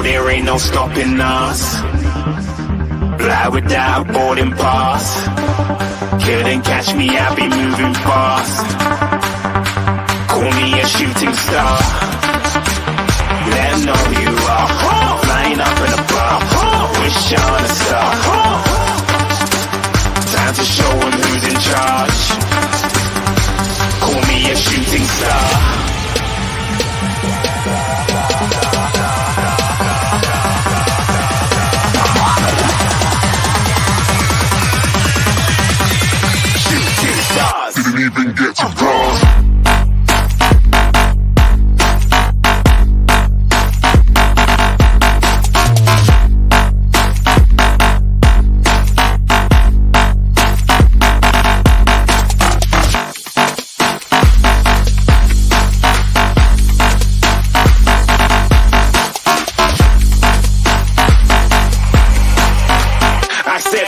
there ain't no stopping us. Fly without boarding pass. Couldn't catch me, I'll be moving fast. Call me a shooting star. Let 'em know who you are. Flying up in a bar. Wish on a star. Time to show 'em who's in charge. Call me a shooting star. Shooting stars. Didn't even get to bronze.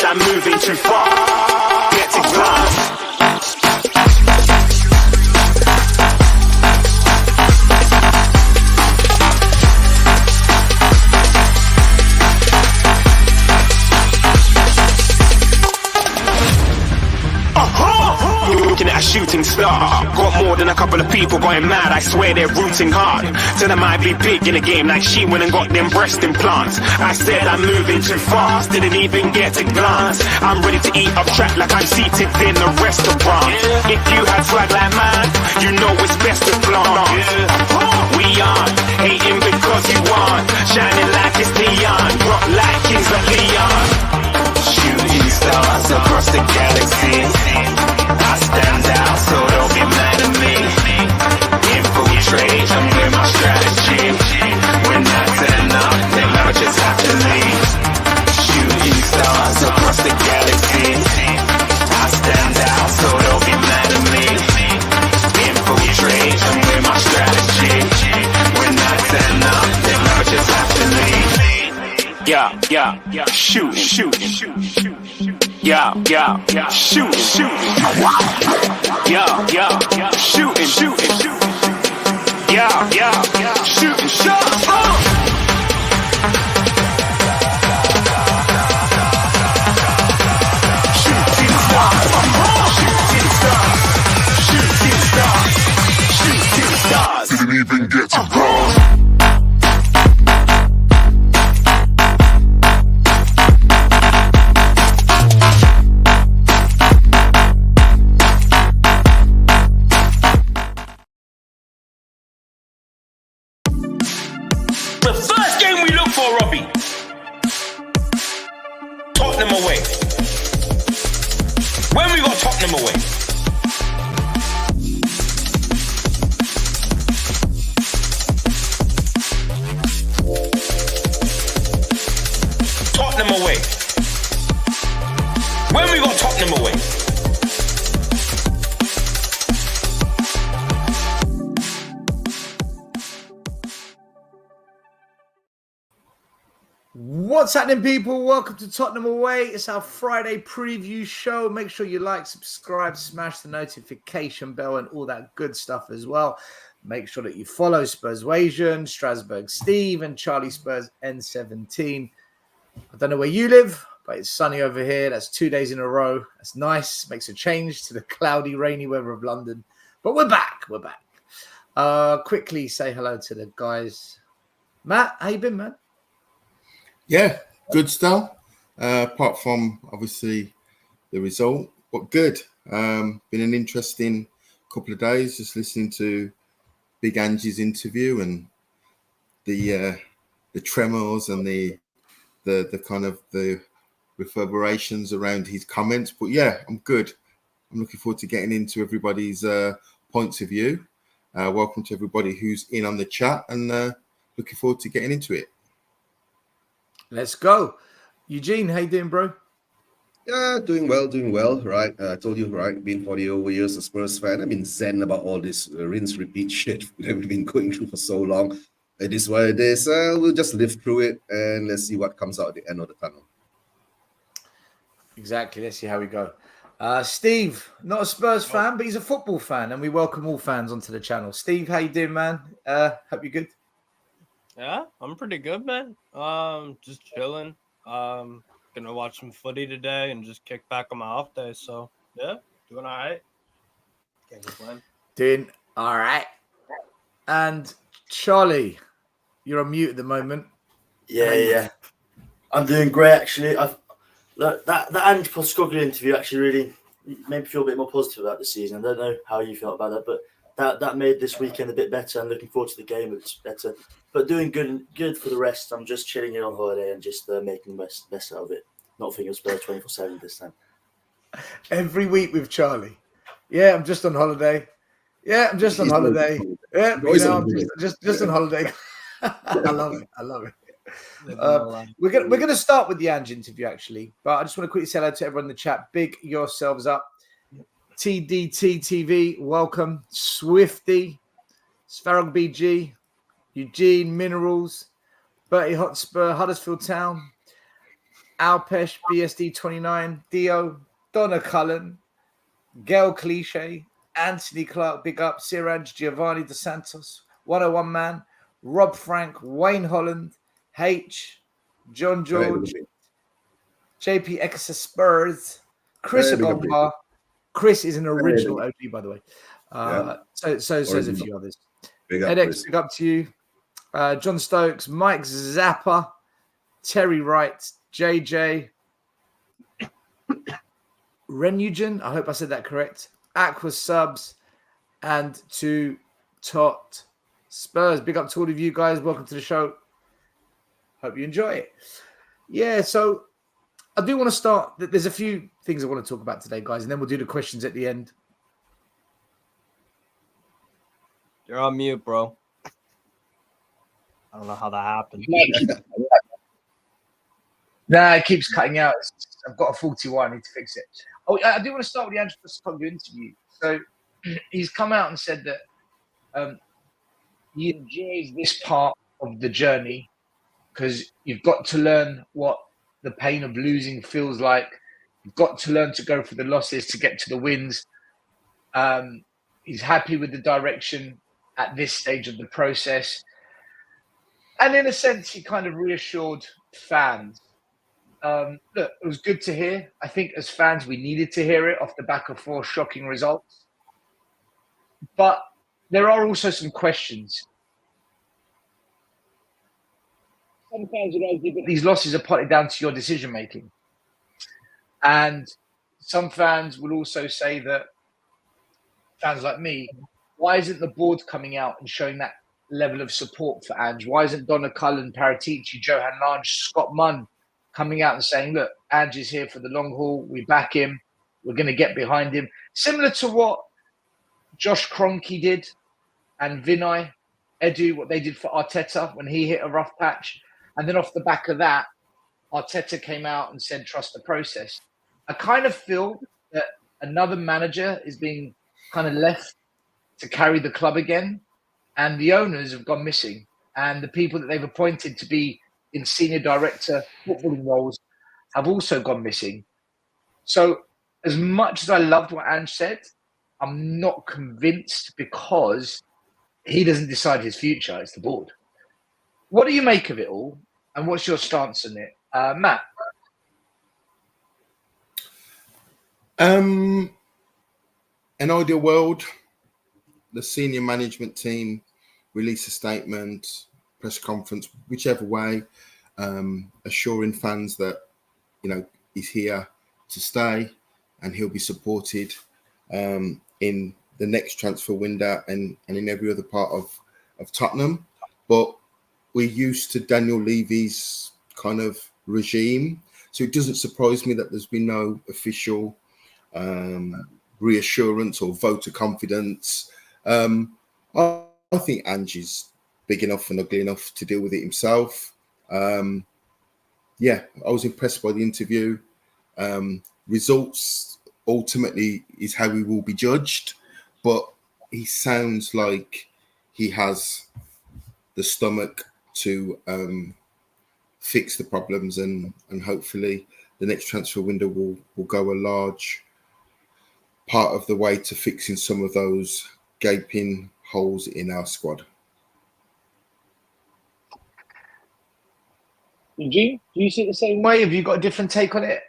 I'm moving too far. Get to glance. Looking at a shooting star. Got more than a couple of people going mad. I swear they're rooting hard. Said I might be big in the game like she went and got them breast implants. I said I'm moving too fast. Didn't even get to glance. I'm ready to eat up track like I'm seated in a restaurant. If you had swag like mine, you know it's best to flaunt. We aren't hating because you aren't. Shining like it's neon. Rock like kings of Leon. Shooting stars across the galaxy. I stand out, so don't be mad at me. Infiltrate, I'm with my strategy. When I turn up, then I just have to leave. Shooting stars across the galaxy. I stand out, so don't be mad at me. Infiltrate, I'm with my strategy. When I turn up, then I just have to leave. Yeah, shooting. Yeah, shooting. Yeah, shooting. Yeah, shooting shots. Shooting stars. Didn't even get to bronze. The first game we look for, Robbie. Tottenham away. When we got Tottenham away. Tottenham away. When we got Tottenham away. What's happening, people? Welcome to Tottenham Away. It's our Friday preview show. Make sure you like, subscribe, smash the notification bell and all that good stuff as well. Make sure that you follow Spurswasian, Strasbourg Steve, and Charlie Spurs N17. I don't know where you live, but it's sunny over here. That's 2 days in a row. That's nice. Makes a change to the cloudy, rainy weather of London. But we're back. Quickly say hello to the guys. Matt, how you been, man? Yeah, good stuff. Apart from obviously the result, but good. Been an interesting couple of days just listening to Big Angie's interview and the tremors and the kind of the reverberations around his comments. But yeah, I'm good. I'm looking forward to getting into everybody's points of view. Welcome to everybody who's in on the chat and looking forward to getting into it. Let's go. Eugene, how you doing, bro? Yeah, doing well. Right. I told you, right, being 40 over years a Spurs fan, I've been zen about all this rinse, repeat shit that we've been going through for so long. It is what it is. We'll just live through it and let's see what comes out at the end of the tunnel. Exactly. Let's see how we go. Steve, not a Spurs fan, but he's a football fan, and we welcome all fans onto the channel. Steve, how you doing, man? Hope you're good. Yeah, I'm pretty good, man. Just chilling. Gonna watch some footy today and just kick back on my off day. So yeah, doing all right. Can't complain. Doing all right. And Charlie, you're on mute at the moment. Yeah. I'm doing great, actually. That Ange Postecoglou interview actually really made me feel a bit more positive about the season. I don't know how you felt about that, but that made this weekend a bit better, and looking forward to the game it's better. But doing good for the rest. I'm just chilling here on holiday and just making the best out of it. Not thinking of Spurs 24/7 this time. Every week with Charlie. Yeah, I'm just on holiday. Yeah, I'm just on holiday. Yeah, Always you know, on I'm holiday. just on holiday. I love it. I love it. Living my life. We're gonna start with the Ange interview actually, but I just want to quickly say hello to everyone in the chat. Big yourselves up. TDT TV, welcome. Swifty, Sfarrog BG, Eugene Minerals, Bertie Hotspur, Huddersfield Town, Alpesh, BSD 29, Dio, Donna Cullen, Gail Cliche, Anthony Clark, big up, Siraj, Giovanni De Santos, 101 Man, Rob Frank, Wayne Holland, H, John George, JP Exeter Spurs, Chris Hey, big up, Agomba. Chris is an original OG, by the way. Yeah. So there's a Original. few others. Big up, edX, Chris. big up to you. John Stokes, Mike Zappa, Terry Wright, JJ, Renugen, I hope I said that correct. Aqua Subs, and to Tot Spurs. Big up to all of you guys. Welcome to the show. Hope you enjoy it. Yeah, so I do want to start. There's a few things I want to talk about today, guys, and then we'll do the questions at the end. You're on mute, bro. I don't know how that happened. Nah, it keeps cutting out. I've got a 41. I need to fix it. Oh, I do want to start with the Andrew Postecoglou interview. So he's come out and said that he enjoys this part of the journey because you've got to learn what the pain of losing feels like. You've got to learn to go for the losses to get to the wins. He's happy with the direction at this stage of the process. And in a sense, he kind of reassured fans. Look, it was good to hear. I think as fans, we needed to hear it off the back of 4 shocking results. But there are also some questions. Some fans would argue that these losses are partly down to your decision making. And some fans will also say that, fans like me, why isn't the board coming out and showing that level of support for Ange? Why isn't Donna Cullen, Paratici, Johan Lange, Scott Munn coming out and saying, look, Ange is here for the long haul. We back him. We're going to get behind him. Similar to what Josh Kroenke did and Vinay, Edu, what they did for Arteta when he hit a rough patch. And then off the back of that, Arteta came out and said, trust the process. I kind of feel that another manager is being kind of left to carry the club again. And the owners have gone missing. And the people that they've appointed to be in senior director footballing roles have also gone missing. So as much as I loved what Ange said, I'm not convinced because he doesn't decide his future. It's the board. What do you make of it all? And what's your stance on it? Matt? An ideal world, the senior management team release a statement, press conference, whichever way, assuring fans that, you know, he's here to stay and he'll be supported in the next transfer window and in every other part of Tottenham. But we're used to Daniel Levy's kind of regime. So it doesn't surprise me that there's been no official reassurance or vote of confidence. I think Ange's big enough and ugly enough to deal with it himself. Yeah, I was impressed by the interview. Results ultimately is how he will be judged, but he sounds like he has the stomach to fix the problems, and hopefully the next transfer window will go a large part of the way to fixing some of those gaping holes in our squad. Eugene, do you see it the same way? Have you got a different take on it?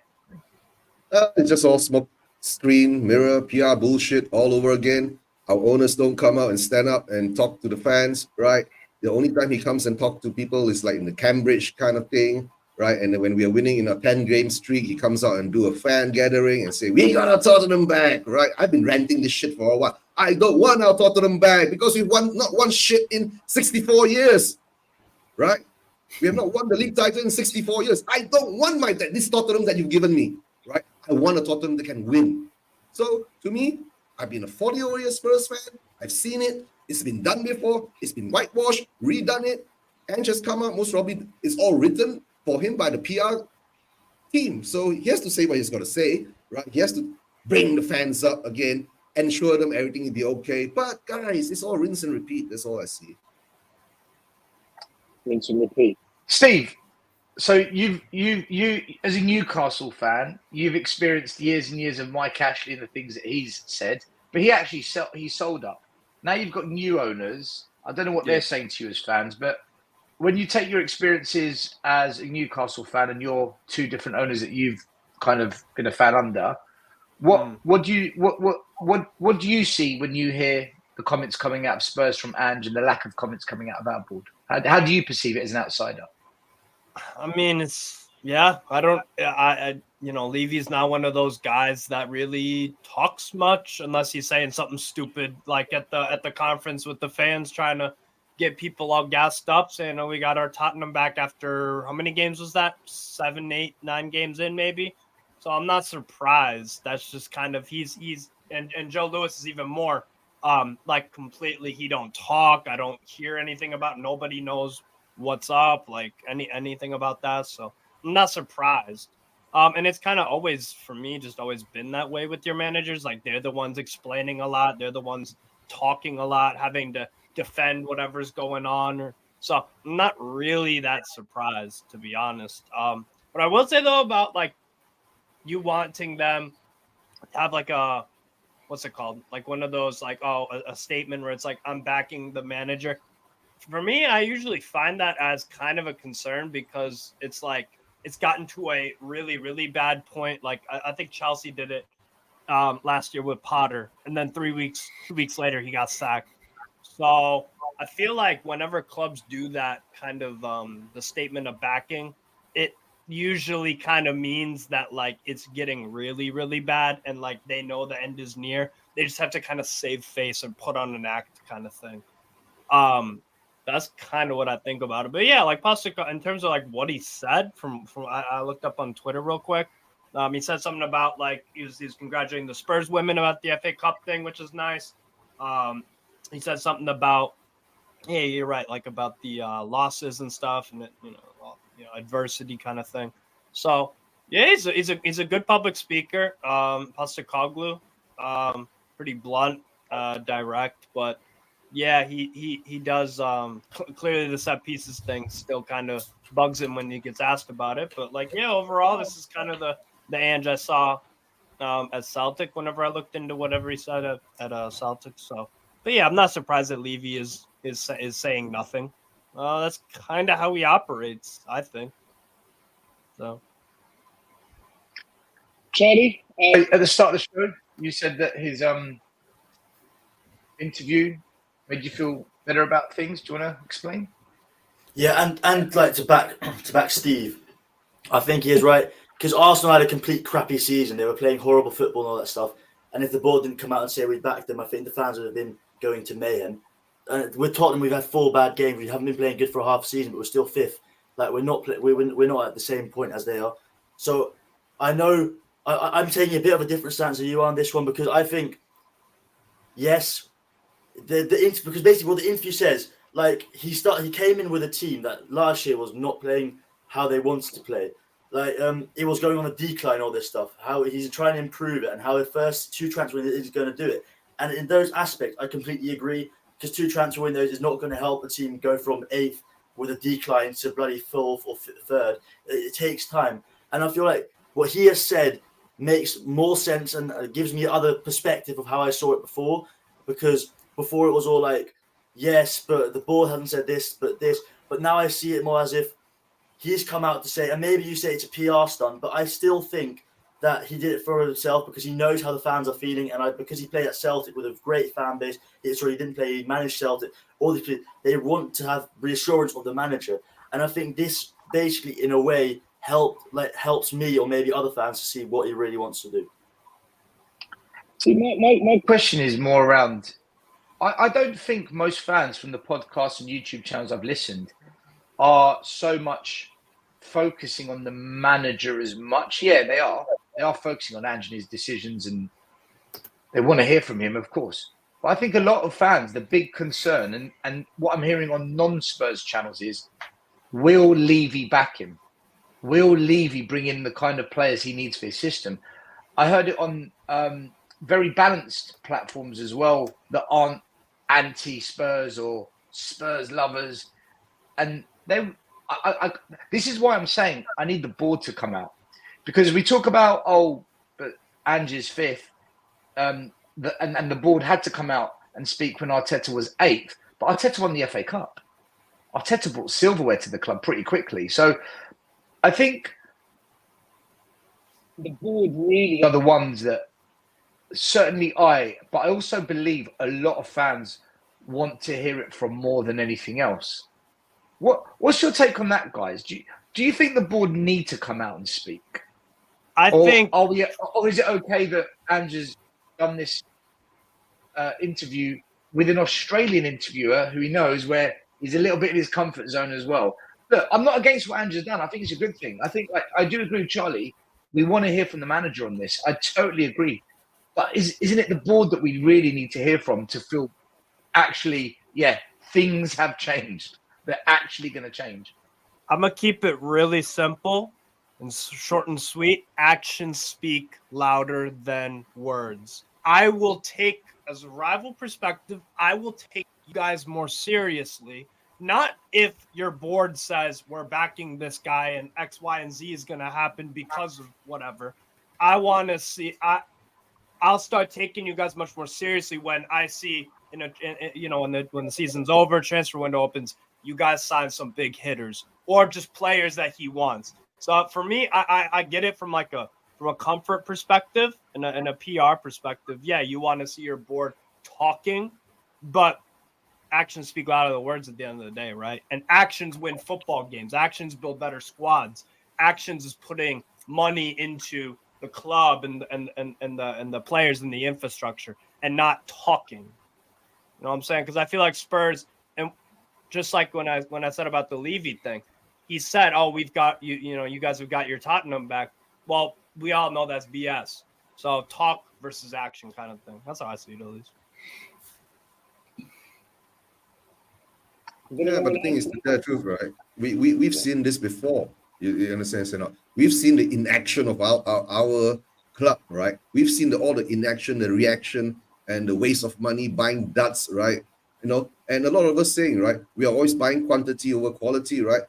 It's just all smoke, screen, mirror, PR bullshit all over again. Our owners don't come out and stand up and talk to the fans, right? The only time he comes and talk to people is like in the Cambridge kind of thing, right? And then when we are winning in a 10-game streak, he comes out and do a fan gathering and say, we got our Tottenham back, right? I've been ranting this shit for a while. I don't want our Tottenham back because we've won not one shit in 64 years, right? We have not won the league title in 64 years. I don't want this Tottenham that you've given me, right? I want a Tottenham that can win. So to me, I've been a 40-year Spurs fan. I've seen it. It's been done before. It's been whitewashed, redone it, and just come out. Most probably, it's all written for him by the PR team. So he has to say what he's got to say, right? He has to bring the fans up again, ensure them everything will be okay. But guys, it's all rinse and repeat. That's all I see. Rinse and repeat. Steve, so you as a Newcastle fan, you've experienced years and years of Mike Ashley and the things that he's said, but he sold up. Now you've got new owners. I don't know what they're saying to you as fans, but when you take your experiences as a Newcastle fan and your two different owners that you've kind of been a fan under, what do you see when you hear the comments coming out of Spurs from Ange and the lack of comments coming out of our board? How do you perceive it as an outsider? I mean, Levy's not one of those guys that really talks much unless he's saying something stupid, like at the conference with the fans, trying to get people all gassed up, saying, "Oh, we got our Tottenham back after how many games was that? 7, 8, 9 games in, maybe." So I'm not surprised. That's just kind of he's and Joe Lewis is even more like completely. He don't talk. I don't hear anything about. Nobody knows what's up, like anything about that. So I'm not surprised. And it's kind of always, for me, just always been that way with your managers. Like they're the ones explaining a lot. They're the ones talking a lot, having to defend whatever's going on. So I'm not really that surprised, to be honest. But I will say though about like you wanting them to have like a, what's it called? Like one of those like, a statement where it's like, I'm backing the manager. For me, I usually find that as kind of a concern because it's like it's gotten to a really, really bad point. Like I think Chelsea did it last year with Potter, and then 2 weeks later, he got sacked. So I feel like whenever clubs do that kind of the statement of backing, it usually kind of means that like it's getting really, really bad, and like they know the end is near. They just have to kind of save face and put on an act kind of thing. That's kind of what I think about it. But yeah, like Postecoglou, in terms of like what he said from I looked up on Twitter real quick. He said something about like he's congratulating the Spurs women about the FA Cup thing, which is nice. He said something about, yeah, you're right, like about the losses and stuff, and adversity kind of thing. So yeah, he's a good public speaker. Postecoglou, pretty blunt, direct, but. Yeah, he does. Clearly, the set pieces thing still kind of bugs him when he gets asked about it. But like, yeah, overall, this is kind of the Ange I saw at Celtic whenever I looked into whatever he said at Celtic. So, but yeah, I'm not surprised that Levy is saying nothing. That's kind of how he operates, I think. So, Charlie, at the start of the show, you said that his interview made you feel better about things. Do you want to explain? Yeah, and like to back Steve, I think he is right, because Arsenal had a complete crappy season. They were playing horrible football and all that stuff. And if the board didn't come out and say we backed them, I think the fans would have been going to mayhem. With Tottenham, we've had 4 bad games. We haven't been playing good for a half season, but we're still 5th. Like we're not at the same point as they are. So I know I'm taking a bit of a different stance than you are on this one, because I think yes. Because basically what the interview says, like he came in with a team that last year was not playing how they wanted to play. Like it was going on a decline, all this stuff. How he's trying to improve it, and how the first 2 transfer windows is going to do it. And in those aspects, I completely agree, because 2 transfer windows is not going to help a team go from 8th with a decline to bloody 4th or 3rd. It takes time, and I feel like what he has said makes more sense and gives me other perspective of how I saw it before, because. Before it was all like, yes, but the board hasn't said this, but this. But now I see it more as if he's come out to say, and maybe you say it's a PR stunt, but I still think that he did it for himself because he knows how the fans are feeling, and because he played at Celtic with a great fan base. He didn't play, he managed Celtic. All these people, they want to have reassurance of the manager, and I think this basically, in a way, helps me or maybe other fans to see what he really wants to do. See, my question is more around. I don't think most fans from the podcasts and YouTube channels I've listened are so much focusing on the manager as much. Yeah, they are. They are focusing on Ange and his decisions, and they want to hear from him, of course. But I think a lot of fans, the big concern, and what I'm hearing on non-Spurs channels is, will Levy back him? Will Levy bring in the kind of players he needs for his system? I heard it on very balanced platforms as well that aren't anti-Spurs or Spurs lovers. And this is why I'm saying I need the board to come out. Because we talk about, but Ange is 5th, and the board had to come out and speak when Arteta was 8th. But Arteta won the FA Cup. Arteta brought silverware to the club pretty quickly. So I think the board really are the ones that certainly but I also believe a lot of fans want to hear it from more than anything else. What's your take on that, guys? Do you think the board need to come out and speak? Or is it okay that Andrew's done this interview with an Australian interviewer who he knows where he's a little bit in his comfort zone as well? Look, I'm not against what Andrew's done. I think it's a good thing. I think I do agree with Charlie. We want to hear from the manager on this. I totally agree. But isn't it the board that we really need to hear from to feel actually, things have changed. They're actually going to change. I'm going to keep it really simple and short and sweet. Actions speak louder than words. I will take, as a rival perspective, I will take you guys more seriously. Not if your board says we're backing this guy and X, Y, and Z is going to happen because of whatever. I want to see. I'll start taking you guys much more seriously when I see, when the season's over, transfer window opens, you guys sign some big hitters or just players that he wants. So for me, I get it from a comfort perspective and a PR perspective. Yeah, you want to see your board talking, but actions speak louder than words at the end of the day, right? And actions win football games. Actions build better squads. Actions is putting money into the club and the players and the infrastructure, and not talking. You know what I'm saying? Because I feel like Spurs, and just like when I said about the Levy thing, he said, we've got you guys have got your Tottenham back. Well, we all know that's BS. So talk versus action kind of thing. That's how I see it, at least. Yeah, but the thing is, to tell the truth, right? We've seen this before. You understand? We've seen the inaction of our club, right? We've seen all the inaction, the reaction, and the waste of money buying duds, right? And a lot of us saying, right, we are always buying quantity over quality, right?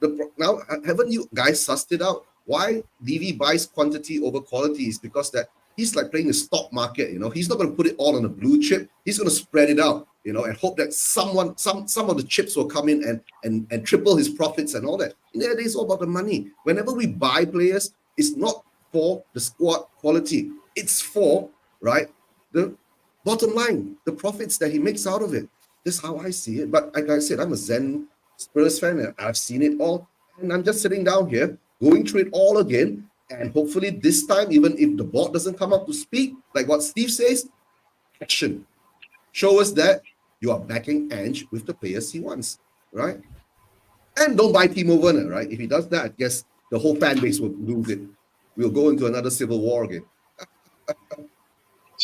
But now, haven't you guys sussed it out? Why Levy buys quantity over quality is because that he's like playing the stock market. He's not going to put it all on a blue chip. He's going to spread it out, and hope that some of the chips will come in and triple his profits and all that. It's all about the money. Whenever we buy players, it's not for the squad quality. It's for, right, the bottom line, the profits that he makes out of it. That's how I see it. But like I said, I'm a Zen Spurs fan, and I've seen it all. And I'm just sitting down here, going through it all again. And hopefully this time, even if the board doesn't come up to speak, like what Steve says, action. Show us that you are backing Ange with the players he wants, right? And don't buy Timo Werner, right? If he does that, I guess the whole fan base will lose it. We'll go into another civil war again.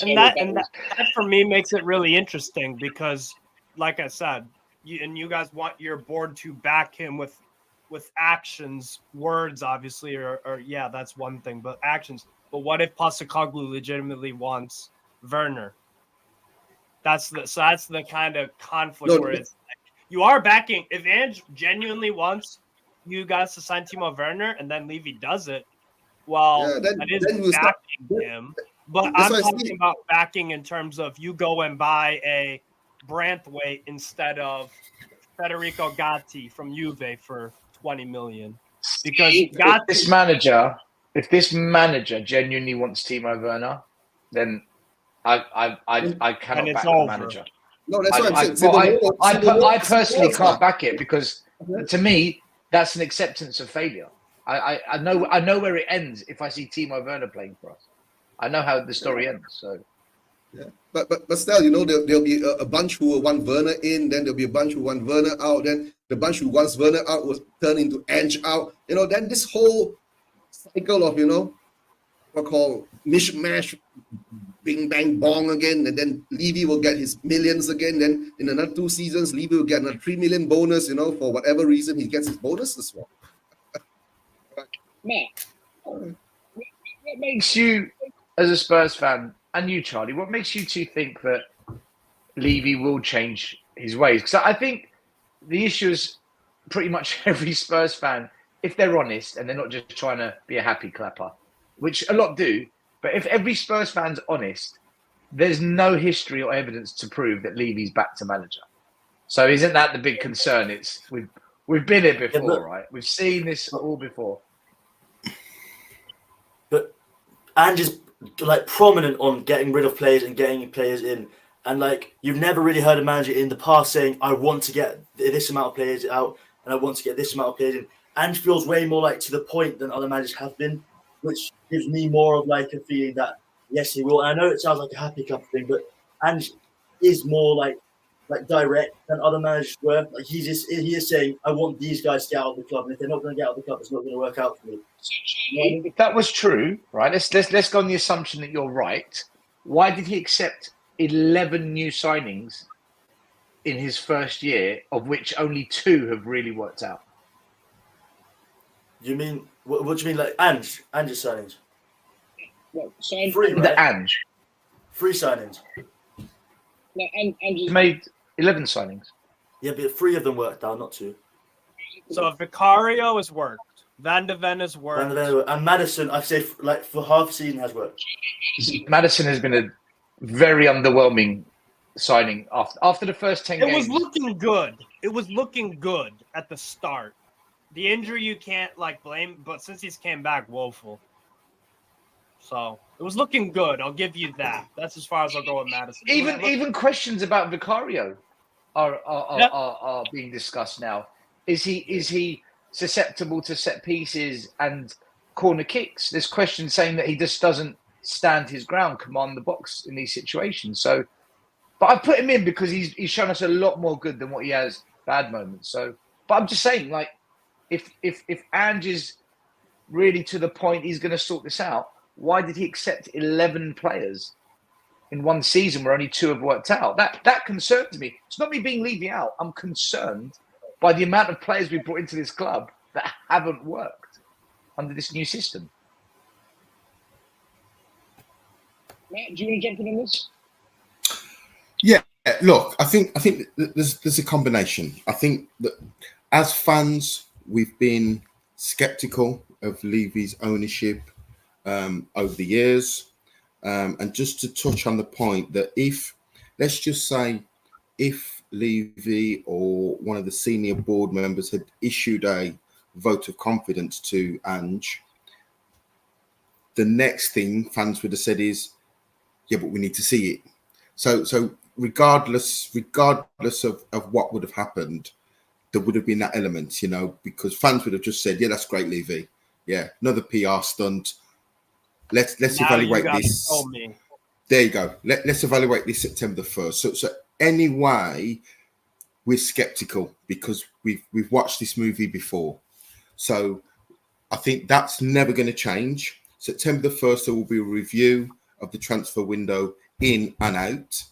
And that for me makes it really interesting because, like I said, you guys want your board to back him with actions. Words, obviously, or yeah, that's one thing, but actions. But what if Postecoglou legitimately wants Werner? That's the kind of conflict where it's like, you are backing. If Ange genuinely wants you guys to sign Timo Werner and then Levy does it, that is backing him. But I'm talking about backing in terms of you go and buy a Branthwaite instead of Federico Gatti from Juve for 20 million. because if this manager genuinely wants Timo Werner, then I cannot And it's back the over. manager. No, that's what I'm saying. I personally can't back it because to me that's an acceptance of failure. I know where it ends if I see Timo Werner playing for us. I know how the story ends. So. Yeah, but still, there'll be a bunch who will want Werner in, then there'll be a bunch who want Werner out, then the bunch who wants Werner out will turn into Ange out. Then this whole cycle of what call mishmash, bing bang bong again, and then Levy will get his millions again. Then in another 2 seasons, Levy will get another 3 million bonus. For whatever reason he gets his bonus as well. Matt, what makes you, as a Spurs fan, and you, Charlie, what makes you two think that Levy will change his ways? Because I think the issue is pretty much every Spurs fan, if they're honest and they're not just trying to be a happy clapper, which a lot do, but if every Spurs fan's honest, there's no history or evidence to prove that Levy's back to manager. So isn't that the big concern? It's we've been here before, right? We've seen this all before. But Ange is prominent on getting rid of players and getting players in. And you've never really heard a manager in the past saying, I want to get this amount of players out and I want to get this amount of players in. Ange feels way more to the point than other managers have been, which gives me more of a feeling that yes, he will. And I know it sounds like a happy cup thing, but Ange is more direct than other managers were. He is saying, I want these guys to get out of the club, and if they're not going to get out of the club, it's not going to work out for me. If that was true, right? Let's go on the assumption that you're right. Why did he accept 11 new signings in his first year, of which only 2 have really worked out? You mean what do you mean, Ange's signings? Well, Free, right? The Ange. Free signings. No, Ange's made 11 signings. Yeah, but 3 of them worked out, not 2. So Vicario has worked. Van de Ven has worked. And Maddison, I'd say for half a season has worked. Maddison has been a very underwhelming signing after the first 10 games. It was looking good. It was looking good at the start. The injury you can't blame, but since he's came back, woeful. So it was looking good. I'll give you that. That's as far as I'll go with Maddison. Even questions about Vicario are being discussed now. Is he susceptible to set pieces and corner kicks? There's questions saying that he just doesn't stand his ground, command the box in these situations. So, but I put him in because he's shown us a lot more good than what he has bad moments. So, but I'm just saying, if Ange is really to the point he's going to sort this out, why did he accept 11 players in one season where only 2 have worked out? That concerns me. It's not me being Levy out. I'm concerned by the amount of players we brought into this club that haven't worked under this new system. Matt, do you want to jump in on this? Yeah, look, I think there's a combination. I think that as fans, we've been skeptical of Levy's ownership over the years. And just to touch on the point that let's just say, if Levy or one of the senior board members had issued a vote of confidence to Ange, the next thing fans would have said is, yeah, but we need to see it. So regardless of what would have happened, there would have been that element, because fans would have just said, yeah, that's great, Levy. Yeah, another PR stunt. Let's evaluate this. There you go. Let's evaluate this September 1st. So anyway, we're skeptical because we've watched this movie before. So I think that's never going to change. September the 1st, there will be a review of the transfer window in and out.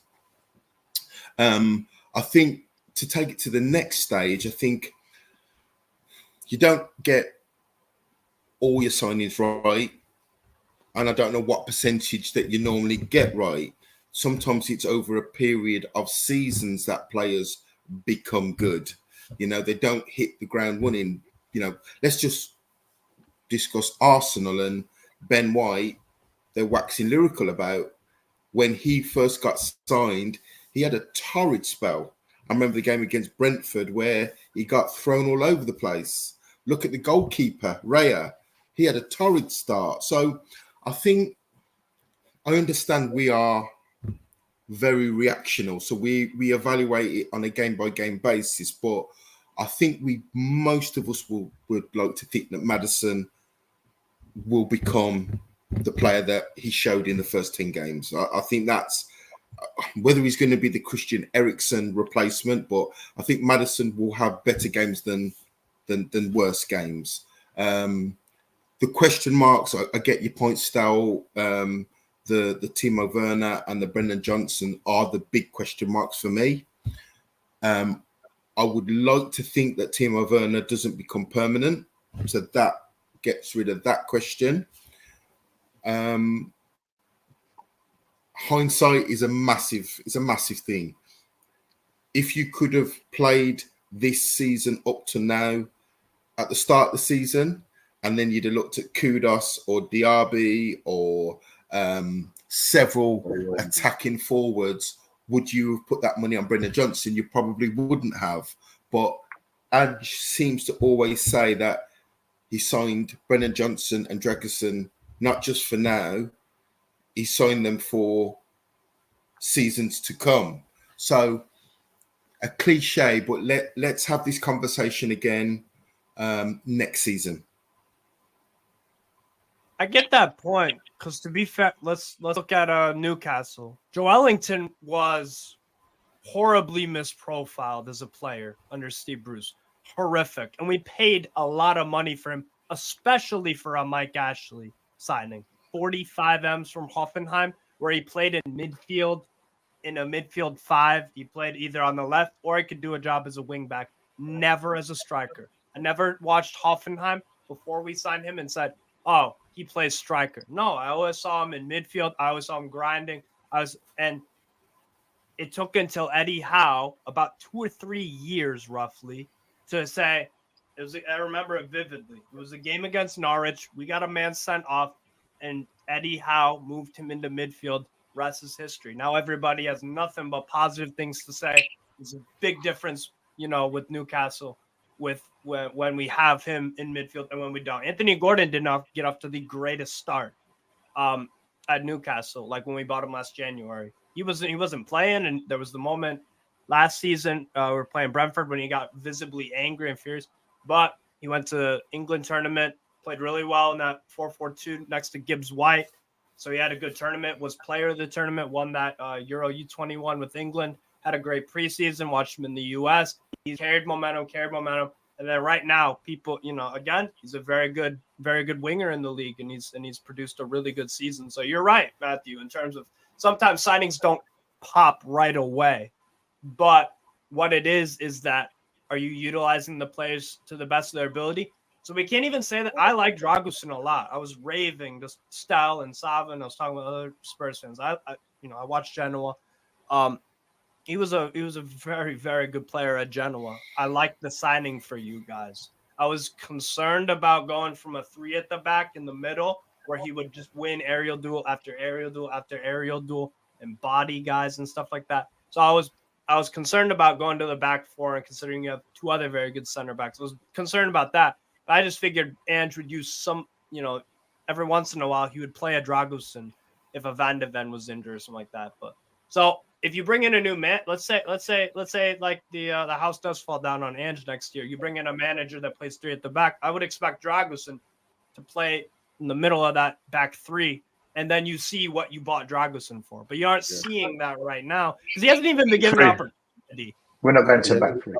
I think to take it to the next stage, I think you don't get all your signings right. And I don't know what percentage that you normally get right. Sometimes it's over a period of seasons that players become good. They don't hit the ground running. Let's just discuss Arsenal and Ben White. They're waxing lyrical about when he first got signed. He had a torrid spell. I remember the game against Brentford where he got thrown all over the place. Look at the goalkeeper, Raya. He had a torrid start. So I think I understand we are very reactional. So we evaluate it on a game-by-game basis. But I think most of us would like to think that Maddison will become the player that he showed in the first 10 games. I think that's whether he's going to be the Christian Eriksen replacement, but I think Maddison will have better games than worse games. The question marks, I get your point, Stow. The Timo Werner and the Brendan Johnson are the big question marks for me. I would like to think that Timo Werner doesn't become permanent, so that gets rid of that question. Hindsight is a massive thing. If you could have played this season up to now at the start of the season, and then you'd have looked at Kudos or Diaby or several attacking forwards, would you have put that money on Brendan Johnson? You probably wouldn't have. But Adge seems to always say that he signed Brendan Johnson and Dragusin not just for now, he signed them for seasons to come. So a cliche, but let's have this conversation again next season. I get that point, because to be fair, let's look at Newcastle. Joe Ellington was horribly misprofiled as a player under Steve Bruce. Horrific. And we paid a lot of money for him, especially for a Mike Ashley signing. 45 M's from Hoffenheim, where he played in midfield, in a midfield 5. He played either on the left or he could do a job as a wing back, never as a striker. I never watched Hoffenheim before we signed him and said, oh, he plays striker. No, I always saw him in midfield. I always saw him grinding. And it took until Eddie Howe, about 2 or 3 years roughly, to say, I remember it vividly. It was a game against Norwich. We got a man sent off, and Eddie Howe moved him into midfield. Rest is history. Now everybody has nothing but positive things to say. There's a big difference, with Newcastle, with when we have him in midfield and when we don't. Anthony Gordon did not get off to the greatest start at Newcastle, like when we bought him last January. He wasn't playing, and there was the moment last season we were playing Brentford when he got visibly angry and furious. But he went to England tournament, played really well in that 4-4-2 next to Gibbs White. So he had a good tournament, was player of the tournament, won that Euro U21 with England, had a great preseason, watched him in the US. He carried momentum. And then right now, people, again, he's a very good winger in the league, and he's produced a really good season. So you're right, Matthew, in terms of sometimes signings don't pop right away. But what it is that, are you utilizing the players to the best of their ability? So we can't even say that. I like Dragusin a lot. I was raving to Stel and Savin. I was talking with other Spurs fans. I watched Genoa. He was a very, very good player at Genoa. I liked the signing for you guys. I was concerned about going from a 3 at the back in the middle, where he would just win aerial duel after aerial duel after aerial duel and body guys and stuff like that. So I was concerned about going to the back 4, and considering you have 2 other very good center backs, I was concerned about that. But I just figured Ange would use some, every once in a while he would play a Dragusin if a Van de Ven was injured or something like that. But so if you bring in a new man, let's say like the house does fall down on Ange next year, you bring in a manager that plays 3 at the back, I would expect Dragusin to play in the middle of that back 3. And then you see what you bought Dragusin for. But you aren't seeing that right now because he hasn't even been given an opportunity. We're not going to back 3.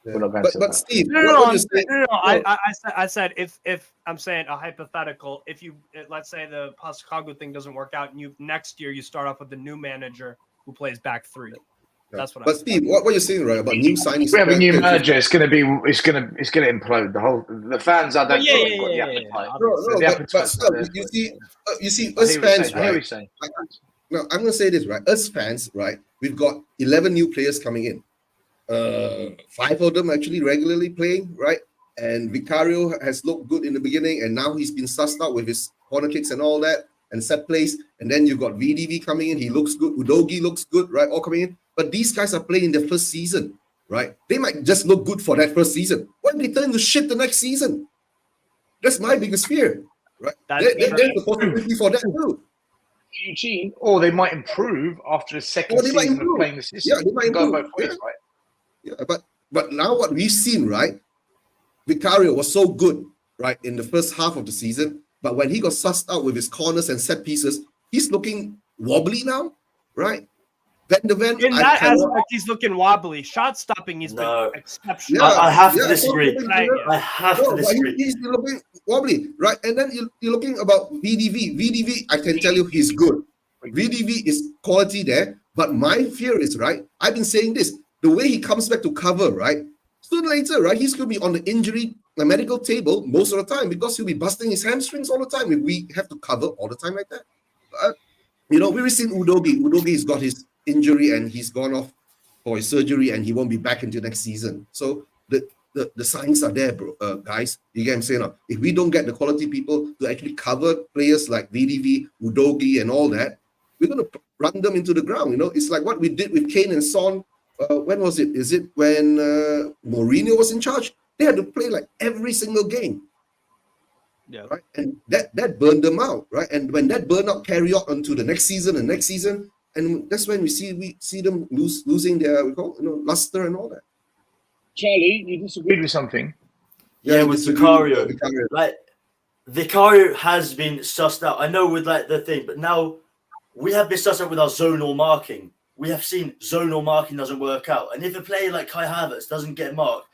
We're not going to but Steve, no. I said if I'm saying a hypothetical, if you let's say the Postecoglou thing doesn't work out, and next year you start off with the new manager who plays back 3. That's what. But Steve, what you're saying, right, about new signings? We have a new manager. It's going to implode. The fans. I don't. You see, us fans, right? No, I'm going to say this, right? Us fans, right? We've got 11 new players coming in. 5 of them actually regularly playing, right? And Vicario has looked good in the beginning, and now he's been sussed out with his corner kicks and all that, and set plays. And then you've got VDV coming in. He looks good. Udogi looks good, right? All coming in. But these guys are playing in their first season, right? They might just look good for that first season. What if they turn to shit the next season? That's my biggest fear, right? There's a possibility for that too. Eugene, or they might improve after a second Or they might season of improve. playing the system. Yeah, they might Go improve. both ways, right? Yeah, but now what we've seen, right? Vicario was so good, right, in the first half of the season, but when he got sussed out with his corners and set pieces, he's looking wobbly now, right? Van de Ven, In that aspect, he's looking wobbly. Shot stopping, he's been exceptional. Yeah, I have to disagree. Right. I have to disagree. He's looking wobbly, right? And then you're looking about VDV. VDV, I can tell you he's good. VDV is quality there, but my fear is, right, I've been saying this, the way he comes back to cover, right, sooner or later, right, he's going to be on the medical table most of the time because he'll be busting his hamstrings all the time if we have to cover all the time like that. We've seen Udogi. Udogi's got his injury and he's gone off for his surgery and he won't be back until next season. So the signs are there, bro, guys. You get what I'm saying? Now? If we don't get the quality people to actually cover players like VDV, Udogi, and all that, we're going to run them into the ground. It's like what we did with Kane and Son. When was it? Is it when Mourinho was in charge? They had to play like every single game. Yeah. Right. And that burned them out, right? And when that burnout carry on onto the next season and next season, and that's when we see them losing their luster and all that. Charlie, you disagreed with something. Yeah, with Vicario. Like Vicario has been sussed out. I know with like the thing, but now we have been sussed out with our zonal marking. We have seen zonal marking doesn't work out. And if a player like Kai Havertz doesn't get marked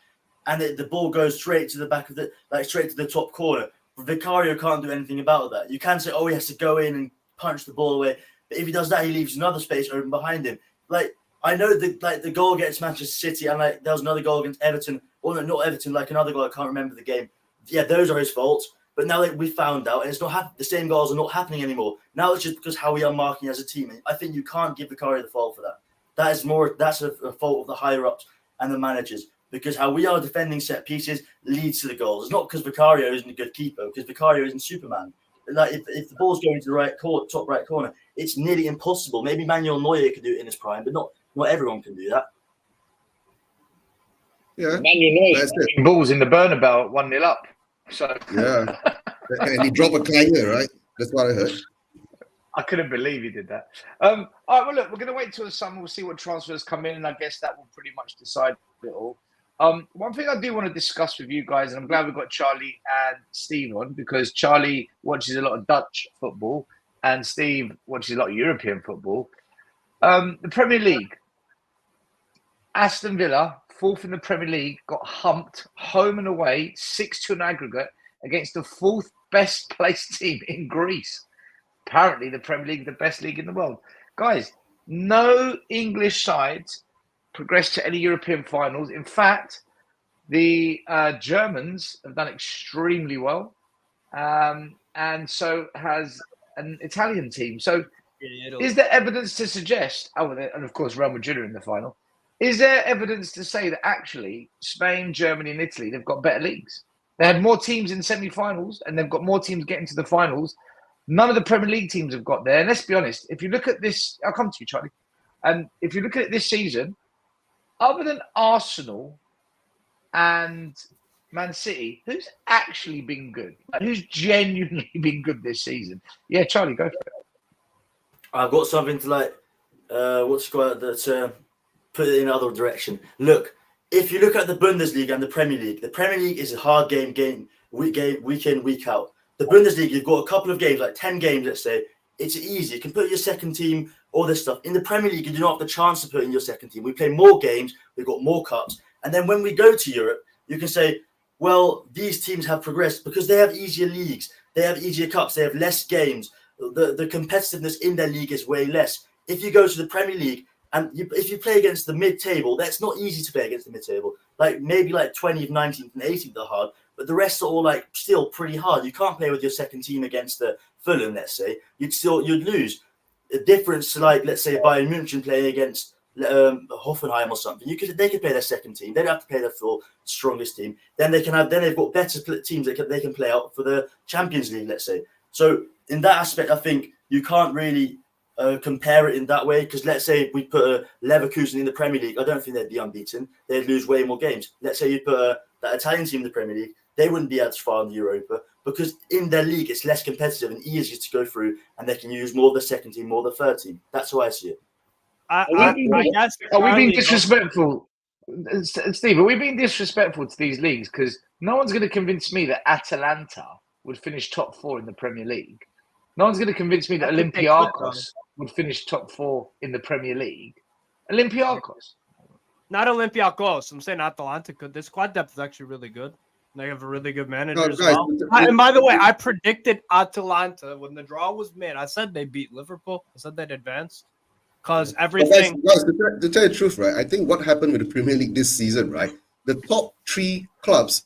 and the ball goes straight to the back of straight to the top corner, Vicario can't do anything about that. You can say, he has to go in and punch the ball away. But if he does that, he leaves another space open behind him. Like, I know the goal against Manchester City and there was another goal against Everton. Or no, not Everton, like another goal, I can't remember the game. Yeah, those are his faults. But now we found out, and it's not the same goals are not happening anymore. Now it's just because how we are marking as a team. And I think you can't give Vicario the fault for that. That's a fault of the higher ups and the managers. Because how we are defending set pieces leads to the goals. It's not because Vicario isn't a good keeper, because Vicario isn't Superman. Like if the ball's going to the top right corner, it's nearly impossible. Maybe Manuel Neuer could do it in his prime, but not everyone can do that. Yeah, Manuel Neuer balls in the Bernabeu 1-0 up. So yeah, and he dropped a clanger, right? That's what I heard. I couldn't believe he did that. All right, well, look, we're going to wait till the summer. We'll see what transfers come in, and I guess that will pretty much decide it all. One thing I do want to discuss with you guys, and I'm glad we've got Charlie and Steve on, because Charlie watches a lot of Dutch football and Steve watches a lot of European football. The Premier League. Aston Villa, fourth in the Premier League, got humped home and away, 6-2 in aggregate against the fourth best placed team in Greece. Apparently, the Premier League is the best league in the world. Guys, no English sides progressed to any European finals. In fact, the Germans have done extremely well. And so has an Italian team. So is there evidence to suggest, and of course, Real Madrid are in the final. Is there evidence to say that actually Spain, Germany, and Italy, they've got better leagues? They had more teams in semi-finals, and they've got more teams getting to the finals. None of the Premier League teams have got there. And let's be honest, if you look at this, I'll come to you, Charlie. And if you look at it this season, other than Arsenal and Man City, who's actually been good? Like, who's genuinely been good this season? Yeah, Charlie, go for it. I've got something to put it in another direction. Look, if you look at the Bundesliga and the Premier League is a hard game week in, week out. The Bundesliga, you've got a couple of games, like 10 games, let's say. It's easy. You can put your second team, all this stuff. In the Premier League, you do not have the chance to put in your second team. We play more games. We've got more cups. And then when we go to Europe, you can say, well, these teams have progressed because they have easier leagues. They have easier cups. They have less games. The competitiveness in their league is way less. If you go to the Premier League, and if you play against the mid-table, that's not easy to play against the mid-table. Like maybe like 20th, 19th, and 18th are hard, but the rest are all like still pretty hard. You can't play with your second team against the Fulham, let's say. You'd lose. The difference to like, let's say Bayern Munich playing against Hoffenheim or something. They could play their second team. They don't have to play their full strongest team. Then they've got better teams that they can play out for the Champions League, let's say. So in that aspect, I think you can't really compare it in that way. Because let's say we put Leverkusen in the Premier League, I don't think they'd be unbeaten. They'd lose way more games. Let's say you put that Italian team in the Premier League, they wouldn't be as far in the Europa because in their league it's less competitive and easier to go through, and they can use more of the second team, more of the third team. That's how I see it. Are we being disrespectful, Steve? Are we being disrespectful to these leagues? Because no one's going to convince me that Atalanta would finish top 4 in the Premier League. No one's going to convince me that Olympiacos would finish top 4 in the Premier League. Olympiacos. Not Olympiacos. I'm saying Atalanta could. Their squad depth is actually really good. They have a really good manager as well. And by the way, I predicted Atalanta when the draw was made. I said they beat Liverpool. I said they'd advance. Because everything. Guys, to tell you the truth, right? I think what happened with the Premier League this season, right? The top 3 clubs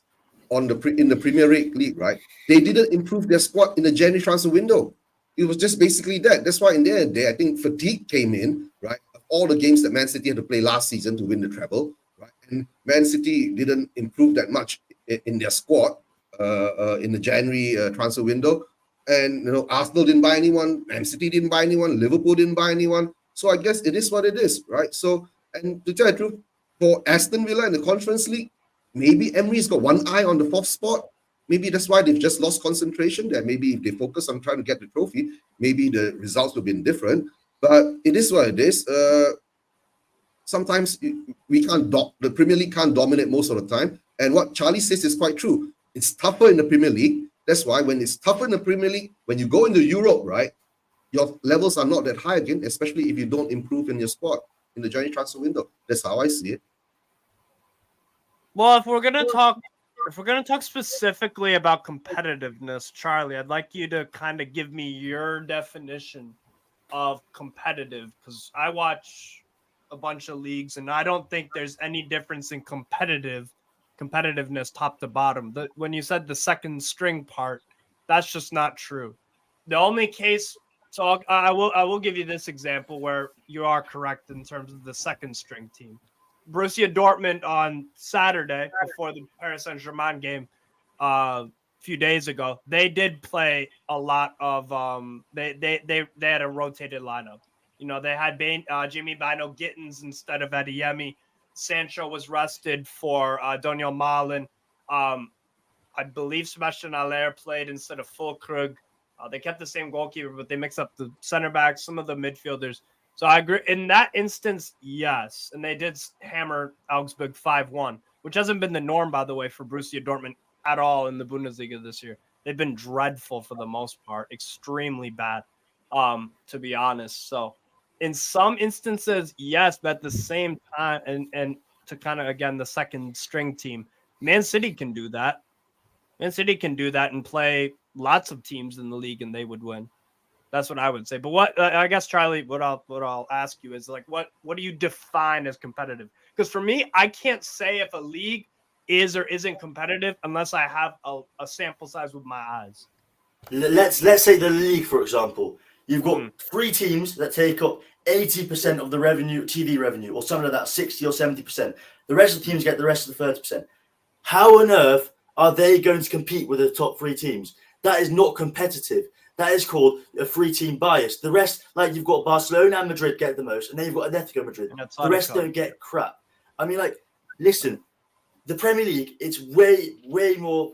in the Premier League, right? They didn't improve their squad in the January transfer window. It was just basically that. That's why in the end, I think fatigue came in, right? All the games that Man City had to play last season to win the treble, right? And Man City didn't improve that much in their squad in the January transfer window. And Arsenal didn't buy anyone, Man City didn't buy anyone, Liverpool didn't buy anyone. So I guess it is what it is, right? So, and to tell you the truth, for Aston Villa in the Conference League, maybe Emery's got one eye on the 4th spot. Maybe that's why they've just lost concentration there. Maybe if they focus on trying to get the trophy, maybe the results would have been different. But it is what it is. Sometimes we can't. The Premier League can't dominate most of the time. And what Charlie says is quite true. It's tougher in the Premier League. That's why when it's tougher in the Premier League, when you go into Europe, right, your levels are not that high again, especially if you don't improve in your squad in the January transfer window. That's how I see it. Well, if we're gonna talk specifically about competitiveness, Charlie, I'd like you to kind of give me your definition of competitive, because I watch a bunch of leagues and I don't think there's any difference in competitiveness top to bottom. When you said the second string part, that's just not true. The only case. So I will give you this example where you are correct in terms of the second string team. Borussia Dortmund on Saturday before the Paris Saint-Germain game a few days ago, they did play a lot of they had a rotated lineup. They had Jimmy Bino Gittins instead of Adeyemi. Sancho was rested for Daniel Malen. I believe Sebastian Aller played instead of Füllkrug. They kept the same goalkeeper, but they mixed up the center backs, some of the midfielders. So I agree. In that instance, yes. And they did hammer Augsburg 5-1, which hasn't been the norm, by the way, for Borussia Dortmund at all in the Bundesliga this year. They've been dreadful for the most part, extremely bad, to be honest. So in some instances, yes, but at the same time, and to kind of, again, the second string team, Man City can do that. Man City can do that and play lots of teams in the league and they would win. That's what I would say. But what I guess, Charlie, what I'll ask you is like, what do you define as competitive? Because for me, I can't say if a league is or isn't competitive unless I have a sample size with my eyes. Let's say the league, for example. You've got 3 teams that take up 80% of the revenue, TV revenue, or something like that, 60 or 70%. The rest of the teams get the rest of the 30%. How on earth are they going to compete with the top 3 teams? That is not competitive. That is called a 3-team bias. The rest, like you've got Barcelona and Madrid get the most, and then you've got Atletico Madrid. The rest don't get crap. I mean, like, listen, the Premier League, it's way more,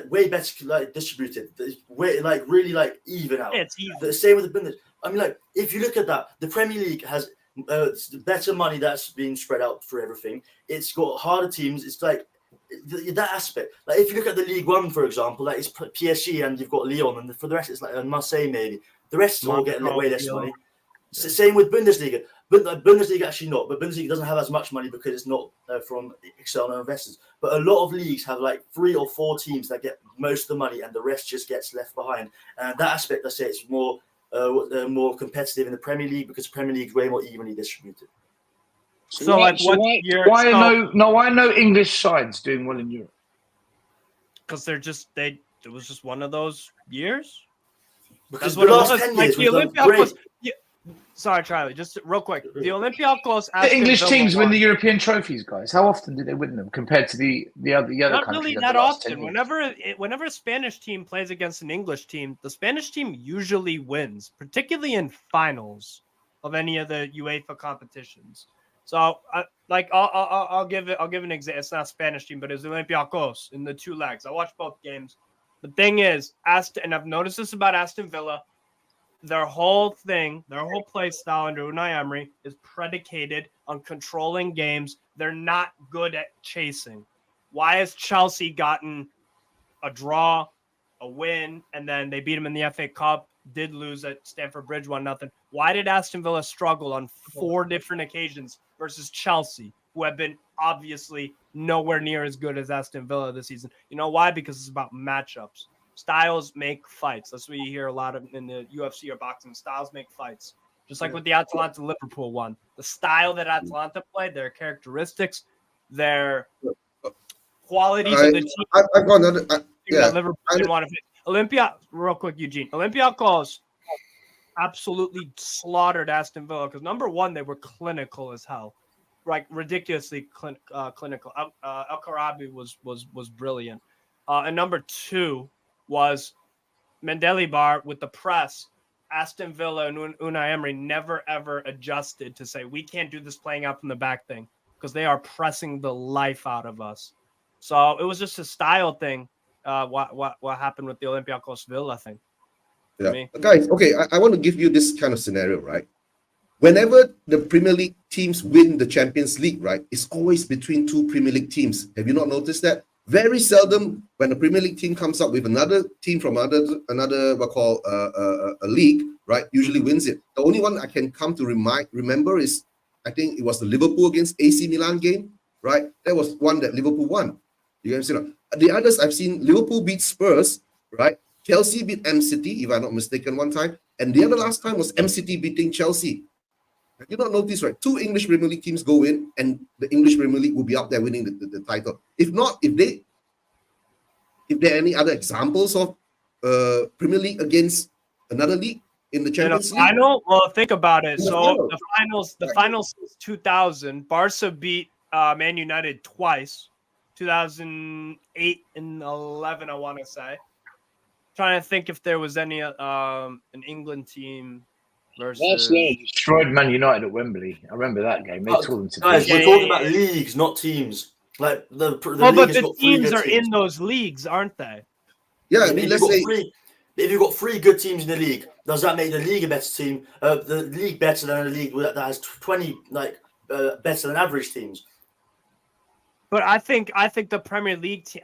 way better distributed. Way really even out. It's even. The same with the Bundesliga. I mean, like, if you look at that, the Premier League has better money that's being spread out for everything. It's got harder teams. It's like that aspect. Like if you look at the League One, for example, like it's PSG and you've got Lyon, and for the rest it's like Marseille maybe. The rest is all getting way less money. Same with Bundesliga. Bundesliga actually not, but Bundesliga doesn't have as much money because it's not from external investors. But a lot of leagues have like 3 or 4 teams that get most of the money, and the rest just gets left behind. And that aspect, I say, it's more competitive in the Premier League because the Premier League is way more evenly distributed. So why are no English sides doing well in Europe? Because it was just one of those years. Because that's what the it last was. 10 Like years the we've done Olympiacos. great. Sorry, Charlie. Just real quick. The Olympiacos. The English teams win the European trophies, guys. How often do they win them compared to the other Not countries? really that often. Whenever a Spanish team plays against an English team, the Spanish team usually wins, particularly in finals. of any of the UEFA competitions. So, I'll give an example. It's not a Spanish team, but it's Olympiacos in the 2 legs. I watched both games. The thing is, and I've noticed this about Aston Villa, their whole play style under Unai Emery is predicated on controlling games. They're not good at chasing. Why has Chelsea gotten a draw, a win, and then they beat them in the FA Cup, did lose at Stamford Bridge 1-0? Why did Aston Villa struggle on 4 different occasions versus Chelsea, who have been obviously nowhere near as good as Aston Villa this season? You know why? Because it's about matchups. Styles make fights. That's what you hear a lot of in the UFC or boxing. Styles make fights. Just like with the Atalanta-Liverpool one. The style that Atalanta played, their characteristics, their qualities of the team. I've got another. Liverpool didn't want to fit. Real quick, Eugene. Olympiacos absolutely slaughtered Aston Villa because, number one, they were clinical as hell. Like, ridiculously clinical. El Karabi was brilliant. And number 2 was Mendelebar with the press. Aston Villa and Unai Emery never, ever adjusted to say, we can't do this playing out from the back thing because they are pressing the life out of us. So it was just a style thing, what happened with the Olympiacos Villa thing. Yeah. Guys, okay, I want to give you this kind of scenario, right? Whenever the Premier League teams win the Champions League, right, it's always between 2 Premier League teams. Have you not noticed that? Very seldom when a Premier League team comes up with another team from another what call a league, right, usually wins it. The only one I can come to remember is, I think it was the Liverpool against AC Milan game, right? That was one that Liverpool won. You understand? The others I've seen, Liverpool beat Spurs, right? Chelsea beat M City, if I'm not mistaken, one time, and the other last time was M City beating Chelsea. Have you not noticed, right? 2 English Premier League teams go in, and the English Premier League will be up there winning the title. If not, if there are any other examples of Premier League against another league in the Champions League? Final? Well, think about it. So the finals since 2000, Barca beat Man United twice, 2008 and 11, I want to say. Trying to think if there was any an England team versus. Destroyed Man United at Wembley. I remember that game. They told them to. Guys, we're talking about leagues, not teams. Like the but the teams are in those leagues, aren't they? Yeah, I mean, let's say if you've got 3 good teams in the league, does that make the league a better team? The league better than a league that has 20 better than average teams? But I think the Premier League team.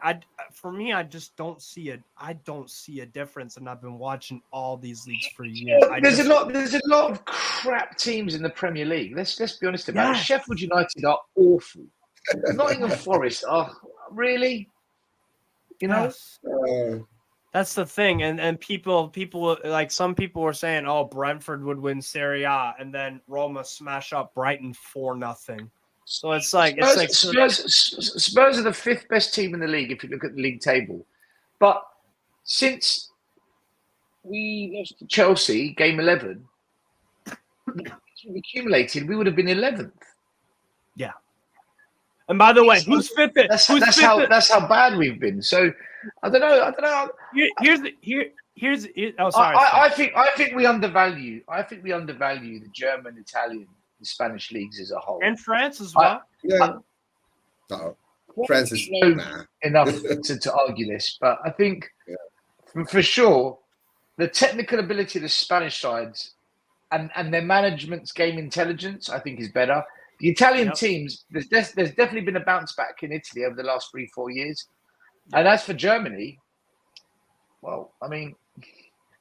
For me, I just don't see it. I don't see a difference, and I've been watching all these leagues for years. There's a lot of crap teams in the Premier League. Let's be honest about it. Sheffield United are awful. Nottingham Forest are really, you know. That's the thing, and people like some people were saying, oh, Brentford would win Serie A, and then Roma smash up Brighton 4-0. So it's like Spurs are the 5th best team in the league if you look at the league table. But since we lost to Chelsea, game 11, accumulated, we would have been 11th. Yeah. And by the way, who's 5th? That's how bad we've been. So I don't know. Here's. Oh, sorry. I think we undervalue. I think we undervalue the German, Italian, the Spanish leagues as a whole, and France as well. France is enough to argue this, but I think for sure the technical ability of the Spanish sides and their management's game intelligence, I think, is better. The Italian teams, there's definitely been a bounce back in Italy over the last 3-4 years, and as for Germany, well, I mean,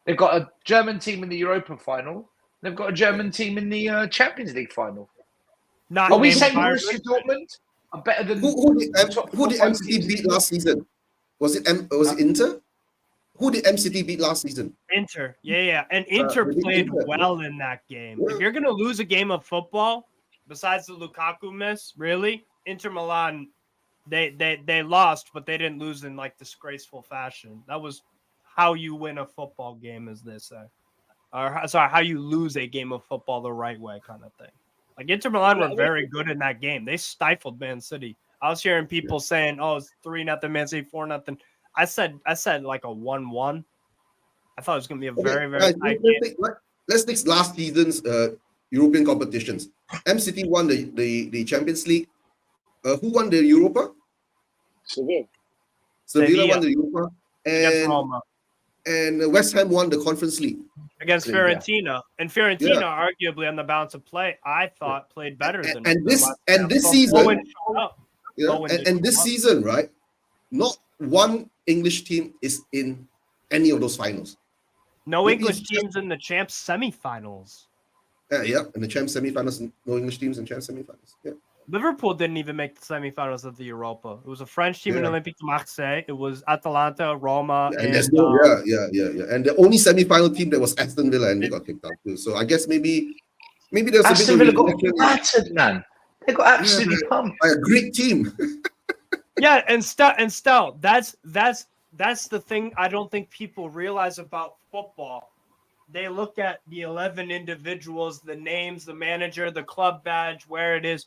they've got a German team in the Europa final. They've got a German team in the Champions League final. Are we saying Borussia Dortmund are better than who did MCT beat last season? Was it Inter? Who did MCT beat last season? Inter, yeah, and Inter played well in that game. If you're gonna lose a game of football, besides the Lukaku miss, really, Inter Milan, they lost, but they didn't lose in like disgraceful fashion. That was how you win a football game, as they say. Or sorry, how you lose a game of football the right way, kind of thing. Like Inter Milan were very good in that game. They stifled Man City. I was hearing people saying, "Oh, it's 3-0, Man City 4-0." I said like a 1-1. I thought it was going to be a very tight game. Let's take last season's European competitions. MCT won the Champions League. Who won the Europa? Sevilla won the Europa. Against Roma. And West Ham won the Conference League. Against Fiorentina. And Fiorentina, arguably on the balance of play, I thought played better than this season. This season, right? Not one English team is in any of those finals. No English teams in the Champs semifinals. In the Champs semifinals, no English teams in Champs semifinals. Yeah. Liverpool didn't even make the semifinals of the Europa. It was a French team in Olympique de Marseille. It was Atalanta, Roma, and there's no, And the only semifinal team that was Aston Villa, and they got kicked out too. So I guess maybe there's Aston Villa got battered, man. They got absolutely pumped by a Greek team. and Stout. That's the thing I don't think people realize about football. They look at the 11 individuals, the names, the manager, the club badge, where it is.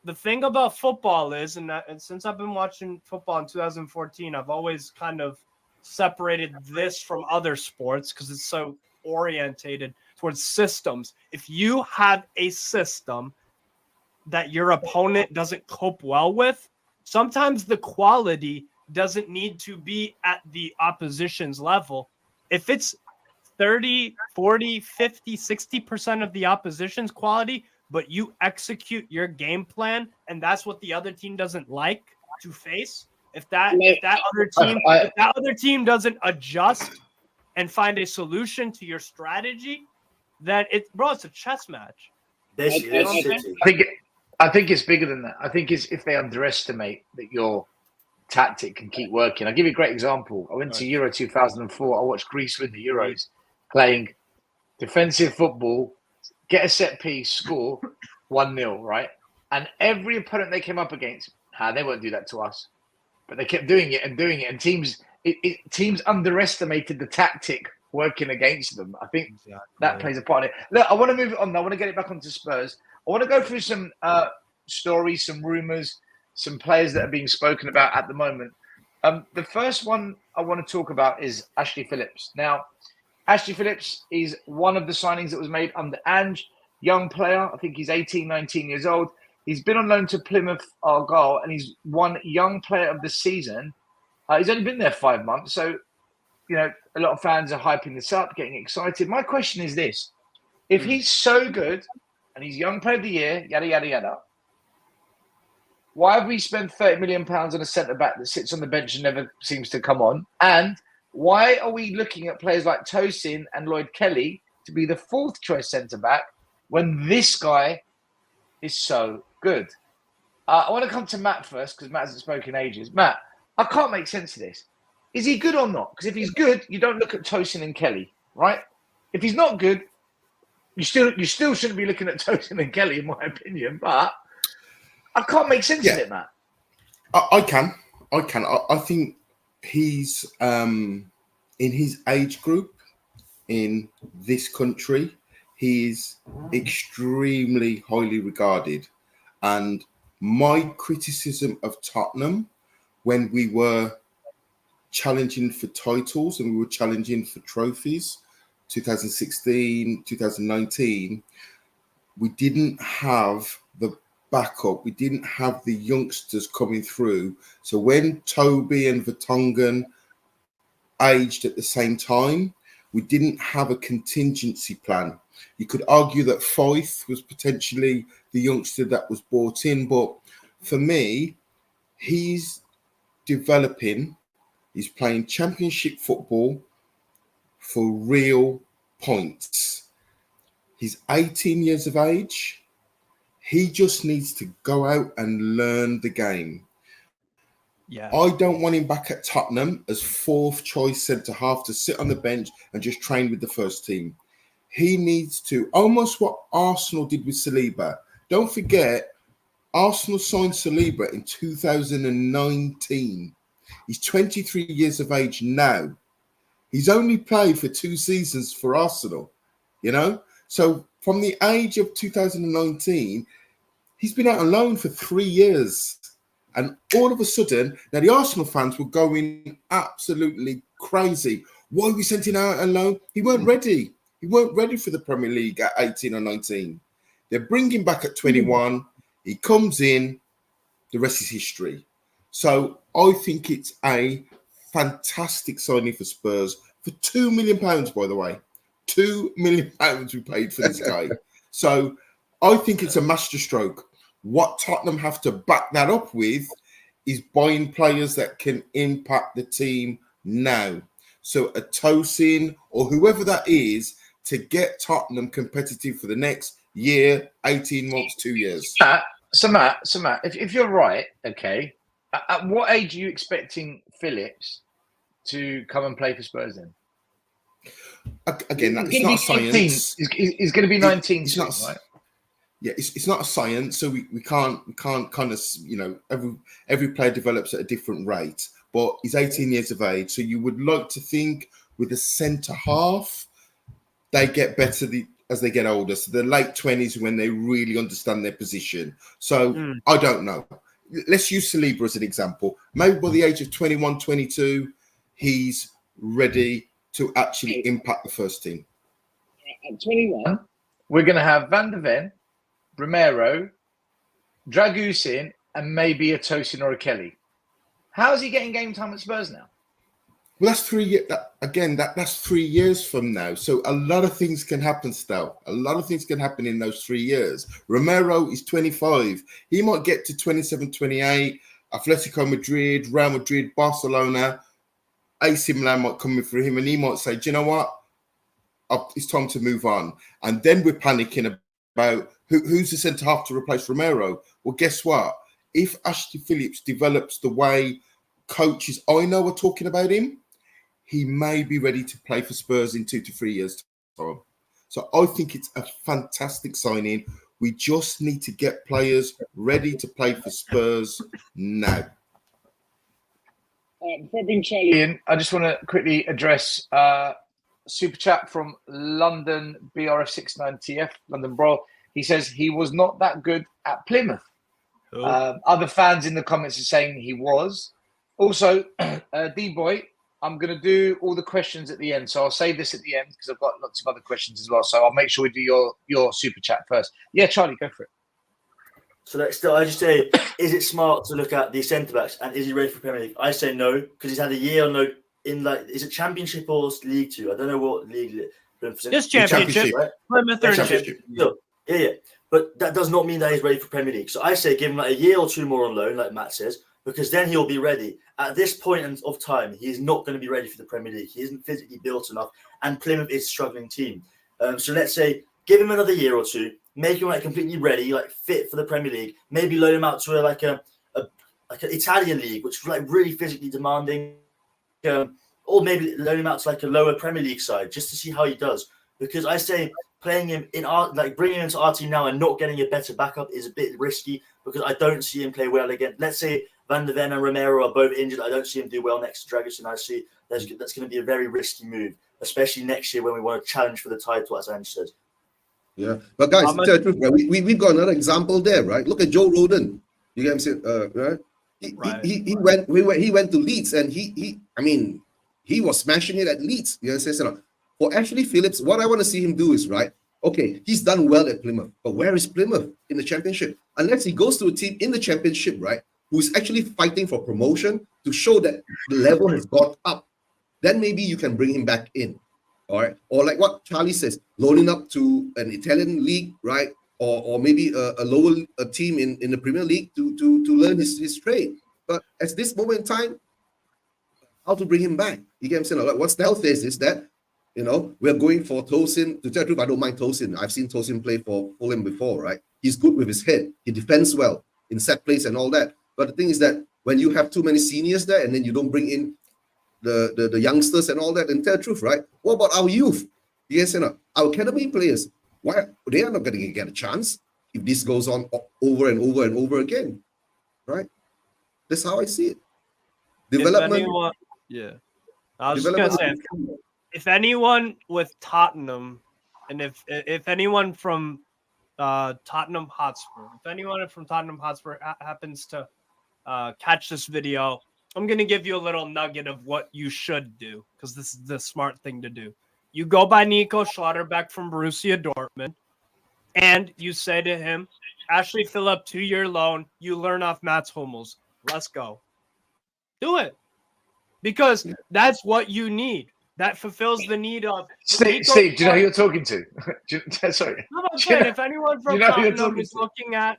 The thing about football is, and since I've been watching football in 2014, I've always kind of separated this from other sports because it's so orientated towards systems. If you have a system that your opponent doesn't cope well with, sometimes the quality doesn't need to be at the opposition's level. If it's 30, 40, 50, 60% of the opposition's quality, but you execute your game plan, and that's what the other team doesn't like to face. If that other team doesn't adjust and find a solution to your strategy, then it's a chess match. I think it's bigger than that. I think it's if they underestimate that your tactic can keep working. I'll give you a great example. I went to Euro 2004. I watched Greece win the Euros, playing defensive football, get a set piece, score 1-0, right? And every opponent they came up against, they won't do that to us. But they kept doing it, and teams underestimated the tactic working against them. I think that plays a part in it. Look, I want to move it on. I want to get it back onto Spurs. I want to go through some stories, some rumours, some players that are being spoken about at the moment. The first one I want to talk about is Ashley Phillips. Now, Ashley Phillips is one of the signings that was made under Ange, young player. I think he's 18, 19 years old. He's been on loan to Plymouth Argyle, and he's won Young Player of the Season. He's only been there 5 months, so a lot of fans are hyping this up, getting excited. My question is this: if he's so good and he's Young Player of the Year, yada yada yada, why have we spent £30 million on a centre back that sits on the bench and never seems to come on? And why are we looking at players like Tosin and Lloyd Kelly to be the fourth choice centre back when this guy is so good? I want to come to Matt first because Matt hasn't spoken in ages. Matt, I can't make sense of this. Is he good or not? Because if he's good, you don't look at Tosin and Kelly, right? If he's not good, you still shouldn't be looking at Tosin and Kelly, in my opinion. But I can't make sense of it, Matt. I can. I think he's in his age group in this country. He's extremely highly regarded. And my criticism of Tottenham when we were challenging for titles and we were challenging for trophies, 2016, 2019, we didn't have the backup. We didn't have the youngsters coming through. So when Toby and Vertonghen aged at the same time, we didn't have a contingency plan. You could argue that Foyth was potentially the youngster that was brought in, but for me, he's developing. He's playing championship football for real points. He's 18 years of age. He just needs to go out and learn the game. Yeah. I don't want him back at Tottenham as fourth choice centre-half to sit on the bench and just train with the first team. He needs to, almost what Arsenal did with Saliba. Don't forget, Arsenal signed Saliba in 2019. He's 23 years of age now. He's only played for 2 seasons for Arsenal, So from the age of 2019, he's been out on loan for 3 years. And all of a sudden, now the Arsenal fans were going absolutely crazy. Why we sent him out on loan? He weren't ready. He weren't ready for the Premier League at 18 or 19. They bring him back at 21. He comes in. The rest is history. So I think it's a fantastic signing for Spurs for £2 million, by the way. £2 million we paid for this guy. So I think it's a masterstroke. What Tottenham have to back that up with is buying players that can impact the team now. So a Tosin or whoever that is to get Tottenham competitive for the next year, 18 months, 2 years. So Matt, if you're right, okay, at what age are you expecting Phillips to come and play for Spurs then? Again, it's not a science. He's going to be 19 it's soon, not, right? Yeah, it's not a science, so we can't kind of, you know, every player develops at a different rate. But he's 18 years of age, so you would like to think with a centre half, they get better as they get older. So the late 20s when they really understand their position. So I don't know. Let's use Saliba as an example. Maybe by the age of 21, 22, he's ready to actually impact the first team. At 21, we're going to have Van de Ven, Romero, Dragusin, and maybe a Tosin or a Kelly. How is he getting game time at Spurs now? Well, that's 3 years. That's 3 years from now. So a lot of things can happen still. A lot of things can happen in those 3 years. Romero is 25. He might get to 27, 28. Atletico Madrid, Real Madrid, Barcelona, AC Milan might come in for him, and he might say, do you know what? It's time to move on. And then we're panicking about who's the centre-half to replace Romero. Well, guess what? If Ashley Phillips develops the way coaches I know are talking about him, he may be ready to play for Spurs in 2 to 3 years' time. So I think it's a fantastic signing. We just need to get players ready to play for Spurs now. Before I bring Charlie in, I just want to quickly address super chat from London BRF69TF, London Brawl. He says he was not that good at Plymouth. Other fans in the comments are saying he was. Also, D-Boy, I'm going to do all the questions at the end. So I'll save this at the end because I've got lots of other questions as well. So I'll make sure we do your super chat first. Yeah, Charlie, go for it. So I just say, is it smart to look at the centre backs and is he ready for Premier League? I say no because he's had a year or no in is it Championship or League 2? I don't know what league. Just Championship, right? Plymouth or Championship. Yeah. But that does not mean that he's ready for Premier League. So I say give him like a year or two more on loan, like Matt says, because then he'll be ready. At this point of time, he's not going to be ready for the Premier League. He isn't physically built enough, and Plymouth is a struggling team. So let's say give him another year or two, make him like completely ready, like fit for the Premier League. Maybe loan him out to like an Italian league, which is like really physically demanding, or maybe loan him out to like a lower Premier League side just to see how he does. Because I say playing him in bringing him into our team now and not getting a better backup is a bit risky because I don't see him play well again. Let's say Van de Ven and Romero are both injured. I don't see him do well next to Dragusin. I see that's going to be a very risky move, especially next year when we want to challenge for the title, as Ange said. Yeah, but guys, to tell the truth, right? We've got another example there, right? Look at Joe Rodon. You get him, right? He went to Leeds, and he was smashing it at Leeds. You know, for Ashley Phillips, what I want to see him do is okay, he's done well at Plymouth, but where is Plymouth in the Championship? Unless he goes to a team in the Championship, right, who is actually fighting for promotion to show that the level has got up, then maybe you can bring him back in. All right, or like what Charlie says, loaning up to an Italian league, right, or maybe a lower team in the Premier League to learn his trade. But at this moment in time, how to bring him back? You get what I'm saying? Like, what Stel says is that, you know, we're going for Tosin. To tell the truth, I don't mind Tosin. I've seen Tosin play for Fulham before, right? He's good with his head. He defends well in set plays and all that. But the thing is that when you have too many seniors there and then you don't bring in the youngsters and all that, and tell the truth, right? What about our youth? Yes, our academy players, why they are not going to get a chance if this goes on over and over and over again, right? That's how I see it. Development. I was just gonna say, if anyone with Tottenham, and if anyone from Tottenham Hotspur, happens to catch this video, I'm going to give you a little nugget of what you should do, because this is the smart thing to do. You go buy Nico Schlotterbeck from Borussia Dortmund. and you say to him, Ashley Phillip, 2-year loan, you learn off Mats Hummels. Let's go. Do it. Because that's what you need. That fulfills the need of Steve, do you know who you're talking to? Sorry. I'm saying, if anyone from you know who you're Tottenham talking is to? looking at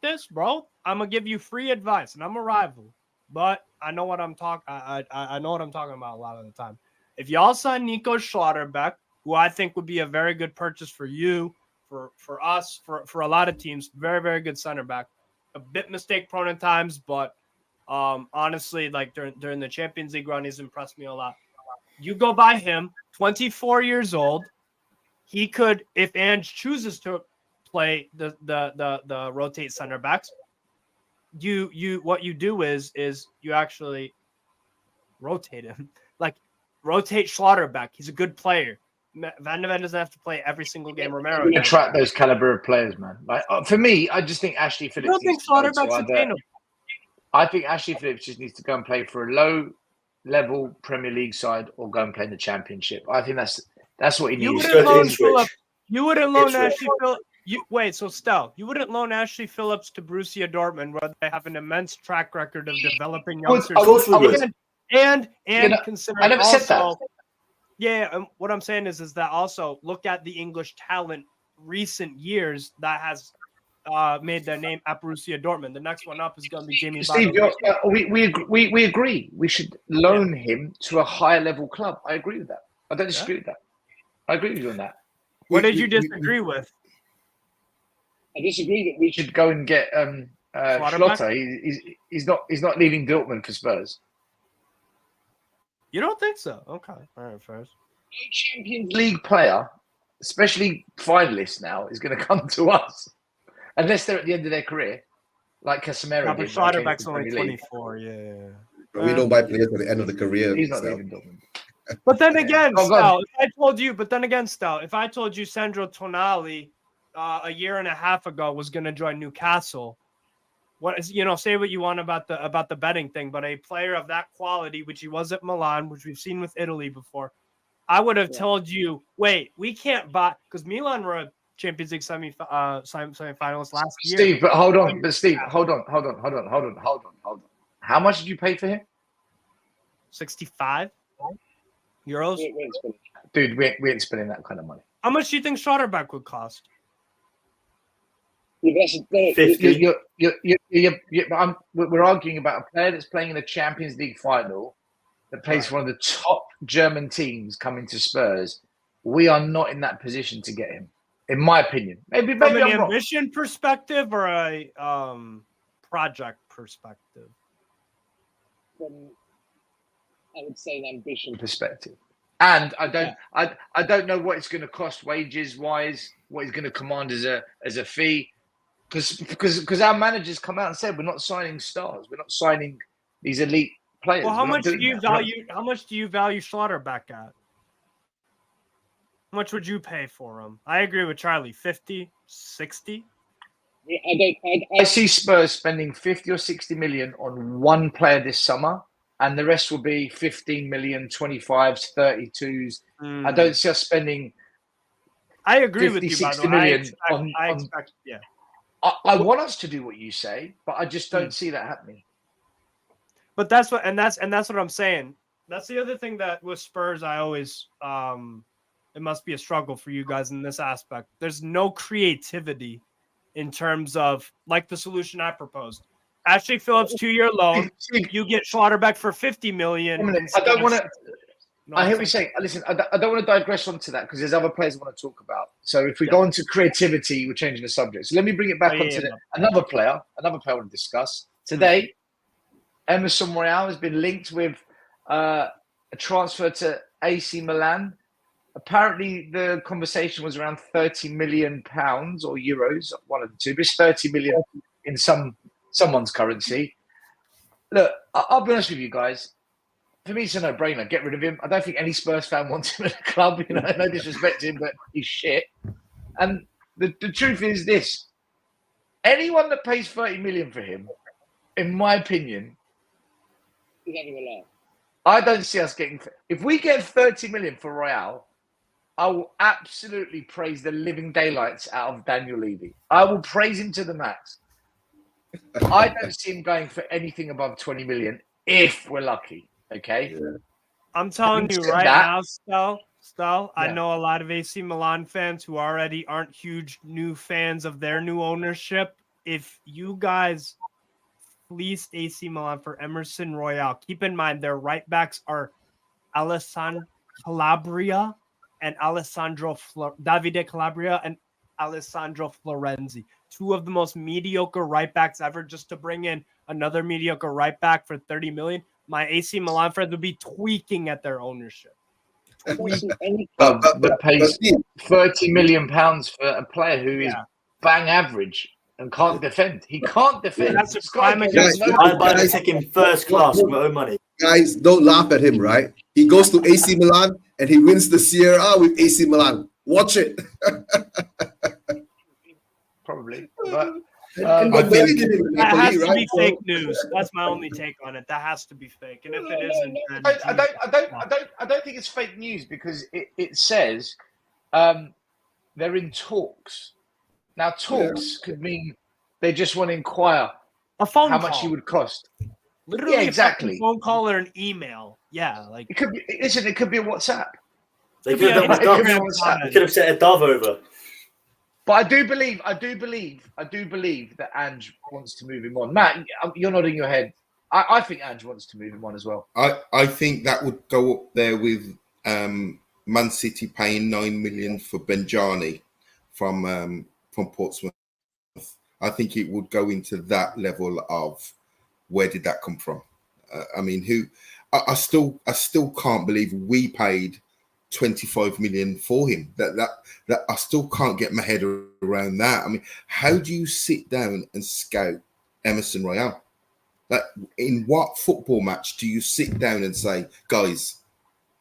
this, bro, I'm gonna give you free advice, and I'm a rival, but I know what I'm talking. I know what I'm talking about a lot of the time. If y'all sign Nico Schlotterbeck, who I think would be a very good purchase for you, for us, for a lot of teams, very, very good center back. A bit mistake prone at times, but honestly, like during the Champions League run, he's impressed me a lot. You go by him, 24 years old. He could, if Ange chooses to play the rotate center backs, what you do is you actually rotate him. Like, rotate Schlotterbeck. He's a good player. Van de Ven doesn't have to play every single game. Romero We does. attract those caliber of players, man. Like, for me, I just think Ashley I Phillips. don't think Schlotterbeck's attainable. I think Ashley Phillips just needs to go and play for a low-level Premier League side or go and play in the Championship. I think that's what he needs. You wouldn't good loan Ipswich. Phillips. You wouldn't loan Ipswich. Ashley Phillips. Wait, so Stel, you wouldn't loan Ashley Phillips to Borussia Dortmund, where they have an immense track record of developing youngsters. Of course we would. And You know, considering I never also, said that. Yeah, what I'm saying is that also look at the English talent recent years that has made their name at Borussia Dortmund. The next one up is going to be Jamie Steve, Vardy. we agree. We should loan him to a higher level club. I agree with that. I don't disagree with that. I agree with you on that. What did you disagree with? I disagree that we should go and get Schlotter. He's not leaving Dortmund for Spurs. You don't think so? Okay, all right, first. No Champions League player, especially finalists now, is going to come to us unless they're at the end of their career, like Casemiro. Yeah, but Schlotterbeck's only 24. Yeah. But we don't buy players at the end of the career. He's not so. leaving Dortmund. But then again, Oh, God. if I told you Sandro Tonali a year and a half ago was going to join Newcastle, say what you want about the betting thing, but a player of that quality, which he was at Milan, which we've seen with Italy before, I would have told you, wait, we can't buy, because Milan were a Champions League semi-finalist last year. Steve, but hold on. Hold on. How much did you pay for him? 65 euros. Dude, we ain't spending that kind of money. How much do you think Schlotterbeck would cost? 50. We're arguing about a player that's playing in the Champions League final that plays for one of the top German teams coming to Spurs. We are not in that position to get him, in my opinion. Maybe From an I'm wrong. ambition perspective or a project perspective? I would say an ambition perspective. And I don't know what it's going to cost wages wise, what he's going to command as a fee. Because our managers come out and said we're not signing stars, we're not signing these elite players. Well, how much do you value Schlotterbeck at? How much would you pay for him? I agree with Charlie. 50, 60? I see Spurs spending 50 or 60 million on one player this summer, and the rest will be 15 million, 25s, 32s. I don't see us spending. I agree 50, with you, by the 60 way. million I expect, yeah. I want us to do what you say, but I just don't see that happening. But that's what I'm saying. That's the other thing that with Spurs, I always it must be a struggle for you guys in this aspect. There's no creativity in terms of like the solution I proposed. Ashley Phillips 2-year loan. You get Schlotterbeck for 50 million. I don't want to. I hear what you're saying. Listen, I don't want to digress onto that because there's other players I want to talk about. So if we go on to creativity, we're changing the subject. So let me bring it back onto another player I want to discuss. Today, Emerson Royale has been linked with a transfer to AC Milan. Apparently, the conversation was around £30 million or euros, one of the two, but it's 30 million in someone's currency. Look, I'll be honest with you guys. For me, it's a no-brainer. Get rid of him. I don't think any Spurs fan wants him at the club. No disrespect to him, but he's shit. And the truth is this. Anyone that pays 30 million for him, in my opinion, is having a laugh. I don't see us getting... If we get 30 million for Royale, I will absolutely praise the living daylights out of Daniel Levy. I will praise him to the max. I don't see him going for anything above 20 million if we're lucky. Okay. Yeah. I'm telling you said right that- now, Stel, I Yeah. know a lot of AC Milan fans who already aren't huge new fans of their new ownership. If you guys fleece AC Milan for Emerson Royale, keep in mind their right backs are Alessandro Calabria and Davide Calabria and Alessandro Florenzi. Two of the most mediocre right backs ever. Just to bring in another mediocre right back for 30 million. My AC Milan friends would be tweaking at their ownership. Any club that pays Steve, £30 million for a player who is Yeah. bang average and can't defend. He can't defend. That's a This guy crime gets against no- I'd buy the ticket first class with my own money. guys, don't laugh at him, right? He goes to AC Milan and he wins the Sierra with AC Milan. Watch it. Probably. But And I Burnley think- did it with That Napoli, has to right? be fake news. That's my only take on it. That has to be fake. And if it isn't, then I don't think it's fake news because it says they're in talks. Now talks could mean they just want to inquire a phone how call. much he would cost. Literally Yeah, exactly. a fucking phone call or an email. Yeah, like It could be it could be a WhatsApp. They Could could have be done an with Instagram Dove. WhatsApp. They could have set a Dove over. But I do believe that Ange wants to move him on. Matt, you're nodding your head. I think Ange wants to move him on as well. I think that would go up there with Man City paying 9 million for Benjani from Portsmouth. I think it would go into that level of where did that come from? I mean, I still can't believe we paid 25 million for him. That I still can't get my head around that. I mean, how do you sit down and scout Emerson Royale? Like, in what football match do you sit down and say, guys,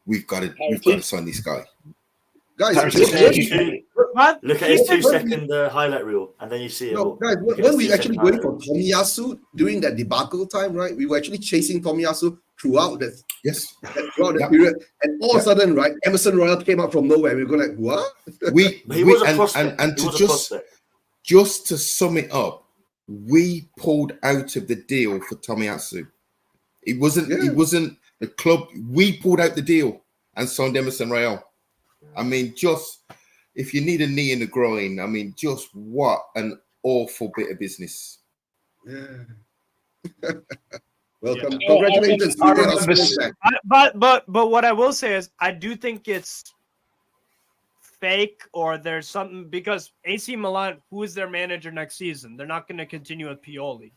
we've got to sign this guy? Guys, what? Look at his 2-second highlight reel, and then you see it. no, all. guys, Look at when his we 2-second actually going highlight for reel. Tomiyasu during that debacle time, right? We were actually chasing Tomiyasu throughout that Yes. throughout period, and all of a sudden, right, Emerson Royale came out from nowhere. We were going like, what? But he was a prospect. And He to was a prospect. just to sum it up, we pulled out of the deal for Tomiyasu. It wasn't the club. We pulled out the deal and signed Emerson Royale. I mean, just if you need a knee in the groin, I mean, just what an awful bit of business. Yeah. Welcome. Yeah. Congratulations. I to remember Arsenal. But what I will say is I do think it's fake or there's something because AC Milan, who is their manager next season? They're not going to continue with Pioli.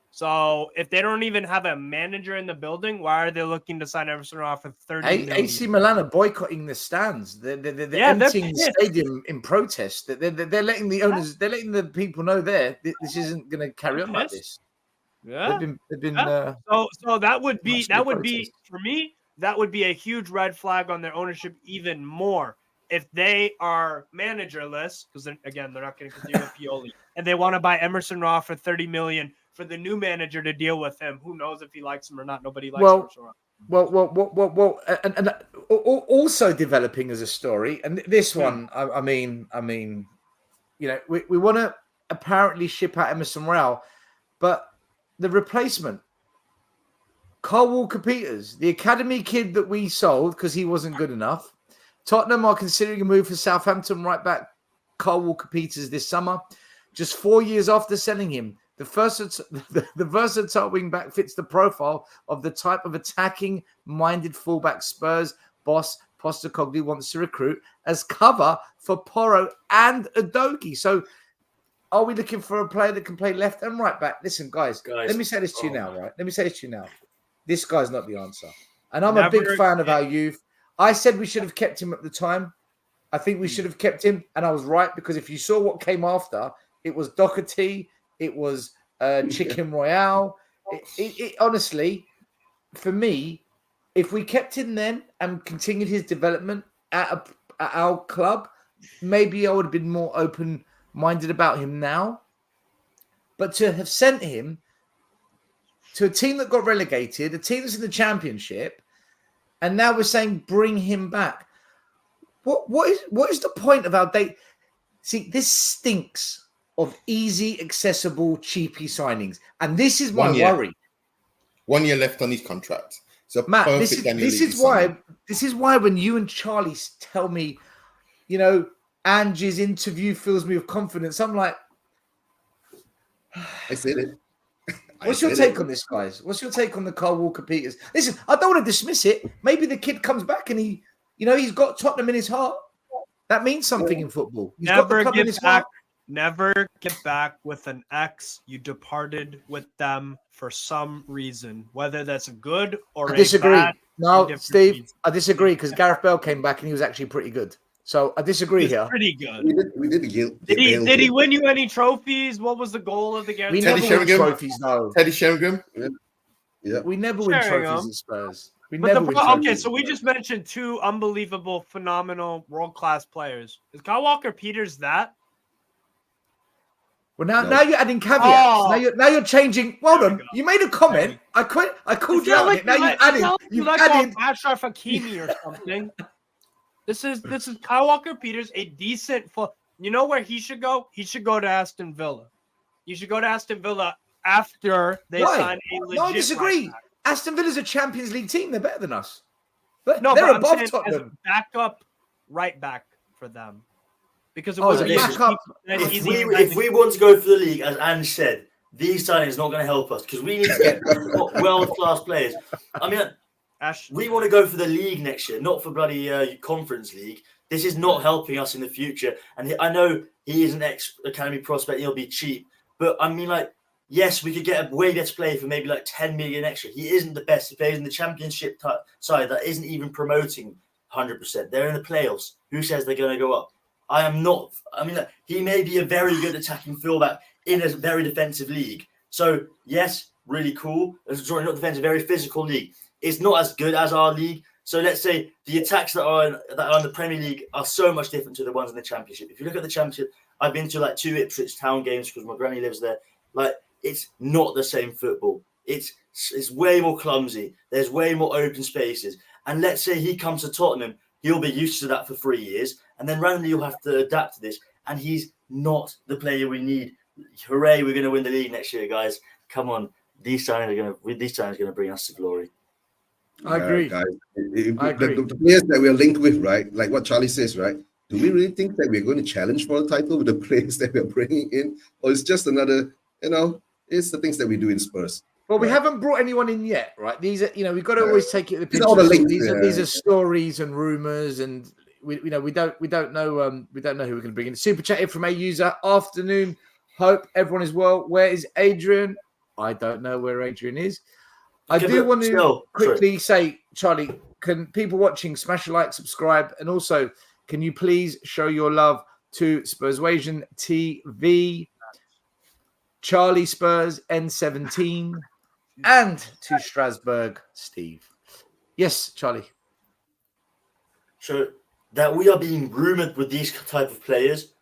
So if they don't even have a manager in the building, why are they looking to sign Emerson off for 30 million? AC Milan are boycotting the stands. They're emptying the stadium in protest. They're letting the owners, they're letting the people know this isn't going to carry on like this. Yeah. They've been. So that would be protest. for me. That would be a huge red flag on their ownership even more if they are managerless because again they're not going to continue with Pioli and they want to buy Emerson Raw for 30 million for the new manager to deal with him. Who knows if he likes him or not? Nobody likes Emerson Raw. Well, and also developing as a story, and this one, I mean, you know, we want to apparently ship out Emerson Royale, but the replacement, Carl Walker-Peters, the academy kid that we sold because he wasn't good enough. Tottenham are considering a move for Southampton right back Carl Walker-Peters this summer, just 4 years after selling him. The versatile wing back fits the profile of the type of attacking-minded fullback Spurs boss Postecoglou wants to recruit as cover for Porro and Udogie. So are we looking for a player that can play left and right back? Listen, guys, let me say this to you now, right? Let me say this to you now. This guy's not the answer. And I'm a big fan of our youth. I said we should have kept him at the time. I think we should have kept him. And I was right because if you saw what came after, it was Doherty, it was Chicken Royale. It honestly, for me, if we kept him then and continued his development at our club, maybe I would have been more open-minded about him now. But to have sent him to a team that got relegated, a team that's in the Championship, and now we're saying bring him back. what is the point of our date? See, this stinks of easy, accessible, cheapy signings, and this is my 1 year. worry. 1 year left on his contract. So Matt, perfect this is why when you and Charlie tell me, you know, Angie's interview fills me with confidence, I'm like, I said it. what's your take on this, guys? What's your take on the Kyle Walker-Peters? Listen, I don't want to dismiss it. Maybe the kid comes back and he's got Tottenham in his heart. That means something in football. He's got the club in his heart. Never get back with an ex you departed with them for some reason, whether that's a good or I disagree. a bad. No, Steve, I disagree because Gareth Bale came back and he was actually pretty good. So I disagree here. Pretty good. We did the guilt. Did he win you any trophies? What was the goal of the game? We never win trophies, no. Teddy Sheringham. Yeah. We never win Sheringham. trophies at Spurs. We But never win trophies. okay, so we just mentioned two unbelievable, phenomenal, world-class players. Is Kyle Walker-Peters that? Well, now No. you're adding caveats. Oh. Now you're changing. Well There done. we go. You made a comment. I called you out. on it. Now you've added. Ashraf Hakimi or something. This is Kyle Walker-Peters, a decent You know where he should go? He should go to Aston Villa. You should go to Aston Villa after they Why? sign a legit. No, I disagree. right back. Aston Villa's a Champions League team. They're better than us. But No, they're but I'm above saying as a Tottenham. backup right back for them. Because it Oh, as wasn't a easy. backup. If we want to go for the league, as Ange said, these signings are not going to help us because we need to get world-class players. I mean, we want to go for the league next year, not for bloody Conference League. This is not helping us in the future. And I know he is an ex-academy prospect. He'll be cheap. But, I mean, like, yes, we could get a way better player for maybe like 10 million extra. He isn't the best. He plays in the championship side that isn't even promoting 100%. They're in the playoffs. Who says they're going to go up? I am not. I mean, like, he may be a very good attacking fullback in a very defensive league. So, yes, really cool. Sorry, not defensive, very physical league. It's not as good as our league. So let's say the attacks that are in the Premier League are so much different to the ones in the Championship. If you look at the Championship, I've been to like 2 Ipswich Town games because my granny lives there. Like, it's not the same football. It's way more clumsy. There's way more open spaces. And let's say he comes to Tottenham, he'll be used to that for 3 years. And then randomly you'll have to adapt to this. And he's not the player we need. Hooray, we're going to win the league next year, guys. Come on. These signings are going to bring us to glory. I agree. Guys, I agree. The players that we're linked with, right? Like what Charlie says, right? Do we really think that we're going to challenge for a title with the players that we're bringing in? Or it's just another, it's the things that we do in Spurs. Well, we haven't brought anyone in yet, right? These are, we've got to always take it. These are all the links, These are stories and rumors, and we don't know who we're going to bring in. Super chat here from a user. Afternoon. Hope everyone is well. Where is Adrian? I don't know where Adrian is. I do want to quickly say, Charlie, can people watching smash a like, subscribe, and also can you please show your love to Spurswasian TV, Charlie Spurs N17, and to Strasbourg Steve. Yes, Charlie. So that we are being rumoured with these type of players.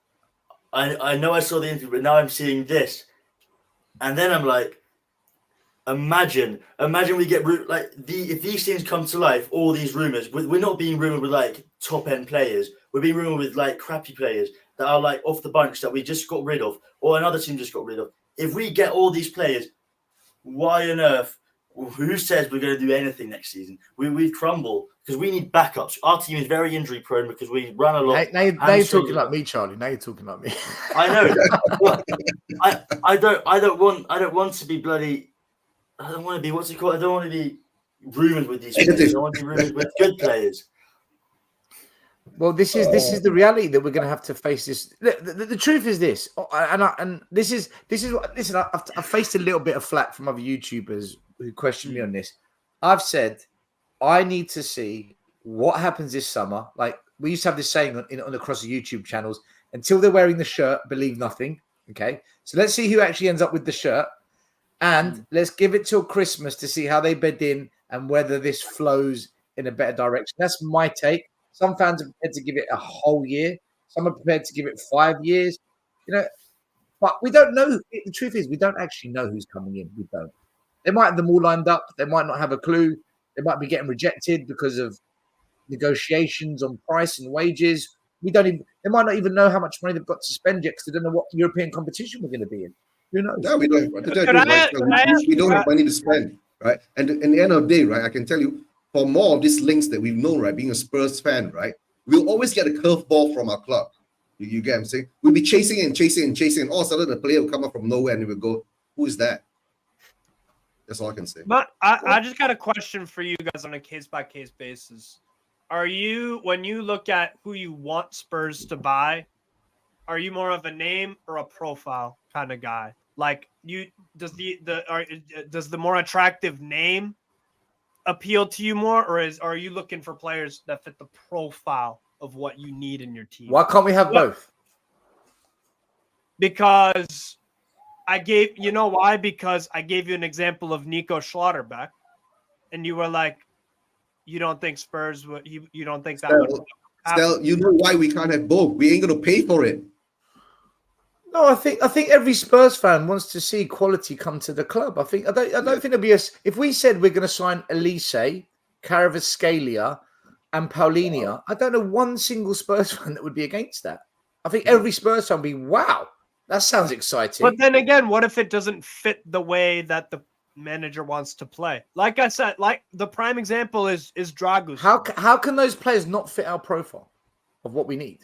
I know I saw the interview, but now I'm seeing this. And then I'm like, imagine we get if these things come to life, all these rumours, we're not being rumoured with like top end players. We're being rumoured with like crappy players that are like off the bench that we just got rid of, or another team just got rid of. If we get all these players, why on earth? Who says we're going to do anything next season? We crumble because we need backups. Our team is very injury prone because we run a lot. Now you're talking like me, Charlie. Now you're talking like me. I know. I don't want to be bloody. I don't want to be what's it called? I don't want to be rumoured with these players. I want to be rumoured with good players. Well, this is the reality that we're going to have to face. This. The truth is this, and this is what. Listen, I've faced a little bit of flack from other YouTubers who question me on this. I've said I need to see what happens this summer. Like we used to have this saying on across the YouTube channels: until they're wearing the shirt, believe nothing. Okay, so let's see who actually ends up with the shirt, and let's give it till Christmas to see how they bed in and whether this flows in a better direction. That's my take. Some fans are prepared to give it a whole year. Some are prepared to give it 5 years. But we don't know. The truth is, we don't actually know who's coming in. We don't. They might have them all lined up. They might not have a clue. They might be getting rejected because of negotiations on price and wages. We don't even. They might not even know how much money they've got to spend yet because they don't know what European competition we're going to be in. Who knows? No, we don't. Could We don't have money to spend, right? And in the end of the day, right, I can tell you, for more of these links that we've known, right, being a Spurs fan, right, we'll always get a curveball from our club. You get what I'm saying? We'll be chasing and all of a sudden the player will come up from nowhere and we'll go, who is that? That's all I can say. But I just got a question for you guys on a case-by-case basis. Are you, when you look at who you want Spurs to buy, are you more of a name or a profile kind of guy? Like, does the more attractive name appeal to you more, or are you looking for players that fit the profile of what you need in your team? Why can't we have both? Because you know why? Because I gave you an example of Nico Schlotterbeck, and you were like, you don't think Spurs would, you don't think that would happen. Still, you know why we can't have both? We ain't gonna pay for it. No, I think every Spurs fan wants to see quality come to the club. I don't think it'd be if we said we're going to sign Elise, Kvaratskhelia, and Paulinho. I don't know one single Spurs fan that would be against that. I think every Spurs fan would be, wow, that sounds exciting. But then again, what if it doesn't fit the way that the manager wants to play? Like I said, like the prime example is Dragus. How can those players not fit our profile of what we need?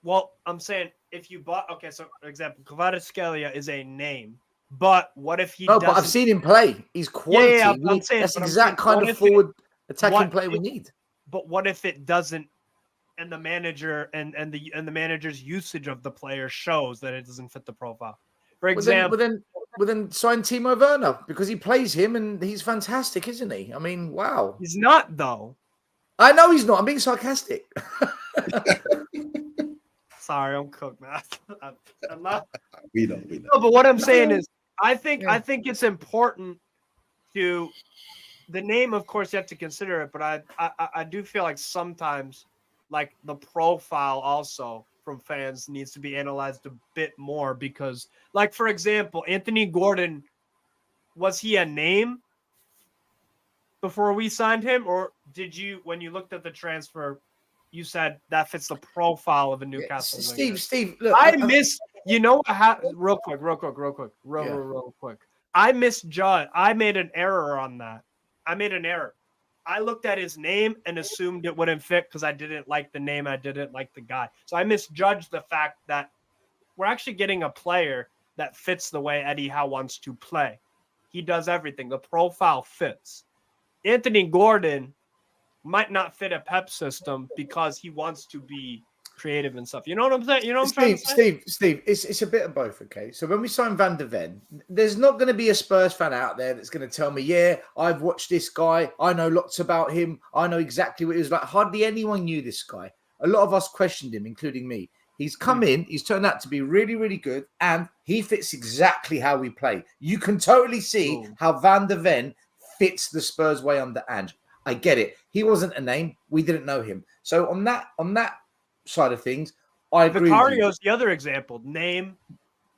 Well, I'm saying if you bought, okay, so for example, Kvaratskhelia is a name, but what if he doesn't? But I've seen him play. He's quality. Yeah, I'm saying, that's the exact kind of forward attacking player we need. But what if it doesn't, and the manager and the manager's usage of the player shows that it doesn't fit the profile? For example, then sign Timo Werner because he plays him and he's fantastic, isn't he? I mean, wow. He's not though. I know he's not. I'm being sarcastic. Sorry, I'm cooked, man. I'm not. We know. No, but what I'm saying is, I think it's important to the name. Of course, you have to consider it, but I do feel like sometimes, like the profile also from fans needs to be analyzed a bit more because, like for example, Anthony Gordon, was he a name before we signed him, or did you, when you looked at the transfer, you said that fits the profile of a Newcastle winger? Steve, look, I missed. You know what? Real quick. I misjudged. I made an error on that. I looked at his name and assumed it wouldn't fit because I didn't like the name. I didn't like the guy. So I misjudged the fact that we're actually getting a player that fits the way Eddie Howe wants to play. He does everything. The profile fits. Anthony Gordon might not fit a Pep system because he wants to be creative and stuff. You know what I'm saying? You know what I'm trying to say? Steve, it's a bit of both, okay? So when we sign Van der Ven, there's not going to be a Spurs fan out there that's going to tell me, yeah, I've watched this guy. I know lots about him. I know exactly what he was like. Hardly anyone knew this guy. A lot of us questioned him, including me. He's come in, he's turned out to be really, really good, and he fits exactly how we play. You can totally see how Van der Ven fits the Spurs way under Ange. I get it. He wasn't a name. We didn't know him. So on that side of things, I agree. Vicario's the other example. Name,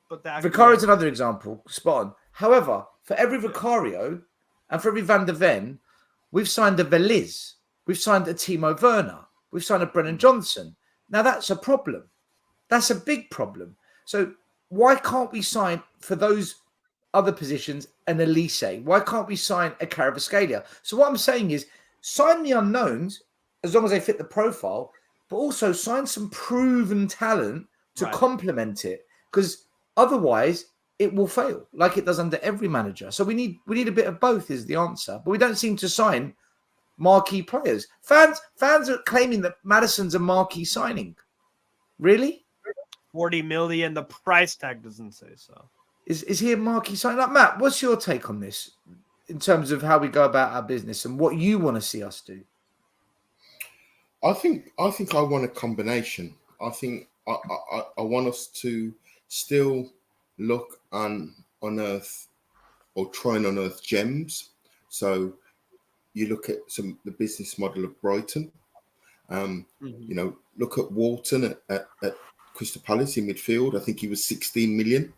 but that Vicario's another example. Spot on. However, for every Vicario and for every Van der Ven, we've signed a Veliz. We've signed a Timo Werner. We've signed a Brennan Johnson. Now that's a problem. That's a big problem. So why can't we sign for those other positions an Elise? Why can't we sign a Kvaratskhelia? So what I'm saying is sign the unknowns as long as they fit the profile, but also sign some proven talent to complement it, because otherwise it will fail like it does under every manager. So we need a bit of both is the answer, but we don't seem to sign marquee players. Fans are claiming that Maddison's a marquee signing. Really? 40 million. The price tag doesn't say so. Is he a marquee signing? Like, Matt, what's your take on this in terms of how we go about our business and what you want to see us do? I think I want a combination. I think I want us to still look and unearth or try and unearth gems. So you look at the business model of Brighton. You know, look at Walton at Crystal Palace in midfield. I think he was 16 million.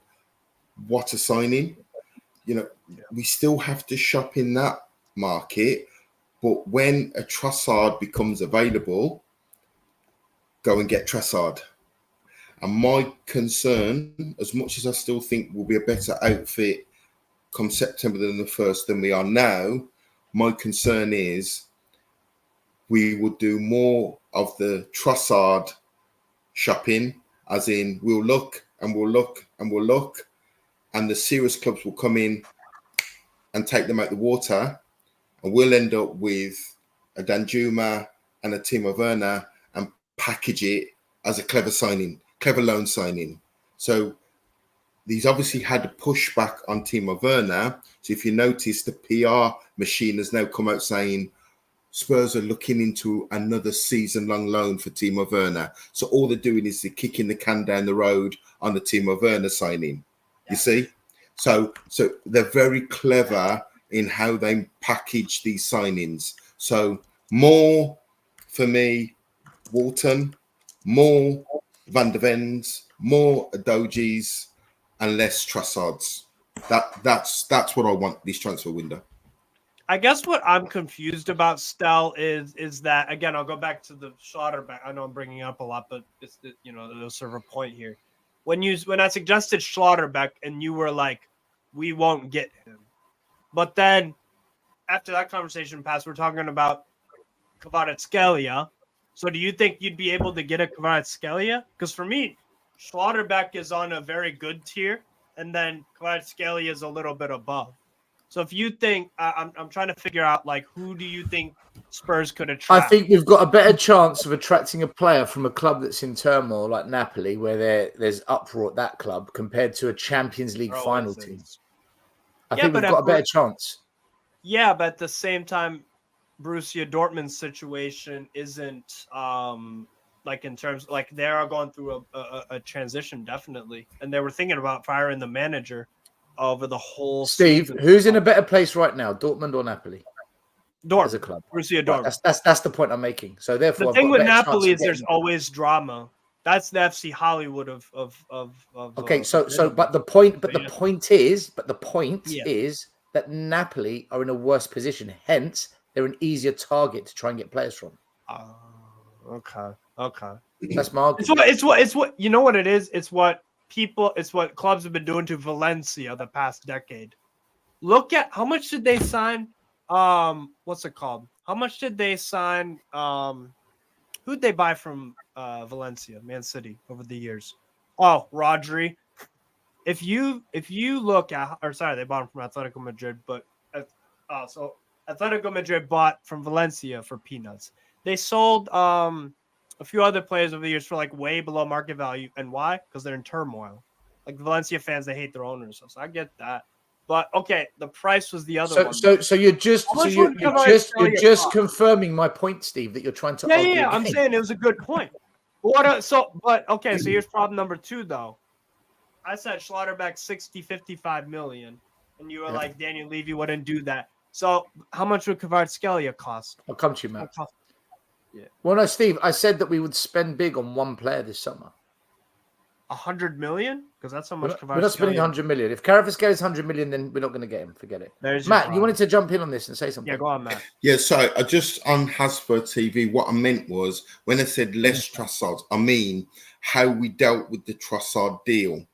What a signing. You know, we still have to shop in that market, But when a Trossard becomes available, go and get Trossard. And my concern, as much as I still think we'll be a better outfit come September than the 1st than we are now, my concern is we will do more of the Trossard shopping, as in we'll look and we'll look and we'll look, and the serious clubs will come in and take them out the water, and we'll end up with a Danjuma and a Timo Werner and package it as a clever signing, clever loan signing. So he's obviously had a pushback on Timo Werner. So if you notice, the PR machine has now come out saying Spurs are looking into another season-long loan for Timo Werner. So all they're doing is they're kicking the can down the road on the Timo Werner signing. You see? So they're very clever in how they package these signings. So more, for me, Walton, more Van de Vens, more Adogis, and less Trossards. That's what I want this transfer window. I guess what I'm confused about, Stel, is that, again, I'll go back to the Schlotterbeck. I know I'm bringing it up a lot, but it's, there's sort of a point here. When I suggested Schlotterbeck and you were like, we won't get him. But then after that conversation passed, we're talking about Kvaratskhelia. So do you think you'd be able to get a Kvaratskhelia? Because for me, Schlotterbeck is on a very good tier, and then Kvaratskhelia is a little bit above. So if you think, I'm trying to figure out, like, who do you think Spurs could attract? I think we've got a better chance of attracting a player from a club that's in turmoil like Napoli, where there's uproar at that club, compared to a Champions League final team. I think we've got a better chance. Yeah, but at the same time, Borussia Dortmund's situation isn't like in terms, like they are going through a transition, definitely, and they were thinking about firing the manager over the whole Steve, season. who's in a better place right now, Dortmund or Napoli? Dortmund, as a club. Borussia Dortmund. Right, that's the point I'm making. So therefore, The thing with Napoli is there's always drama. That's the FC Hollywood of okay. But the point is that Napoli are in a worse position. Hence, they're an easier target to try and get players from. Okay. That's my argument. It's what you know what it is. It's what clubs have been doing to Valencia the past decade. Look at how much did they sign? What's it called? How much did they sign? Who'd they buy from Valencia, Man City over the years? Oh, Rodri. If you look at, they bought him from Atletico Madrid, but so Atletico Madrid bought from Valencia for peanuts. They sold a few other players over the years for like way below market value, and why? Because they're in turmoil. Like the Valencia fans, they hate their owners, so I get that. But okay, the price was the other one. So you're just confirming my point, Steve, that you're trying to argue. Yeah. I'm saying it was a good point. So here's problem number 2 though. I said Schlotterbeck 55 million, and you were like Daniel Levy wouldn't do that. So how much would Kvaratskhelia cost? I'll come to you, Matt. Yeah. Well, no, Steve, I said that we would spend big on one player this summer. 100 million? Because that's how much we're not spending 100 million. If Kvaratskhelia is 100 million, then we're not going to get him. Forget it. Matt, you wanted to jump in on this and say something? Yeah, go on, Matt. Yeah, so I just on Hasper TV, what I meant was when I said less Trossard, I mean how we dealt with the Trossard deal.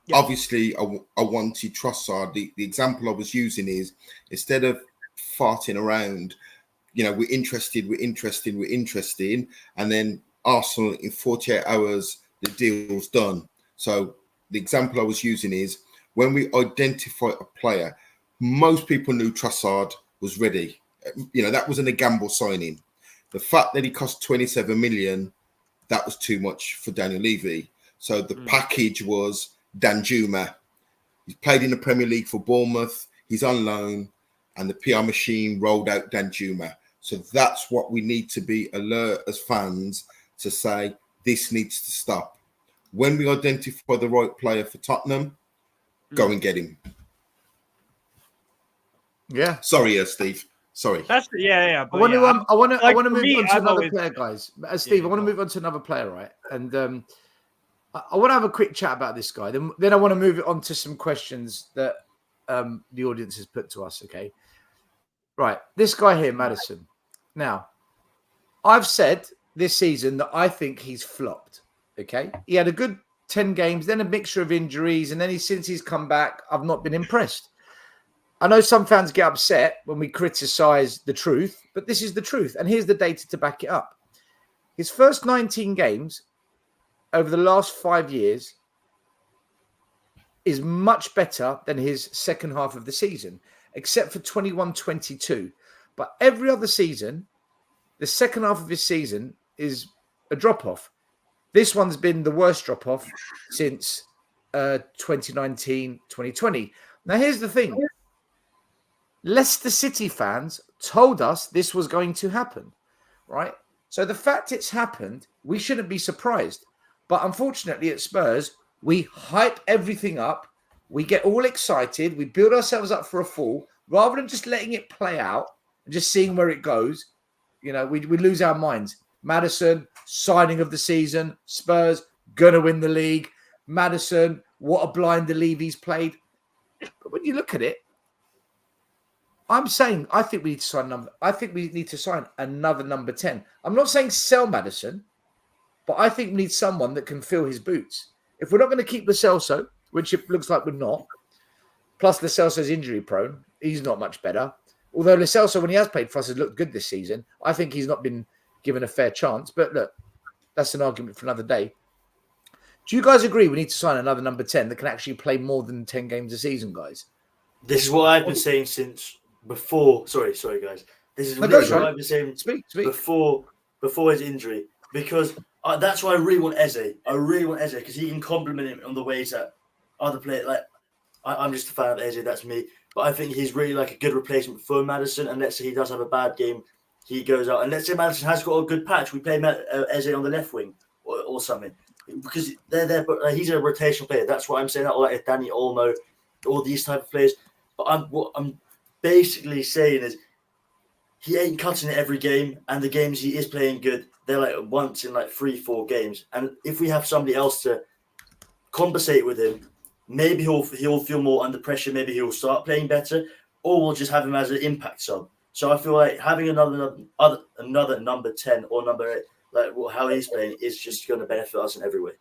Yeah. Obviously, I wanted Trossard. The example I was using is instead of farting around, we're interested, and then Arsenal in 48 hours, the deal's done. So the example I was using is when we identify a player, most people knew Trossard was ready. That wasn't a gamble signing. The fact that he cost 27 million, that was too much for Daniel Levy. So the package was Danjuma. He's played in the Premier League for Bournemouth. He's on loan, and the PR machine rolled out Danjuma. So that's what we need to be alert as fans to say, this needs to stop. When we identify the right player for Tottenham, go and get him. Yeah. Sorry, Steve. Sorry. That's yeah. I want to move on to another player, guys. Steve, I want to move on to another player, right? And I want to have a quick chat about this guy. Then I want to move it on to some questions that the audience has put to us. Okay. Right. This guy here, Maddison. Now, I've said this season that I think he's flopped. Okay. He had a good 10 games, then a mixture of injuries. And then since he's come back, I've not been impressed. I know some fans get upset when we criticize the truth, but this is the truth. And here's the data to back it up. His first 19 games over the last 5 years is much better than his second half of the season, except for 21-22. But every other season, the second half of his season is a drop-off. This one's been the worst drop-off since 2019-2020. Now, here's the thing. Leicester City fans told us this was going to happen, right? So the fact it's happened, we shouldn't be surprised. But unfortunately at Spurs, we hype everything up. We get all excited. We build ourselves up for a fall. Rather than just letting it play out and just seeing where it goes, we lose our minds. Maddison, signing of the season. Spurs, going to win the league. Maddison, what a blind leave he's played. But when you look at it, I'm saying I think we need to sign another number 10. I'm not saying sell Maddison, but I think we need someone that can fill his boots. If we're not going to keep Lo Celso, which it looks like we're not, plus Lo Celso's injury prone, he's not much better. Although Lo Celso, when he has played for us, has looked good this season. I think he's not been given a fair chance. But look, that's an argument for another day. Do you guys agree we need to sign another number 10 that can actually play more than 10 games a season, guys? This is what I've been saying since before. Sorry, guys. This is what I've been saying before his injury, because that's why I really want Eze. I really want Eze because he can complement him on the ways that other players. Like I'm just a fan of Eze. That's me. But I think he's really like a good replacement for Maddison. And let's say he does have a bad game, he goes out. And let's say Maddison has got a good patch. We play Eze on the left wing or something, because they're there. But he's a rotational player. That's what I'm saying. Or like Danny Olmo, all these type of players. But what I'm basically saying is he ain't cutting it every game, and the games he is playing good, they're like once in like 3-4 games. And if we have somebody else to compensate with him, maybe he'll feel more under pressure. Maybe he'll start playing better, or we'll just have him as an impact sub. So I feel like having another number 10 or number 8, like how he's playing, is just going to benefit us in every way.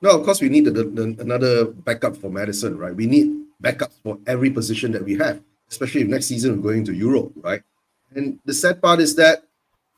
No, of course we need another backup for Maddison, right? We need backups for every position that we have, especially if next season we're going to Europe, right? And the sad part is that,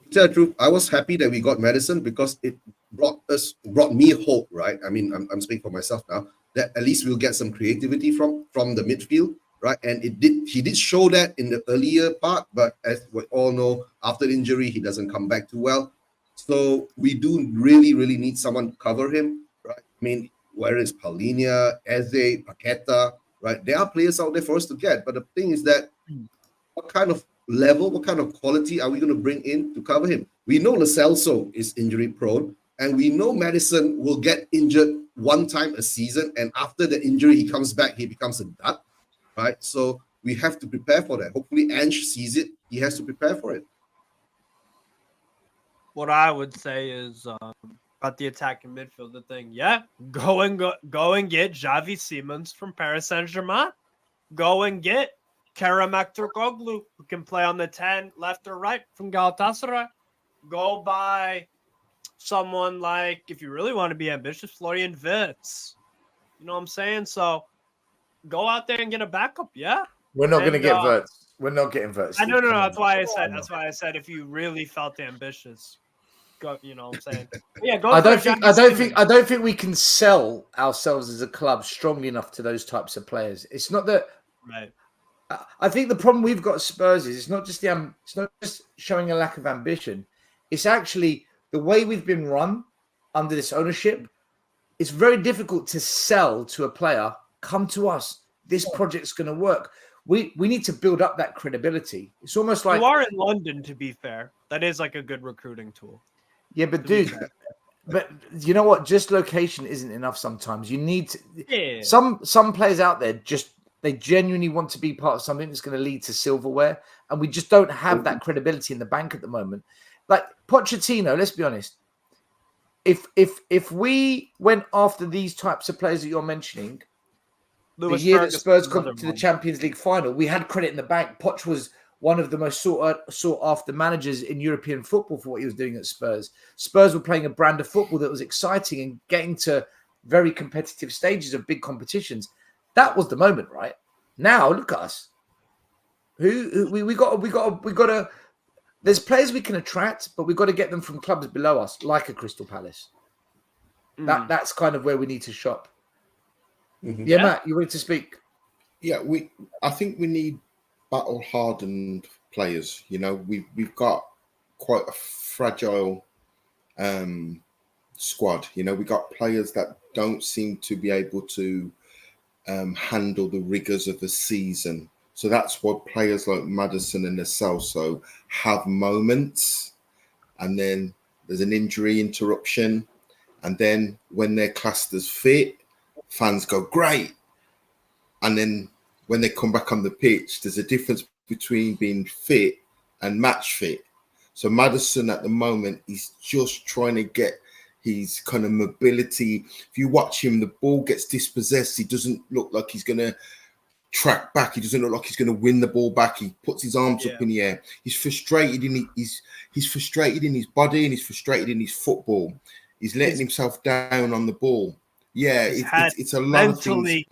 to tell the truth, I was happy that we got Maddison because it brought me hope, right? I mean, I'm speaking for myself now, that at least we'll get some creativity from the midfield, right? And he did show that in the earlier part, but as we all know, after the injury, he doesn't come back too well. So we do really, really need someone to cover him, right? I mean, whether it's Paulinho, Eze, Paqueta, right? There are players out there for us to get, but the thing is that what kind of level, what kind of quality are we going to bring in to cover him? We know Lo Celso is injury prone, and we know Maddison will get injured one time a season, and after the injury, he comes back, he becomes a dud, right? So we have to prepare for that. Hopefully Ange sees it. He has to prepare for it. What I would say is about the attacking midfield, the thing, go and get Xavi Simons from Paris Saint-Germain. Go and get Kerem Aktürkoğlu, who can play on the 10, left or right, from Galatasaray. Go buy someone like, if you really want to be ambitious, Florian Wirtz. You know what I'm saying? So go out there and get a backup, We're not going to get Wirtz. We're not getting Wirtz. No. That's why I said if you really felt ambitious, go. You know what I'm saying? Yeah, go. I don't think we can sell ourselves as a club strongly enough to those types of players. It's not that. Right. I think the problem we've got at Spurs is it's not just showing a lack of ambition. It's actually the way we've been run under this ownership. It's very difficult to sell to a player. Come to us. This project's going to work. We need to build up that credibility. It's almost like you are in London. To be fair, that is like a good recruiting tool. Yeah, but dude, but you know what? Just location isn't enough. Sometimes you need to. Yeah. Some players out there they genuinely want to be part of something that's going to lead to silverware, and we just don't have that credibility in the bank at the moment. Like Pochettino, let's be honest. If we went after these types of players that you're mentioning, the year that Spurs got to the Champions League final, we had credit in the bank. Poch was one of the most sought after managers in European football for what he was doing at Spurs. Spurs were playing a brand of football that was exciting and getting to very competitive stages of big competitions. That was the moment, right? Now look at us. We got to. There's players we can attract, but we've got to get them from clubs below us, like a Crystal Palace. That's kind of where we need to shop. Mhm. Yeah, Matt, you wanted to speak? Yeah, I think we need battle hardened players. You know, we've got quite a fragile squad. You know, we got players that don't seem to be able to handle the rigors of the season. So that's why players like Maddison and Celso have moments, and then there's an injury interruption, and then when they're classed as fit, fans go great, and then when they come back on the pitch, there's a difference between being fit and match fit. So Maddison at the moment, he's just trying to get his kind of mobility. If you watch him, the ball gets dispossessed. He doesn't look like he's going to track back. He doesn't look like he's going to win the ball back. He puts his arms up in the air. He's frustrated he's frustrated in his body, and he's frustrated in his football. He's letting himself down on the ball. Yeah, it's a lot of things.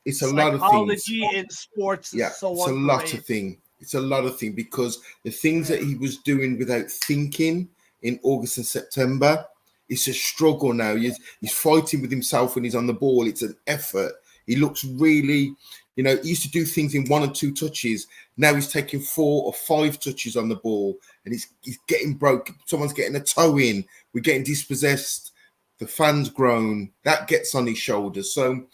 It's a lot of things. Psychology in sports is so it's a lot of things. It's a lot of things because the things that he was doing without thinking in August and September, it's a struggle now. He's fighting with himself when he's on the ball. It's an effort. He looks really, he used to do things in 1 or 2 touches. Now he's taking 4 or 5 touches on the ball, and he's getting broke. Someone's getting a toe in. We're getting dispossessed. The fans groan. That gets on his shoulders. So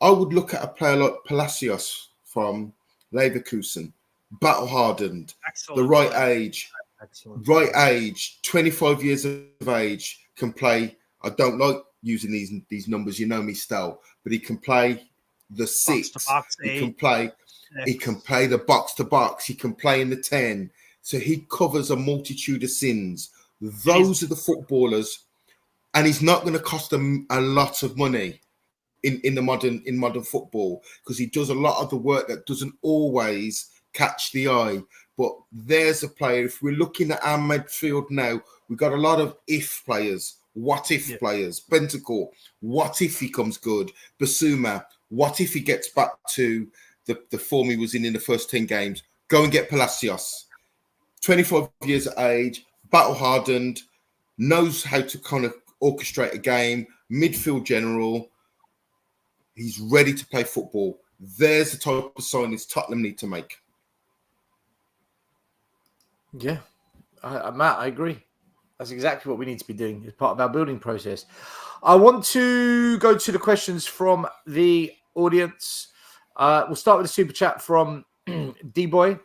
I would look at a player like Palacios from Leverkusen, battle hardened, the right age, 25 years of age, can play. I don't like using these numbers, you know me, Stel, but he can play the 6. He can play the box to box. He can play in the 10. So he covers a multitude of sins. Those are the footballers, and he's not going to cost them a lot of money in modern football, because he does a lot of the work that doesn't always catch the eye. But there's a player. If we're looking at our midfield now, we've got a lot of if players, what if players. Bentancur, what if he comes good? Basuma, what if he gets back to the form he was in the first 10 games? Go and get Palacios. 25 years of age, battle hardened, knows how to kind of orchestrate a game, midfield general. He's ready to play football. There's the type of signings Tottenham need to make. Yeah, Matt, I agree. That's exactly what we need to be doing as part of our building process. I want to go to the questions from the audience. We'll start with a super chat from D-Boy.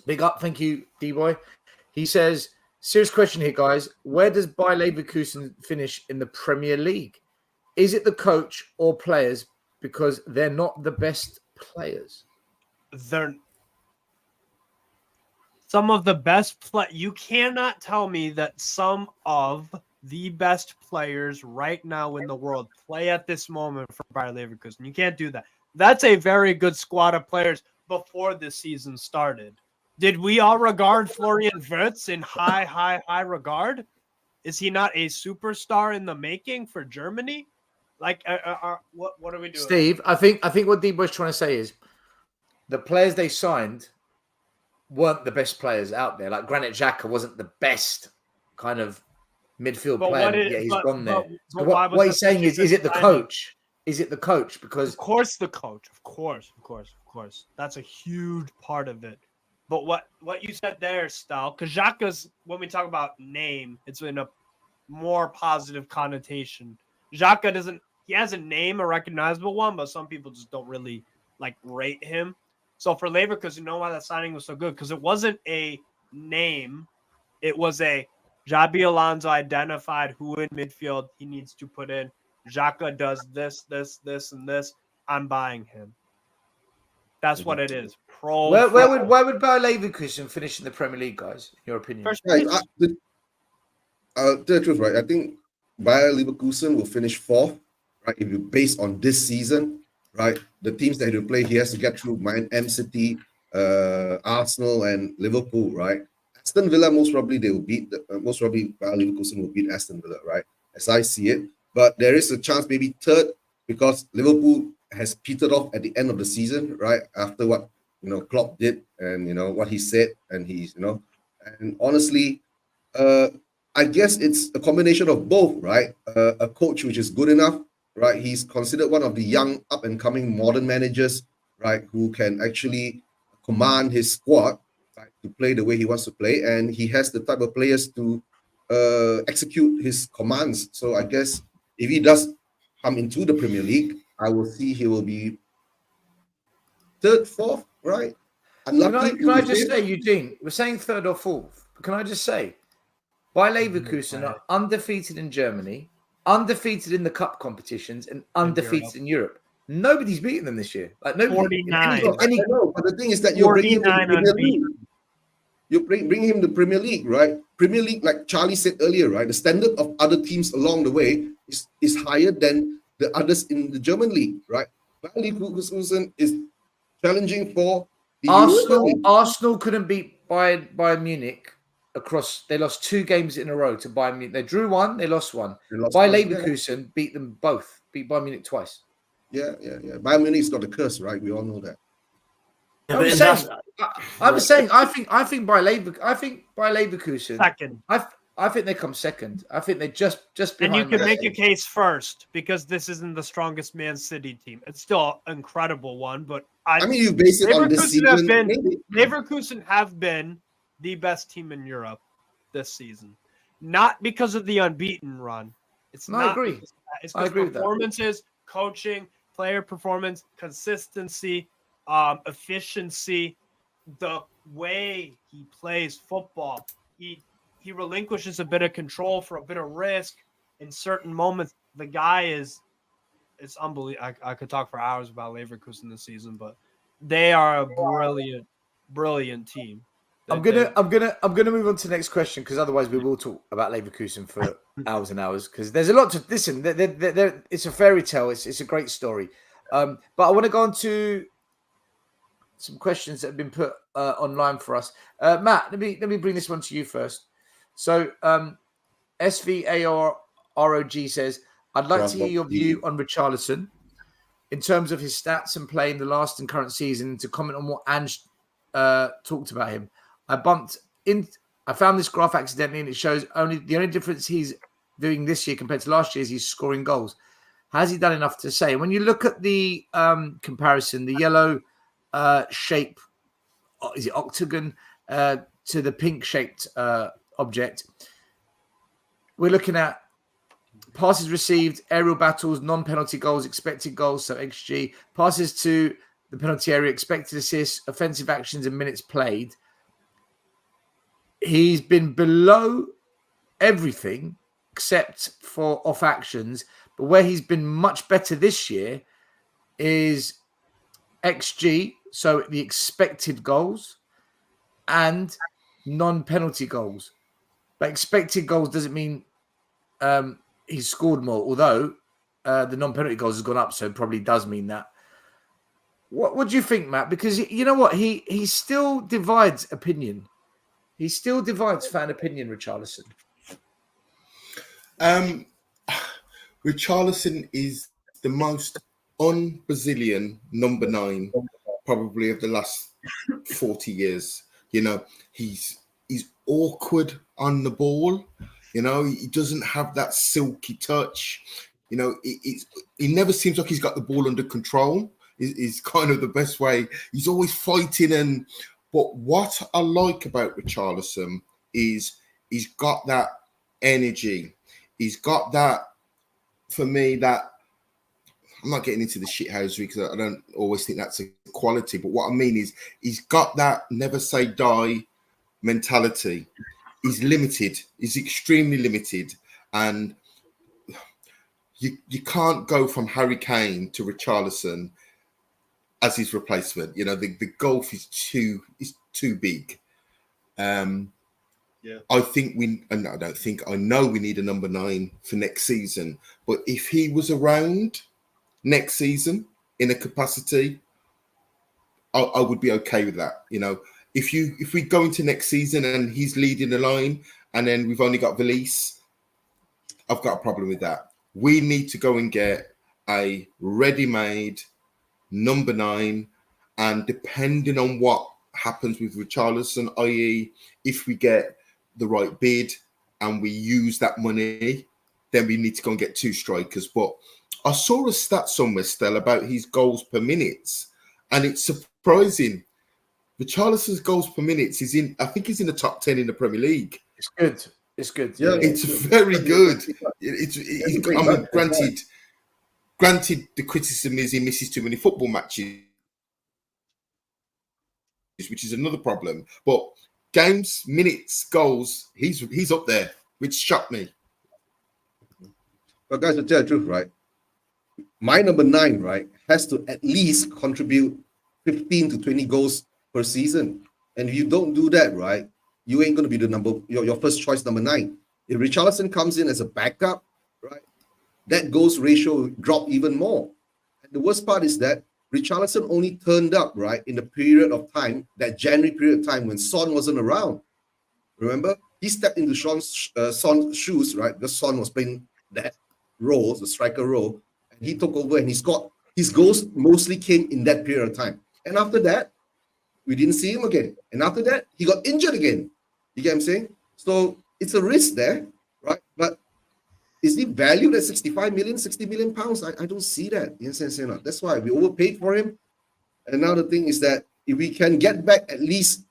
Big up. Thank you, D-Boy. He says, serious question here, guys. Where does Bayer Leverkusen finish in the Premier League? Is it the coach or players? Because they're not the best players. They're some of the best you cannot tell me that some of the best players right now in the world play at this moment for Bayer Leverkusen. You can't do that. That's a very good squad of players before the season started. Did we all regard Florian Wirtz in high regard? Is he not a superstar in the making for Germany? Like, what are we doing? Steve, I think what D-Boy's trying to say is the players they signed weren't the best players out there. Like Granit Xhaka wasn't the best kind of midfield player. He's gone there. What he's saying is it the coach? Is it the coach? Because of course the coach. Of course. That's a huge part of it. But what you said there, Stal, because Xhaka's, when we talk about name, it's in a more positive connotation. Xhaka he has a name, a recognizable one, but some people just don't really rate him. So for Leverkusen, you know why that signing was so good? Because it wasn't a name. It was a Xabi Alonso identified who in midfield he needs to put in. Xhaka does this, and this. I'm buying him. That's what it is. Where would Bayer Leverkusen finish in the Premier League, guys? In your opinion? The truth, right? I think Bayer Leverkusen will finish 4th, right? If you base on this season, right? The teams that he will play, he has to get through Man City, Arsenal and Liverpool, right? Aston Villa most probably they will beat. Most probably Bayer Leverkusen will beat Aston Villa, right? As I see it, but there is a chance maybe third because Liverpool has petered off at the end of the season, right? After what Klopp did and what he said, and and honestly, I guess it's a combination of both, right? A coach which is good enough, right? He's considered one of the young up and coming modern managers, right? Who can actually command his squad, right, to play the way he wants to play, and he has the type of players to execute his commands. So I guess if he does come into the Premier League, I will see he will be third, fourth, right? Unlucky. Can I just say, Eugene, we're saying third or fourth. Can I just say, Bayer Leverkusen are undefeated in Germany, undefeated in the cup competitions, and undefeated in Europe. Nobody's beaten them this year. Like nobody. 49. I know, but the thing is that you're bringing him to the Premier League. You bring him to the Premier League, right? Premier League, like Charlie said earlier, right? The standard of other teams along the way is higher than the others in the German league, right? Bayer Leverkusen is challenging for the Arsenal couldn't beat Bayern Munich across. They lost 2 games in a row to Bayern Munich. They drew 1, they lost 1. Bayer Leverkusen beat them both. Beat Bayern Munich twice. Yeah. Bayern Munich's got a curse, right? We all know that. Yeah, I'm saying. I think Bayer Leverkusen. Second. I think they come second. I think they just behind. And you can Man make a case first because this isn't the strongest Man City team. It's still an incredible one, but I mean, you base it on this season. Leverkusen have been the best team in Europe this season, not because of the unbeaten run. I agree. It's because performances, coaching, player performance, consistency, efficiency, the way he plays football. He relinquishes a bit of control for a bit of risk in certain moments. The guy it's unbelievable. I could talk for hours about Leverkusen this season, but they are a brilliant team. I'm gonna move on to the next question because otherwise we will talk about Leverkusen for hours and hours because there's a lot to listen. It's a fairy tale. It's a great story. But I want to go on to some questions that have been put online for us. Matt, let me bring this one to you first. So SVAROG says, I'd like to hear your view on Richarlison in terms of his stats and play in the last and current season and to comment on what Ange talked about him. I found this graph accidentally and it shows the only difference he's doing this year compared to last year is he's scoring goals. Has he done enough to say? When you look at the comparison, the yellow shape, is it octagon, to the pink-shaped object, we're looking at passes received, aerial battles, non-penalty goals, expected goals, so XG, passes to the penalty area, expected assists, offensive actions, and minutes played. He's been below everything except for off actions, but where he's been much better this year is XG, so the expected goals, and non-penalty goals. But expected goals doesn't mean he's scored more, although the non-penalty goals has gone up, so it probably does mean that. What do you think, Matt? Because you know what? He still divides opinion. He still divides fan opinion, Richarlison. Richarlison is the most un-Brazilian number 9 probably of the last 40 years. You know, he's awkward on the ball. You know, he doesn't have that silky touch. You know, he never seems like he's got the ball under control. Is kind of the best way. He's always fighting. But what I like about Richarlison is he's got that energy. He's got that, for me, that I'm not getting into the shithousery because I don't always think that's a quality. But what I mean is he's got that never say die mentality. He's limited. He's extremely limited. And you can't go from Harry Kane to Richarlison as his replacement. You know, the gulf is too big. I know we need a number 9 for next season. But if he was around next season in a capacity, I would be okay with that. You know, if we go into next season and he's leading the line, and then we've only got Valise, I've got a problem with that. We need to go and get a ready-made number 9, and depending on what happens with Richarlison, i.e., if we get the right bid and we use that money, then we need to go and get 2 strikers. But I saw a stat somewhere, Stella, about his goals per minute, and it's surprising. Richarlison's goals per minute I think he's in the top 10 in the Premier League. It's good. It's good. Yeah, It's very good. Granted, the criticism is he misses too many football matches, which is another problem. But games, minutes, goals, he's up there, which shocked me. But guys, to tell the truth, right? My number 9, right, has to at least contribute 15 to 20 goals per season. And if you don't do that, right, you ain't going to be your first choice number 9. If Richarlison comes in as a backup, right, that goals ratio will drop even more. And the worst part is that Richarlison only turned up, right, in the period of time, that January period of time when Son wasn't around. Remember? He stepped into Son's shoes, right, because Son was playing that role, the striker role, and he took over and he scored. His goals mostly came in that period of time. And after that, we didn't see him again. And after that, he got injured again. You get what I'm saying? So it's a risk there, right? But is he valued at 65 million, 60 million pounds? I don't see that. You know? That's why we overpaid for him. And now the thing is that if we can get back at least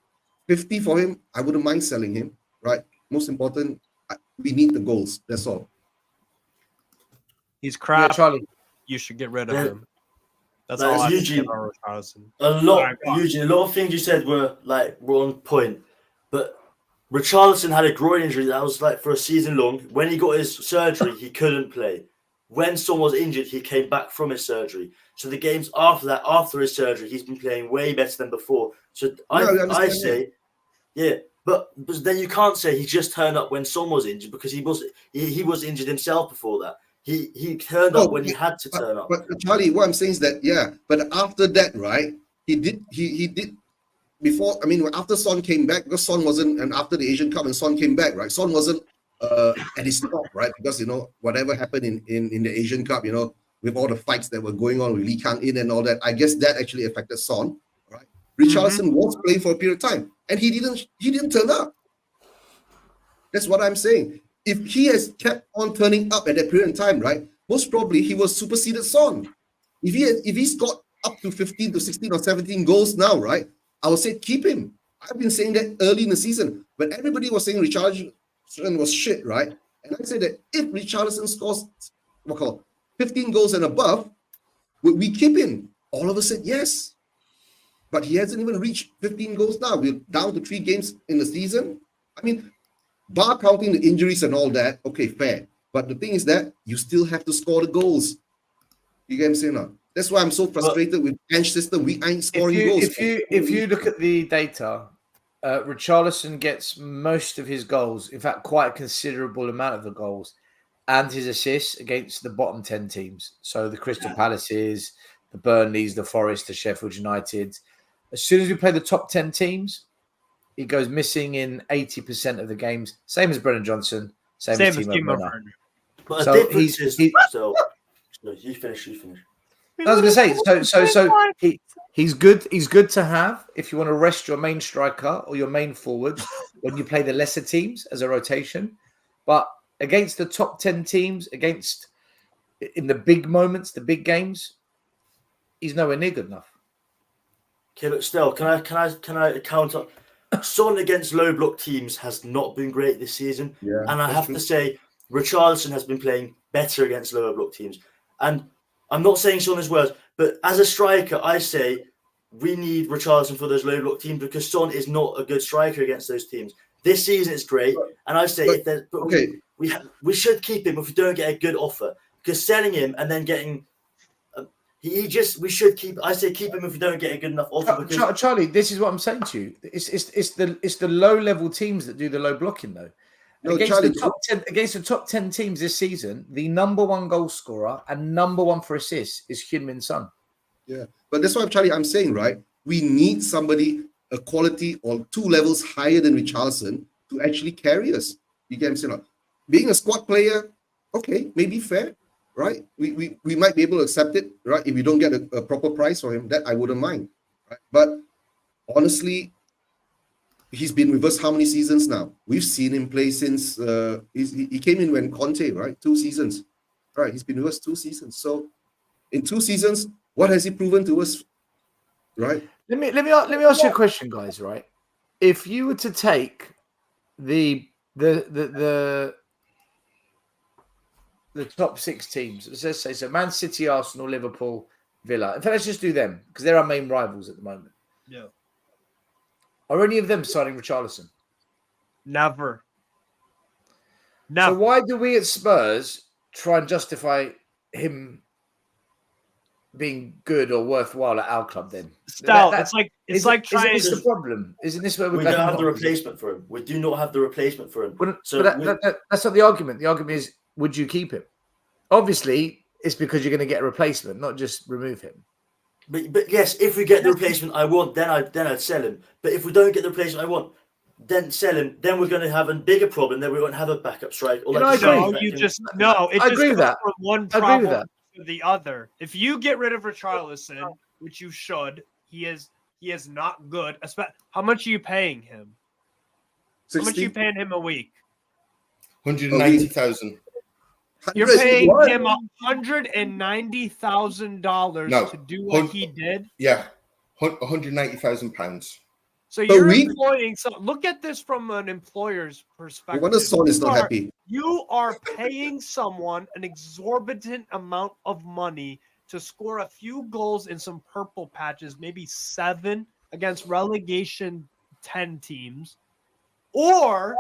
50 for him, I wouldn't mind selling him, right? Most important, we need the goals. That's all. He's crap. Yeah, Charlie. You should get rid of him. That's Like, all I Eugene, think about Richarlison. A lot of things you said were on point, but Richarlison had a groin injury that was for a season long. When he got his surgery, he couldn't play. When Son was injured, he came back from his surgery. So the games after that, after his surgery, he's been playing way better than before. So I say, yeah, but then you can't say he just turned up when Son was injured, because he was injured himself before that. He turned up when he had to turn up. But Charlie, what I'm saying is that, yeah, but after that, right, he did before, after Son came back, because Son wasn't, and after the Asian Cup and Son came back, right, Son wasn't at his top, right, because, whatever happened in the Asian Cup, with all the fights that were going on with Lee Kang-in and all that, I guess that actually affected Son, right? Richarlison was playing for a period of time, and he didn't turn up. That's what I'm saying. If he has kept on turning up at that period of time, right, most probably he was superseded Son. If he's got up to 15 to 16 or 17 goals now, right, I would say keep him. I've been saying that early in the season, but everybody was saying Richarlison was shit, right? And I said that if Richarlison scores 15 goals and above, would we keep him? All of us said yes. But he hasn't even reached 15 goals now. We're down to 3 games in the season. Bar counting the injuries and all that, okay, fair. But the thing is that you still have to score the goals. You get what I'm saying now? That's why I'm so frustrated with bench system. We ain't scoring goals. If you look at the data, Richarlison gets most of his goals, in fact, quite a considerable amount of the goals, and his assists against the bottom 10 teams. So the Crystal Palaces, the Burnleys, the Forest, the Sheffield United. As soon as we play the top 10 teams, he goes missing in 80% of the games. Same as Brennan Johnson. Same as Timo Werner. But so a difference is... you finish. I was going to say, so he's good. He's good to have if you want to rest your main striker or your main forward when you play the lesser teams as a rotation. But against the top 10 teams, in the big moments, the big games, he's nowhere near good enough. Okay, but still, can I counter? Son against low block teams has not been great this season, and I have to say Richarlison has been playing better against lower block teams. And I'm not saying Son is worse, but as a striker, I say we need Richarlison for those low block teams because Son is not a good striker against those teams. This season it's great, and I say we should keep him if we don't get a good offer, because selling him and then getting. We should keep. I say keep him if we don't get a good enough offer. Because... Charlie, this is what I'm saying to you. It's the low level teams that do the low blocking though. No, against Charlie, the top 10 teams this season, the number 1 goal scorer and number 1 for assists is Heung-min Son. Yeah, but that's why, Charlie, I'm saying, right? we need somebody, a quality or 2 levels higher than Richarlison to actually carry us. You get what I'm saying? Being a squad player, okay, maybe fair, right? We might be able to accept it, right? If we don't get a proper price for him, that I wouldn't mind. Right? But honestly, he's been with us how many seasons now? We've seen him play since he came in when Conte, right? 2 seasons. Right, he's been with us 2 seasons. So in 2 seasons, what has he proven to us? Right. Let me ask you a question, guys. Right, if you were to take the top 6 teams, let's say so, Man City, Arsenal, Liverpool, Villa. In fact, let's just do them because they're our main rivals at the moment. Yeah. Are any of them signing Richarlison? Never. So why do we at Spurs try and justify him being good or worthwhile at our club then? Stout. It's like trying. Isn't this the problem? Isn't this where we don't have the replacement for him? We do not have the replacement for him. But that's not the argument. The argument is, would you keep him? Obviously, it's because you're going to get a replacement, not just remove him. But yes, if we get the replacement I want, then I'd sell him. But if we don't get the replacement I want, then sell him. Then we're going to have a bigger problem. Then we won't have a backup strike. Or I agree. It just goes from one problem to the other. If you get rid of Richarlison, which you should, he is not good. How much are you paying him? 60? How much are you paying him a week? 190,000. You're paying him $190,000 to do what he did? Yeah, £190,000. So you're employing. So look at this from an employer's perspective. What if Son is not happy? You are paying someone an exorbitant amount of money to score a few goals in some purple patches, maybe 7 against relegation 10 teams, or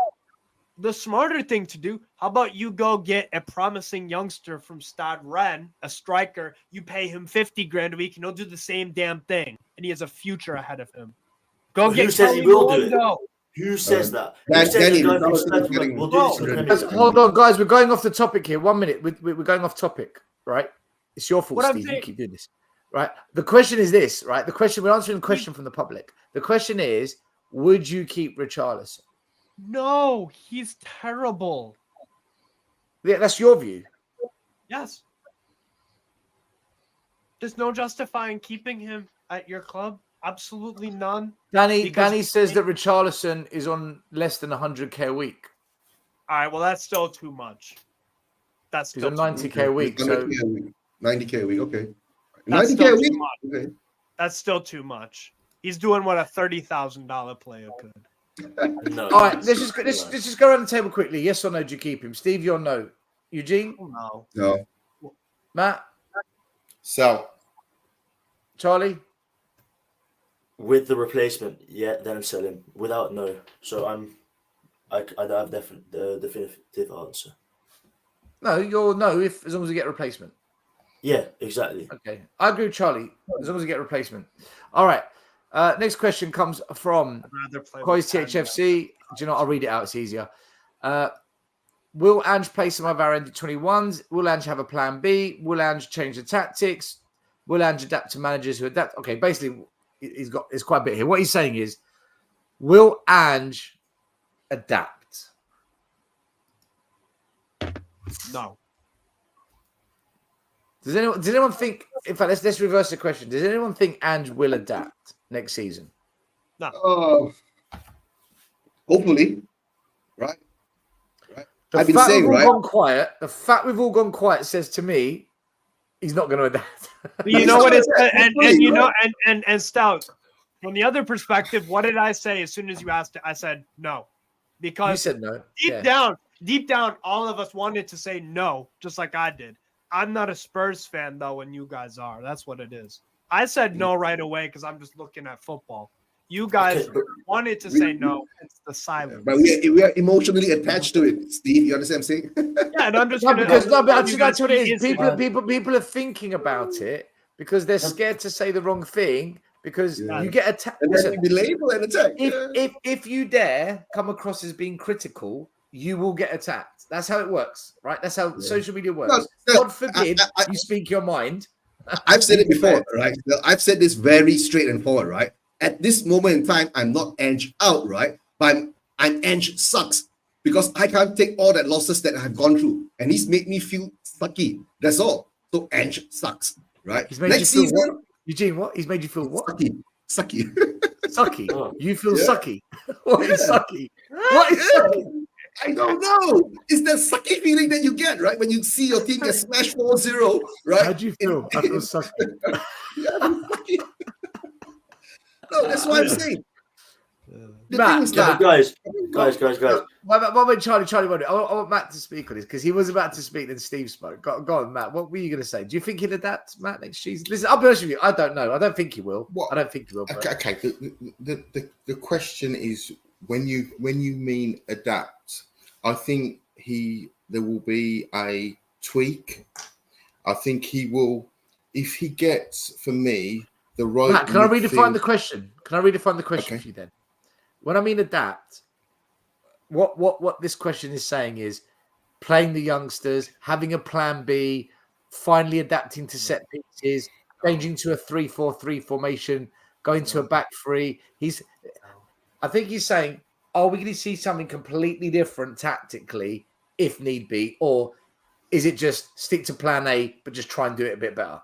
the smarter thing to do, how about you go get a promising youngster from Stade Rennes, a striker, you pay him 50 grand a week, and he'll do the same damn thing, and he has a future ahead of him. Go get. Who says he will do it? Who says that? Hold on, guys. We're going off the topic here. 1 minute. We're going off topic, right? It's your fault, Steve. You keep doing this, right? The question is this, right? We're answering the question from the public. The question is, would you keep Richarlison? No, he's terrible. Yeah, that's your view. Yes. There's no justifying keeping him at your club. Absolutely none. Danny says that Richarlison is on less than 100k a week. All right, well, that's still too much. He's on 90k a week. So 90k a week, okay. 90k a week? Okay. That's still too much. He's doing what a $30,000 player could. No, all right, let's just go around the table quickly. Yes or no? Do you keep him? Steve, you're no. Eugene? No. Matt? Sell. Charlie? With the replacement, yeah, then sell him. Without, no. So I have definitive answer. No, you're no. If as long as we get a replacement. Yeah, exactly. Okay, I agree with Charlie. As long as we get a replacement. All right. Next question comes from Coy's THFC. Do you know? I'll read it out. It's easier. Will Ange play some of our under-21s? Will Ange have a plan B? Will Ange change the tactics? Will Ange adapt to managers who adapt? Okay, basically, it's quite a bit here. What he's saying is, will Ange adapt? No. Does anyone think? In fact, let's reverse the question. Does anyone think Ange will adapt next season? No. Hopefully, right. The I've been fact saying, we've all right? gone quiet. The fact we've all gone quiet says to me, he's not going to adapt. You know what? And Stout. From the other perspective, what did I say as soon as you asked it? I said no, because you said no. Deep down, all of us wanted to say no, just like I did. I'm not a Spurs fan though, and you guys are. That's what it is. I said no right away because I'm just looking at football. You guys wanted to say no. It's the silence. But we are emotionally attached to it, Steve. You understand what I'm saying? Yeah, and I'm just that's what it is. People are thinking about it because they're scared to say the wrong thing because you get attacked. And then you be labeled and attacked. If you dare come across as being critical, you will get attacked. That's how it works, right? That's how social media works. God forbid you speak your mind. I've said it before, right? I've said this very straight and forward, right? At this moment in time, I'm not Ange out, right? But I'm Ange sucks because I can't take all that losses that I've gone through, and he's made me feel sucky. That's all. So Ange sucks, right? He's made Next you feel season, what? Eugene, what? He's made you feel what? sucky. Sucky. Oh. You feel Yeah. sucky. What is Yeah. sucky? What is sucky? I don't know. It's that sucky feeling that you get, right? When you see your team get smashed 4-0, right? How do you feel? I feel sucky. Yeah, I feel sucky. No, that's what I'm saying. The Matt, thing is Yeah, that but guys. Wait, Charlie, I want Matt to speak on this because he was about to speak, then Steve spoke. Go on, Matt. What were you going to say? Do you think he'll adapt, Matt, next season? Listen, I'll be honest with you. I don't know. I don't think he will. What? I don't think he will. But... Okay. The question is when you mean adapt, I think there will be a tweak. I think he will, if he gets, for me, the right. Matt, can I redefine the question? Can I redefine the question Okay. for you then? When I mean adapt, what this question is saying is playing the youngsters, having a plan B, finally adapting to set pieces, changing to a 3-4-3 formation, going to a back three. I think he's saying, are we going to see something completely different tactically if need be, or is it just stick to plan A but just try and do it a bit better?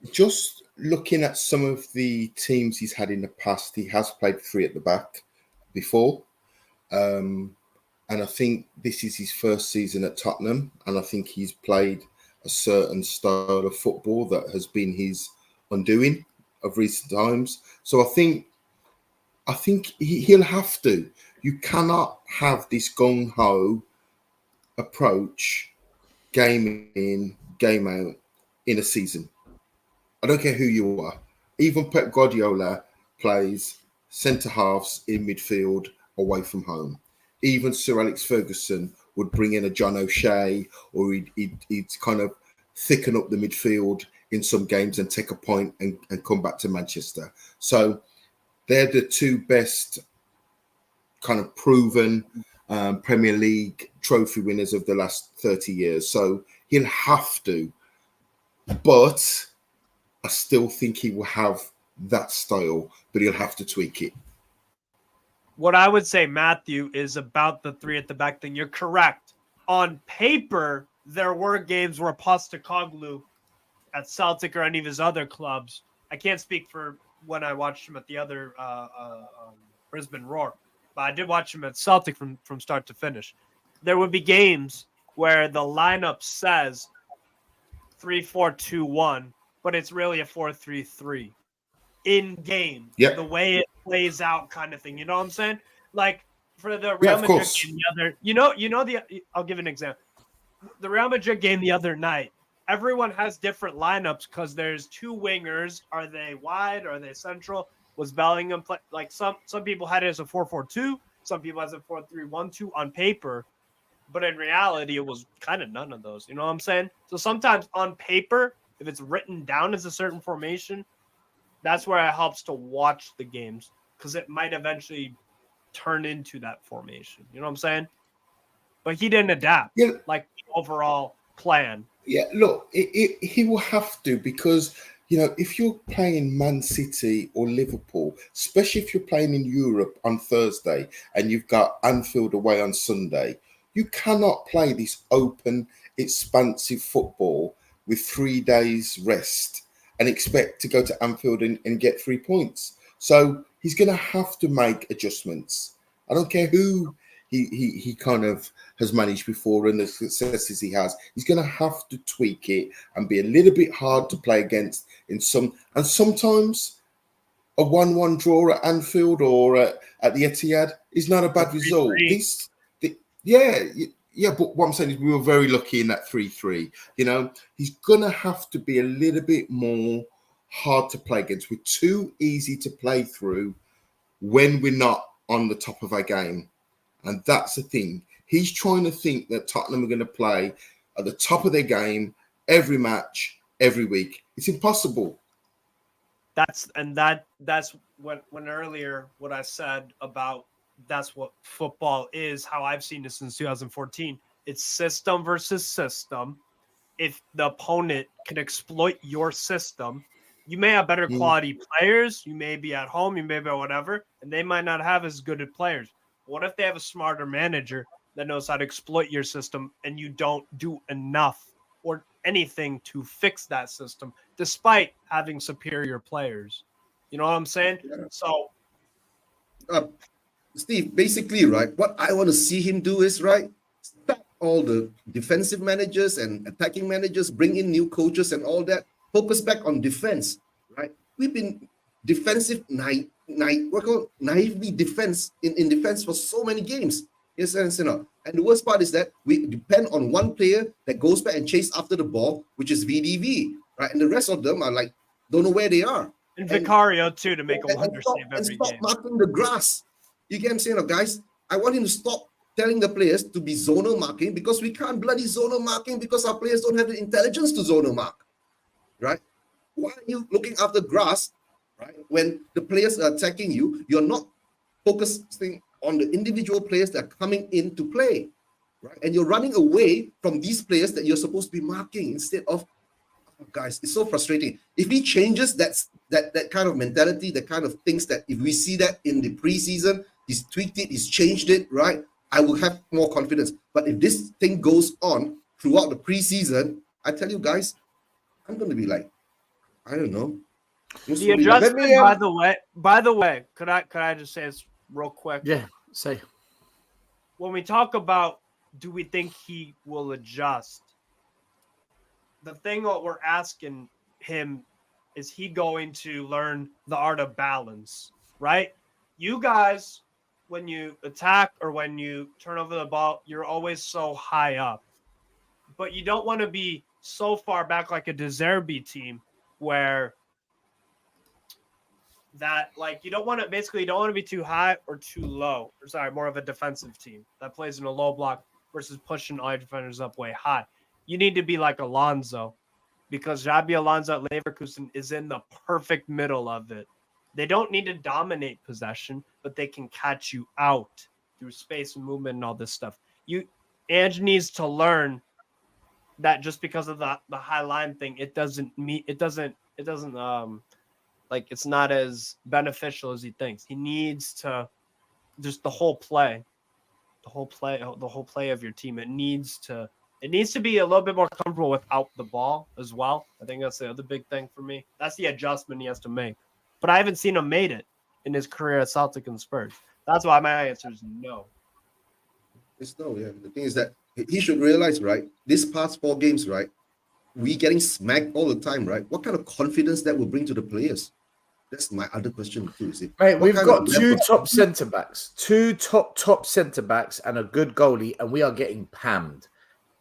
Just looking at some of the teams he's had in the past, he has played three at the back before. And I think this is his first season at Tottenham. And I think he's played a certain style of football that has been his undoing of recent times. So I think he'll have to. You cannot have this gung-ho approach game in, game out in a season. I don't care who you are. Even Pep Guardiola plays centre halves in midfield away from home. Even Sir Alex Ferguson would bring in a John O'Shea, or he'd kind of thicken up the midfield in some games and take a point and come back to Manchester. So they're the two best kind of proven Premier League trophy winners of the last 30 years. So he'll have to. But I still think he will have that style, but he'll have to tweak it. What I would say, Matthew, is about the three at the back thing. You're correct. On paper, there were games where Postecoglou at Celtic or any of his other clubs, I can't speak for when I watched him at the other Brisbane Roar, but I did watch him at Celtic from start to finish. There would be games where the lineup says 3-4-2-1, but it's really a 4-3-3 in game. Yep. The way it plays out, kind of thing. You know what I'm saying? Like for the Real Madrid course. game I'll give an example. The Real Madrid game the other night, everyone has different lineups because there's two wingers. Are they wide? Are they central? Was Bellingham play? Like some people had it as a 4-4-2. Some people has a 4-3-1-2 on paper. But in reality, it was kind of none of those. You know what I'm saying? So sometimes on paper, if it's written down as a certain formation, that's where it helps to watch the games because it might eventually turn into that formation. You know what I'm saying? But he didn't adapt like the overall plan. Yeah, look, he will have to because, if you're playing Man City or Liverpool, especially if you're playing in Europe on Thursday and you've got Anfield away on Sunday, you cannot play this open, expansive football with 3 days rest and expect to go to Anfield and get 3 points. So he's going to have to make adjustments. I don't care who he kind of has managed before and the successes he has. He's going to have to tweak it and be a little bit hard to play against and sometimes a 1-1 draw at Anfield or at the Etihad is not a bad result. But what I'm saying is we were very lucky in that 3-3. He's going to have to be a little bit more hard to play against. We're too easy to play through when we're not on the top of our game. And that's the thing. He's trying to think that Tottenham are going to play at the top of their game every match, every week. It's impossible. That's when earlier what I said about that's what football is, how I've seen it since 2014. It's system versus system. if the opponent can exploit your system. You may have better quality players. You may be at home. You may be whatever, and they might not have as good of players. What if they have a smarter manager that knows how to exploit your system, and you don't do enough or anything to fix that system, despite having superior players? You know what I'm saying? Yeah. So, Steve, basically, right, what I want to see him do is, right, stop all the defensive managers and attacking managers, bring in new coaches and all that, focus back on defense, right? We've been defensive, naively defense in defense for so many games. Yes, and the worst part is that we depend on one player that goes back and chase after the ball, which is VDV, right? And the rest of them are like, don't know where they are. and Vicario too, to make a wonder save every stop game. marking the grass. You get what I'm saying, guys? I want him to stop telling the players to be zonal marking, because we can't bloody zonal marking because our players don't have the intelligence to zonal mark, right? Why are you looking after grass, right? When the players are attacking you, you're not focusing on the individual players that are coming in to play, right? And you're running away from these players that you're supposed to be marking instead of, oh, guys, it's so frustrating. If he changes that kind of mentality, the kind of things that if we see that in the preseason, he's tweaked it, he's changed it, right? I will have more confidence. But if this thing goes on throughout the preseason, I tell you guys, I'm going to be like, I don't know. The adjustment, by the way, could I just say this real quick? Yeah, say. When we talk about, do we think he will adjust? The thing what we're asking him, is he going to learn the art of balance, right? You guys, when you attack or when you turn over the ball, you're always so high up. But you don't want to be so far back like a De Zerbi team where that, like, you don't want to be too high or too low. Or sorry, more of a defensive team that plays in a low block versus pushing all your defenders up way high. You need to be like Alonso, because Xabi Alonso at Leverkusen is in the perfect middle of it. They don't need to dominate possession, but they can catch you out through space and movement and all this stuff. Ange needs to learn that just because of the high line thing, it's not as beneficial as he thinks. He needs to just the whole play of your team. It needs to be a little bit more comfortable without the ball as well. I think that's the other big thing for me. That's the adjustment he has to make. But I haven't seen him made it in his career at Celtic and Spurs. That's why my answer is no. It's no, yeah. The thing is that he should realize, right, this past 4 games, right, we getting smacked all the time, right? What kind of confidence that will bring to the players? That's my other question too. Is it? Mate, we've got 2 top centre backs, 2 top centre backs, and a good goalie, and we are getting pammed.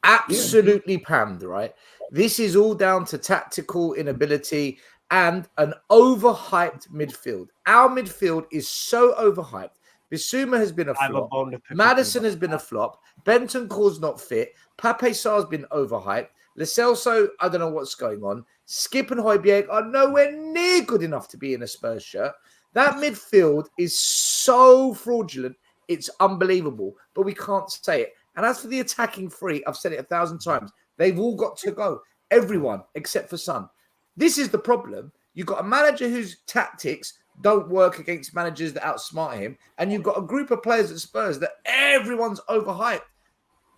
Absolutely pammed, right? This is all down to tactical inability and an overhyped midfield. Our midfield is so overhyped. Bissouma has been a flop. Maddison has been a flop. Bentancur's not fit. Pape Sarr's been overhyped. Lo Celso, I don't know what's going on. Skip and Højbjerg are nowhere near good enough to be in a Spurs shirt. That midfield is so fraudulent. It's unbelievable, but we can't say it. And as for the attacking three, I've said it 1,000 times. They've all got to go. Everyone except for Son. This is the problem. You've got a manager whose tactics don't work against managers that outsmart him. And you've got a group of players at Spurs that everyone's overhyped.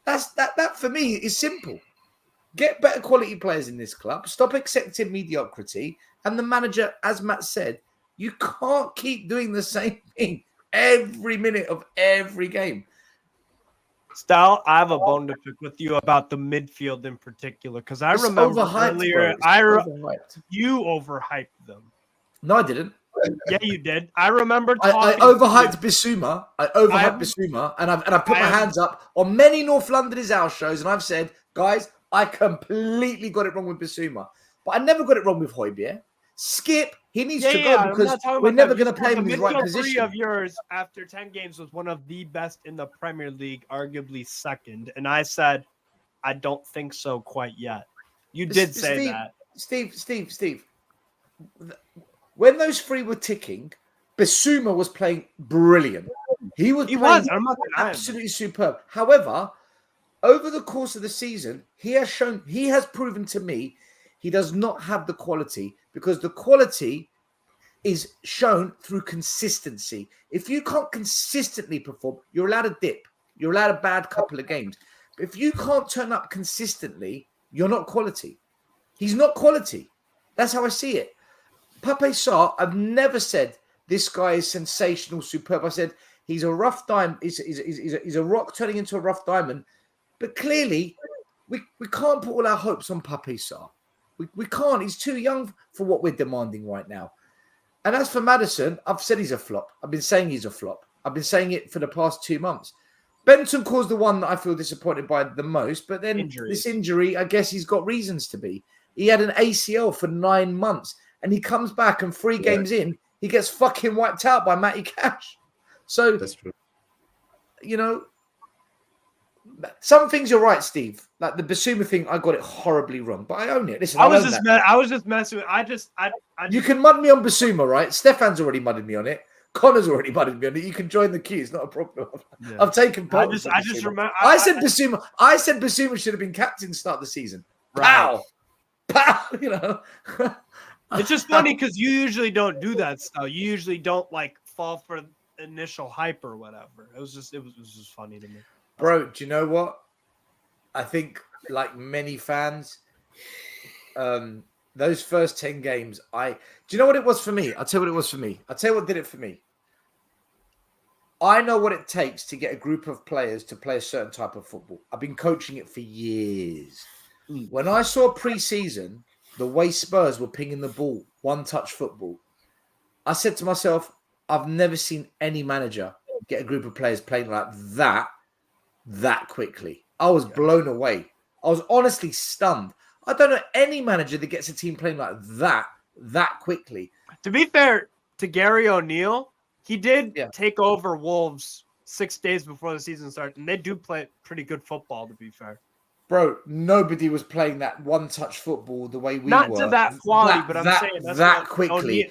That for me is simple. Get better quality players in this club. Stop accepting mediocrity. And the manager, as Matt said, you can't keep doing the same thing every minute of every game. Style, I have a bone to pick with you about the midfield in particular, because I remember earlier, you overhyped them. No, I didn't. Yeah, you did. I remember. I overhyped Bissouma. Bissouma, and I put my hands up on many North London is our shows, and I've said, guys, I completely got it wrong with Bissouma, but I never got it wrong with Højbjerg. Skip, he needs to go because we're never going to play him in his right position. Three of yours after 10 games was one of the best in the Premier League, arguably second. And I said, I don't think so quite yet. You did say that. Steve. When those 3 were ticking, Bissouma was playing brilliant. He was absolutely superb. However, over the course of the season, he has proven to me he does not have the quality, because the quality is shown through consistency. If you can't consistently perform, you're allowed a dip. You're allowed a bad couple of games. But if you can't turn up consistently, you're not quality. He's not quality. That's how I see it. Pape Sarr, I've never said this guy is sensational, superb. I said he's a rough diamond. He's a rock turning into a rough diamond. But clearly, we can't put all our hopes on Pape Sarr. We can't. He's too young for what we're demanding right now. And as for Maddison, I've said he's a flop. I've been saying he's a flop. I've been saying it for the past 2 months. Benton caused the one that I feel disappointed by the most. But then this injury, I guess he's got reasons to be. He had an ACL for 9 months. And he comes back and 3 games in, he gets fucking wiped out by Matty Cash. So, That's true. You know, some things you're right, Steve. Like the Basuma thing, I got it horribly wrong, but I own it. Listen, I was just messing with. I just you can mud me on Basuma, right? Stefan's already mudded me on it. Connor's already mudded me on it. You can join the queue. It's not a problem. Yeah. I've taken part. I just remember. I said Basuma should have been captain to start the season. Right. Pow, pow. You know. It's just funny because you usually don't do that stuff. You usually don't like fall for initial hype or whatever. It was just funny to me. Bro, do you know what? I think, like many fans, those first 10 games, do you know what it was for me? I'll tell you what it was for me. I'll tell you what did it for me. I know what it takes to get a group of players to play a certain type of football. I've been coaching it for years. When I saw pre-season, the way Spurs were pinging the ball, one-touch football, I said to myself, I've never seen any manager get a group of players playing like that quickly. I was blown away. I was honestly stunned. I don't know any manager that gets a team playing like that quickly. To be fair to Gary O'Neill, he did take over Wolves 6 days before the season started, and they do play pretty good football, to be fair. Bro, nobody was playing that one-touch football the way we were. Not to that quality, but I'm saying that's that quickly.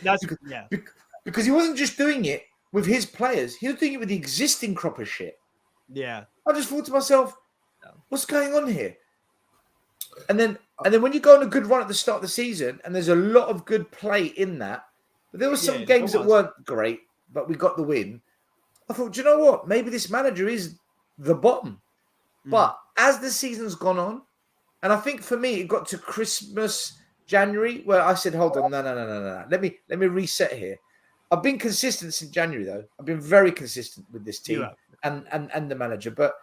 Because he wasn't just doing it with his players. He was doing it with the existing crop of shit. Yeah. I just thought to myself, what's going on here? And then when you go on a good run at the start of the season, and there's a lot of good play in that, but there were some games that weren't great, but we got the win. I thought, do you know what? Maybe this manager is the bottom. But as the season's gone on, and I think for me, it got to Christmas, January, where I said, hold on, no. Let me reset here. I've been consistent since January, though. I've been very consistent with this team and the manager. But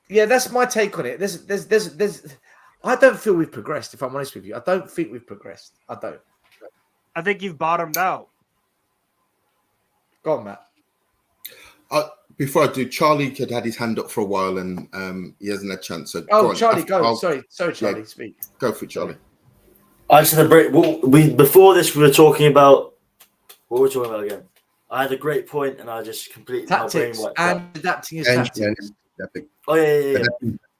yeah, that's my take on it. There's I don't feel we've progressed, if I'm honest with you. I don't think we've progressed. I don't. I think you've bottomed out. Go on, Matt. Before I do, Charlie had his hand up for a while and he hasn't had a chance. So Charlie, go. Sorry, Charlie, speak. Go for it, Charlie. I just had a break. Before this, we were talking about what were we talking about again? I had a great point and I just completely tactics and adapting his tactics. Oh yeah.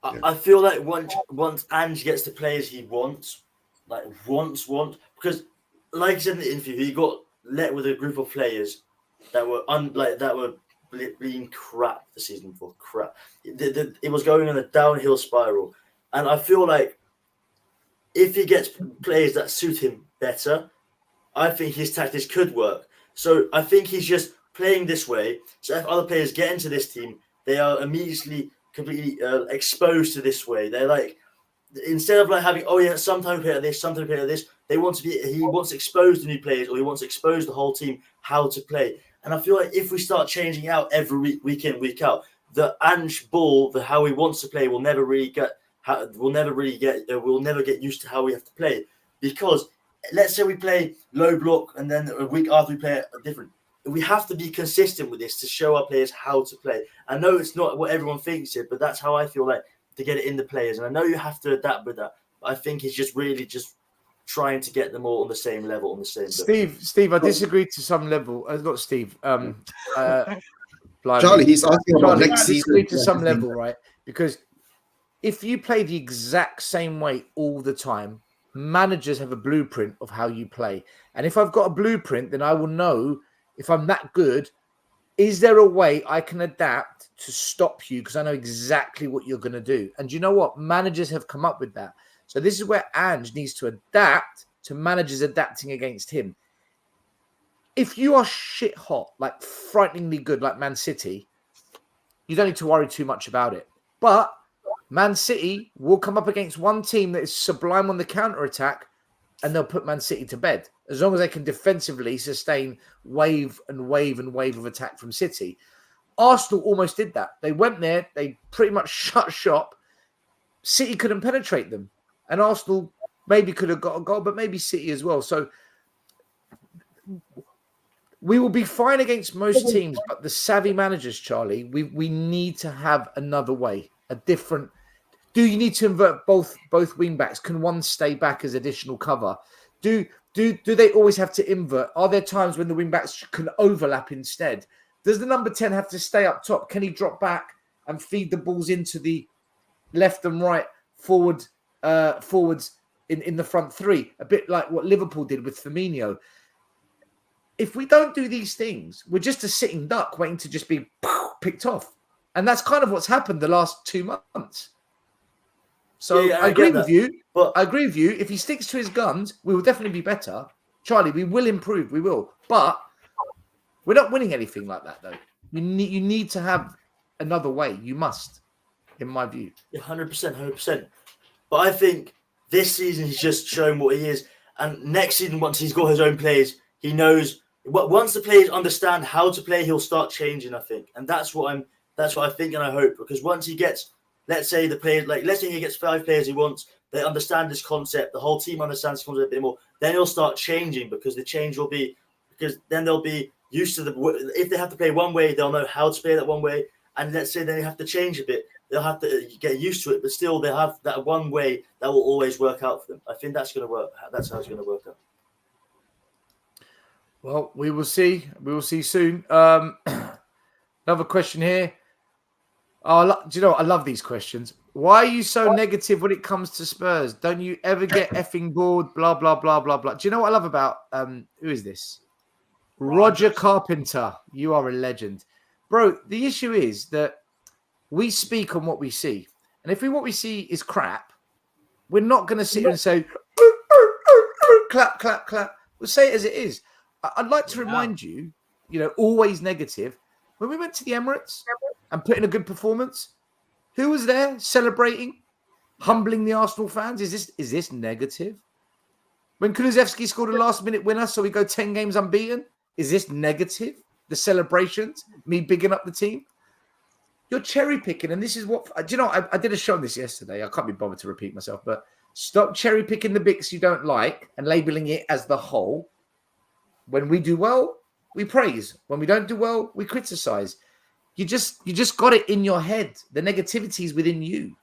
I feel like once Ange gets the players he wants, because like I said in the interview, he got let with a group of players that were being crap the season before. Crap. It was going on a downhill spiral, and I feel like if he gets players that suit him better, I think his tactics could work. So I think he's just playing this way. So if other players get into this team, they are immediately completely exposed to this way. They're like, instead of like having, sometimes we play like this, sometimes we play like this, he wants to expose the new players, or he wants to expose the whole team how to play. And I feel like if we start changing out every week in, week out, the Ange ball, how he wants to play, we'll never get used to how we have to play. Because let's say we play low block and then a week after we play different. We have to be consistent with this to show our players how to play. I know it's not what everyone thinks it, but that's how I feel like to get it in the players. And I know you have to adapt with that. But I think it's just really just trying to get them all on the same level, on the same. Steve, I disagree to some level. Not Steve. Charlie, he's asking about next season. I disagree to some level, right? Because if you play the exact same way all the time, managers have a blueprint of how you play. And if I've got a blueprint, then I will know if I'm that good, is there a way I can adapt to stop you? Because I know exactly what you're going to do. And you know what? Managers have come up with that. So this is where Ange needs to adapt to managers adapting against him. If you are shit hot, like frighteningly good, like Man City, you don't need to worry too much about it. But Man City will come up against one team that is sublime on the counter-attack, and they'll put Man City to bed. As long as they can defensively sustain wave and wave and wave of attack from City. Arsenal almost did that. They went there, they pretty much shut shop. City couldn't penetrate them. And Arsenal maybe could have got a goal, but maybe City as well. So we will be fine against most teams, but the savvy managers, Charlie, we need to have another way, a different. Do you need to invert both wing backs? Can one stay back as additional cover? Do they always have to invert? Are there times when the wing backs can overlap instead? Does the number 10 have to stay up top? Can he drop back and feed the balls into the left and right forwards in the front three? A bit like what Liverpool did with Firmino. If we don't do these things, we're just a sitting duck waiting to just be picked off. And that's kind of what's happened the last 2 months. So Yeah, I agree with that. you. But I agree with you. If he sticks to his guns, we will definitely be better. Charlie, we will improve. We will. But we're not winning anything like that, though. You need to have another way. You must, in my view. 100%. But I think this season he's just shown what he is. And next season, once he's got his own players, he knows. Once the players understand how to play, he'll start changing, I think. And that's what I think and I hope. Because once he gets, let's say he gets 5 players he wants, they understand this concept, the whole team understands this concept a bit more, then he'll start changing because the change will be, because then they'll be used to if they have to play one way, they'll know how to play that one way. And let's say they have to change a bit, they'll have to get used to it, but still they have that one way that will always work out for them. I think that's going to work. That's how it's going to work out. Well, we will see. We will see soon. Another question here. Do you know what? I love these questions. Why are you so negative when it comes to Spurs? Don't you ever get effing bored? Blah, blah, blah, blah, blah. Do you know what I love about, who is this? Roger Carpenter. You are a legend. Bro, the issue is that we speak on what we see. And if what we see is crap, we're not going to sit here and say, clap, clap, clap. We'll say it as it is. I'd like to remind you, always negative. When we went to the Emirates and put in a good performance, who was there celebrating, humbling the Arsenal fans? Is this negative? When Kulusevski scored a last-minute winner, so we go 10 games unbeaten, is this negative? The celebrations, me bigging up the team? You're cherry-picking, and this is what... Do you know, I did a show on this yesterday. I can't be bothered to repeat myself, but stop cherry-picking the bits you don't like and labelling it as the whole. When we do well, we praise. When we don't do well, we criticize. You just got it in your head. The negativity is within you.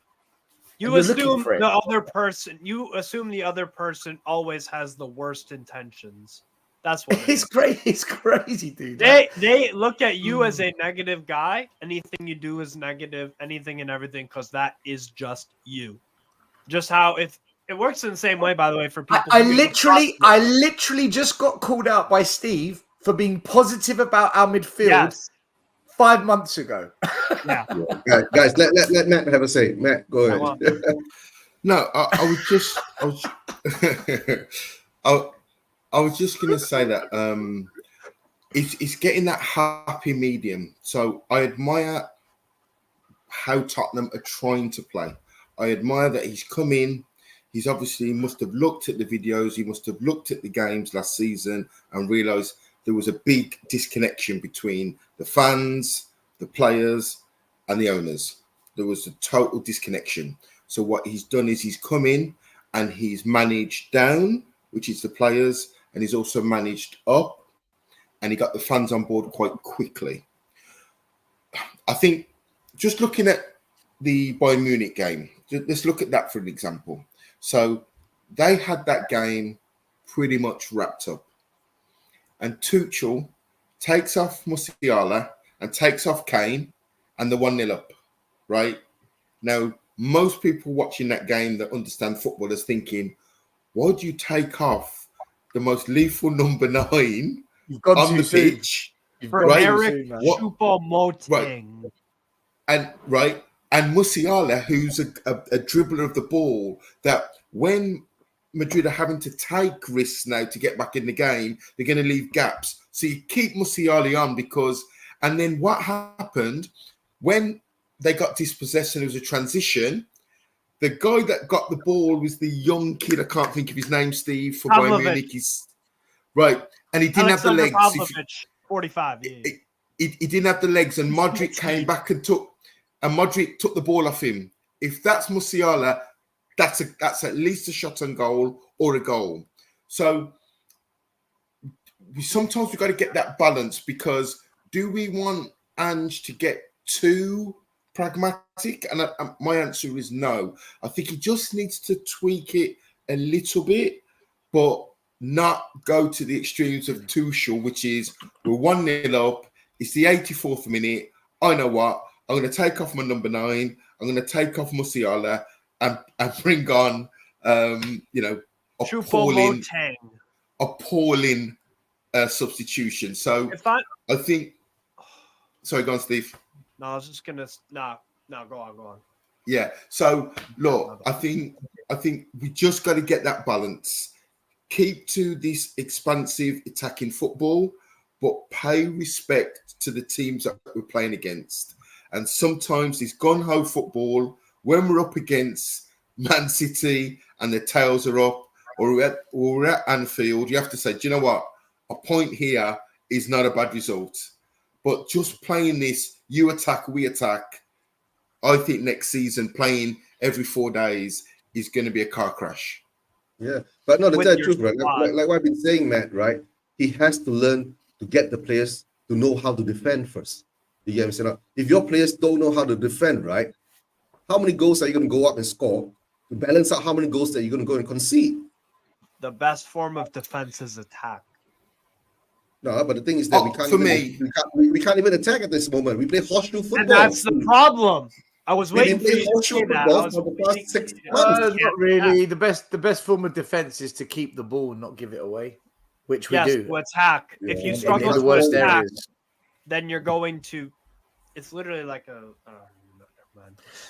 You assume the other person always has the worst intentions. That's what it's great. It's crazy, dude. They look at you as a negative guy. Anything you do is negative. Anything and everything, because that is just you. Just how it works in the same way, by the way, for people. I literally just got called out by Steve for being positive about our midfield 5 months ago. Yeah. Guys, let Matt have a say. Matt, go ahead. No, I was just going to say that it's getting that happy medium. So I admire how Tottenham are trying to play. I admire that he's come in. He's obviously must have looked at the videos. He must have looked at the games last season and realised there was a big disconnection between the fans, the players, and the owners. There was a total disconnection. So what he's done is he's come in and he's managed down, which is the players, and he's also managed up, and he got the fans on board quite quickly. I think just looking at the Bayern Munich game, let's look at that for an example. So they had that game pretty much wrapped up. And Tuchel takes off Musiala and takes off Kane, and they're 1-0 up, right? Now, most people watching that game that understand football is thinking, why do you take off the most lethal number 9 on the pitch For Right. Eric What- Choupo-Moting. And Musiala, who's a dribbler of the ball, that when Madrid are having to take risks now to get back in the game, they're going to leave gaps. So you keep Musiala on and then what happened when they got dispossessed and it was a transition, the guy that got the ball was the young kid, I can't think of his name, Steve, for Bayern Munich. Right. And he didn't have the legs. Pavlovic, 45. Yeah. He didn't have the legs, and Modric came back and Modric took the ball off him. If that's Musiala, that's at least a shot on goal or a goal. So sometimes we've got to get that balance, because do we want Ange to get too pragmatic? And my answer is no. I think he just needs to tweak it a little bit, but not go to the extremes of Tuchel, which is we're 1-0 up. It's the 84th minute. I know what. I'm going to take off my number 9. I'm going to take off Musiala and bring on, appalling substitution. So I think. Sorry, go on, Steve. No, I was just gonna. No, go on. Yeah. So look, I think we just got to get that balance. Keep to this expansive attacking football, but pay respect to the teams that we're playing against. And sometimes this gun-ho football, when we're up against Man City and the tails are up, or we're at Anfield, you have to say, do you know what? A point here is not a bad result. But just playing this, you attack, we attack, I think next season playing every 4 days is going to be a car crash. Yeah, but no, the truth, right? Like what I've been saying, Matt, right? He has to learn to get the players to know how to defend first. You get what I'm saying? If your players don't know how to defend, right? How many goals are you going to go up and score to balance out how many goals that you're going to go and concede? The best form of defense is attack. No, but the thing is that we can't even attack at this moment. We play horseshoe football. And that's the problem. I was waiting for you to say that. For the past 6 months. Not really. The best form of defense is to keep the ball and not give it away, which we do. To attack. Yeah. If you struggle to attack, then you're going to. It's literally like a.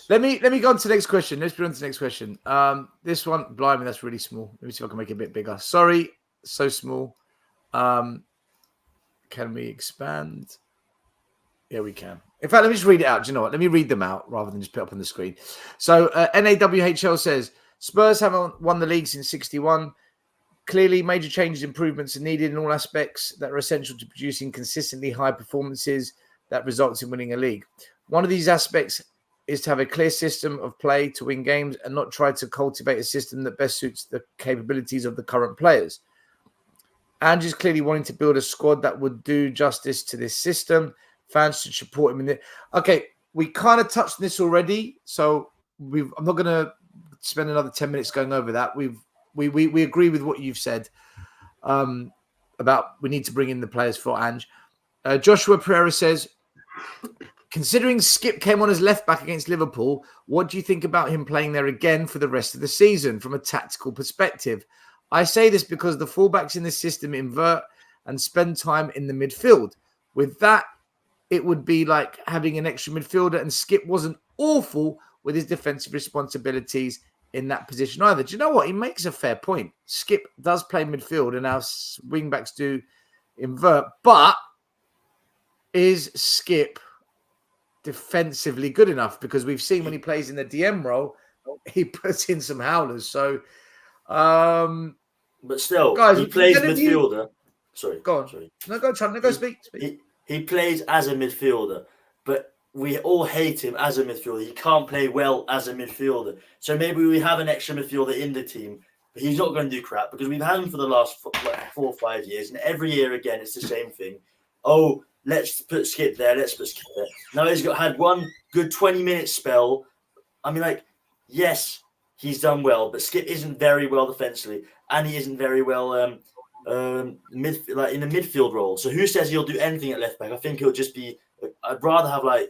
Let me go on to the next question. Let's go on to the next question. This one, blimey, that's really small. Let me see if I can make it a bit bigger. Sorry, so small. Can we expand? Yeah, we can. In fact, let me just read it out. Do you know what? Let me read them out rather than just put up on the screen. So NAWHL says, Spurs haven't won the league since 61. Clearly, major changes, improvements are needed in all aspects that are essential to producing consistently high performances that results in winning a league. One of these aspects is to have a clear system of play to win games and not try to cultivate a system that best suits the capabilities of the current players. Ange is clearly wanting to build a squad that would do justice to this system. Fans should support him in it. Okay, we kind of touched on this already, so I'm not going to spend another 10 minutes going over that. We agree with what you've said about we need to bring in the players for Ange. Joshua Pereira says, considering Skip came on as left back against Liverpool, what do you think about him playing there again for the rest of the season from a tactical perspective? I say this because the fullbacks in this system invert and spend time in the midfield. With that, it would be like having an extra midfielder, and Skip wasn't awful with his defensive responsibilities in that position either. Do you know what? He makes a fair point. Skip does play midfield and our wing-backs do invert, but is Skip defensively good enough? Because we've seen when he plays in the DM role, he puts in some howlers. So, but still, guys, he plays midfielder. Sorry, go on. Sorry. No, go on, Trump. No, go speak. He plays as a midfielder, but we all hate him as a midfielder. He can't play well as a midfielder. So maybe we have an extra midfielder in the team, but he's not going to do crap because we've had him for the last 4 or 5 years, and every year again it's the same thing. Oh, let's put Skip there. Let's put Skip there. Now he's had one good 20-minute spell. I mean, yes, he's done well, but Skip isn't very well defensively, and he isn't very well in the midfield role. So who says he'll do anything at left back? I think he'll just be. I'd rather have I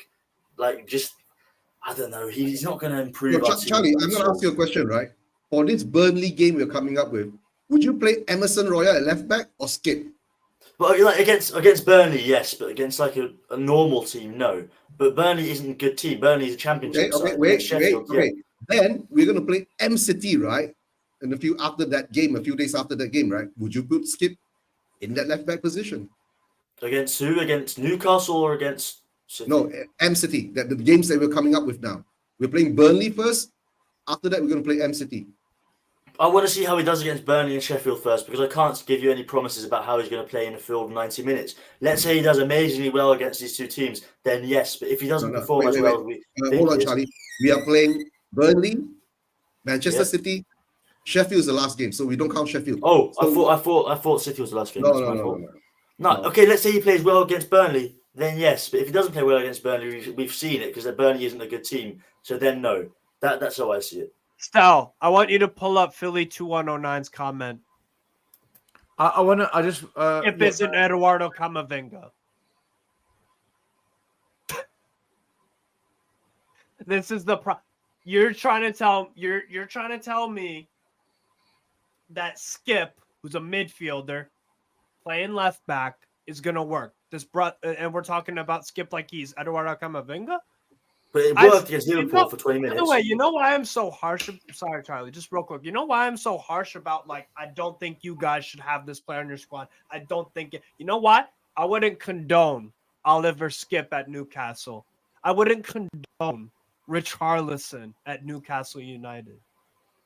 don't know. He's not going to improve. Charlie, I'm going to ask you a question, right? For this Burnley game we're coming up with, would you play Emerson Royal at left back or Skip? But like against Burnley, yes, but against like a normal team, no. But Burnley isn't a good team. Burnley is a championship Okay, side. wait. Against Sheffield, yeah. Okay, then we're gonna play MCT, right? And a few days after that game, right? Would you put Skip in that left back position? Against who? Against Newcastle or against City? No, MCT. That the games that we're coming up with now. We're playing Burnley first. After that, we're gonna play MCT. I want to see how he does against Burnley and Sheffield first, because I can't give you any promises about how he's going to play in a field of 90 minutes. Let's say he does amazingly well against these two teams, then yes. But if he doesn't perform as well as we think hold on, he is, Charlie. We are playing Burnley, Manchester Yeah. City. Sheffield is the last game, so we don't count Sheffield. Oh, So- I thought City was the last game. No, That's no, my no, fault. no, No, okay, let's say he plays well against Burnley, then yes. But if he doesn't play well against Burnley, we've seen it, because Burnley isn't a good team. So then no. That's how I see it. Stel, I want you to pull up Philly 2109's comment. I want to. I just. If it's an Eduardo Camavinga. This is the you're trying to tell me that Skip, who's a midfielder, playing left back, is gonna work. And we're talking about Skip like he's Eduardo Camavinga. But it worked against Liverpool for 20 minutes. By the way, you know why I'm so harsh? Sorry, Charlie, just real quick. You know why I'm so harsh about, like, I don't think you guys should have this player in your squad. I don't think it. You know what? I wouldn't condone Oliver Skip at Newcastle. I wouldn't condone Richarlison at Newcastle United.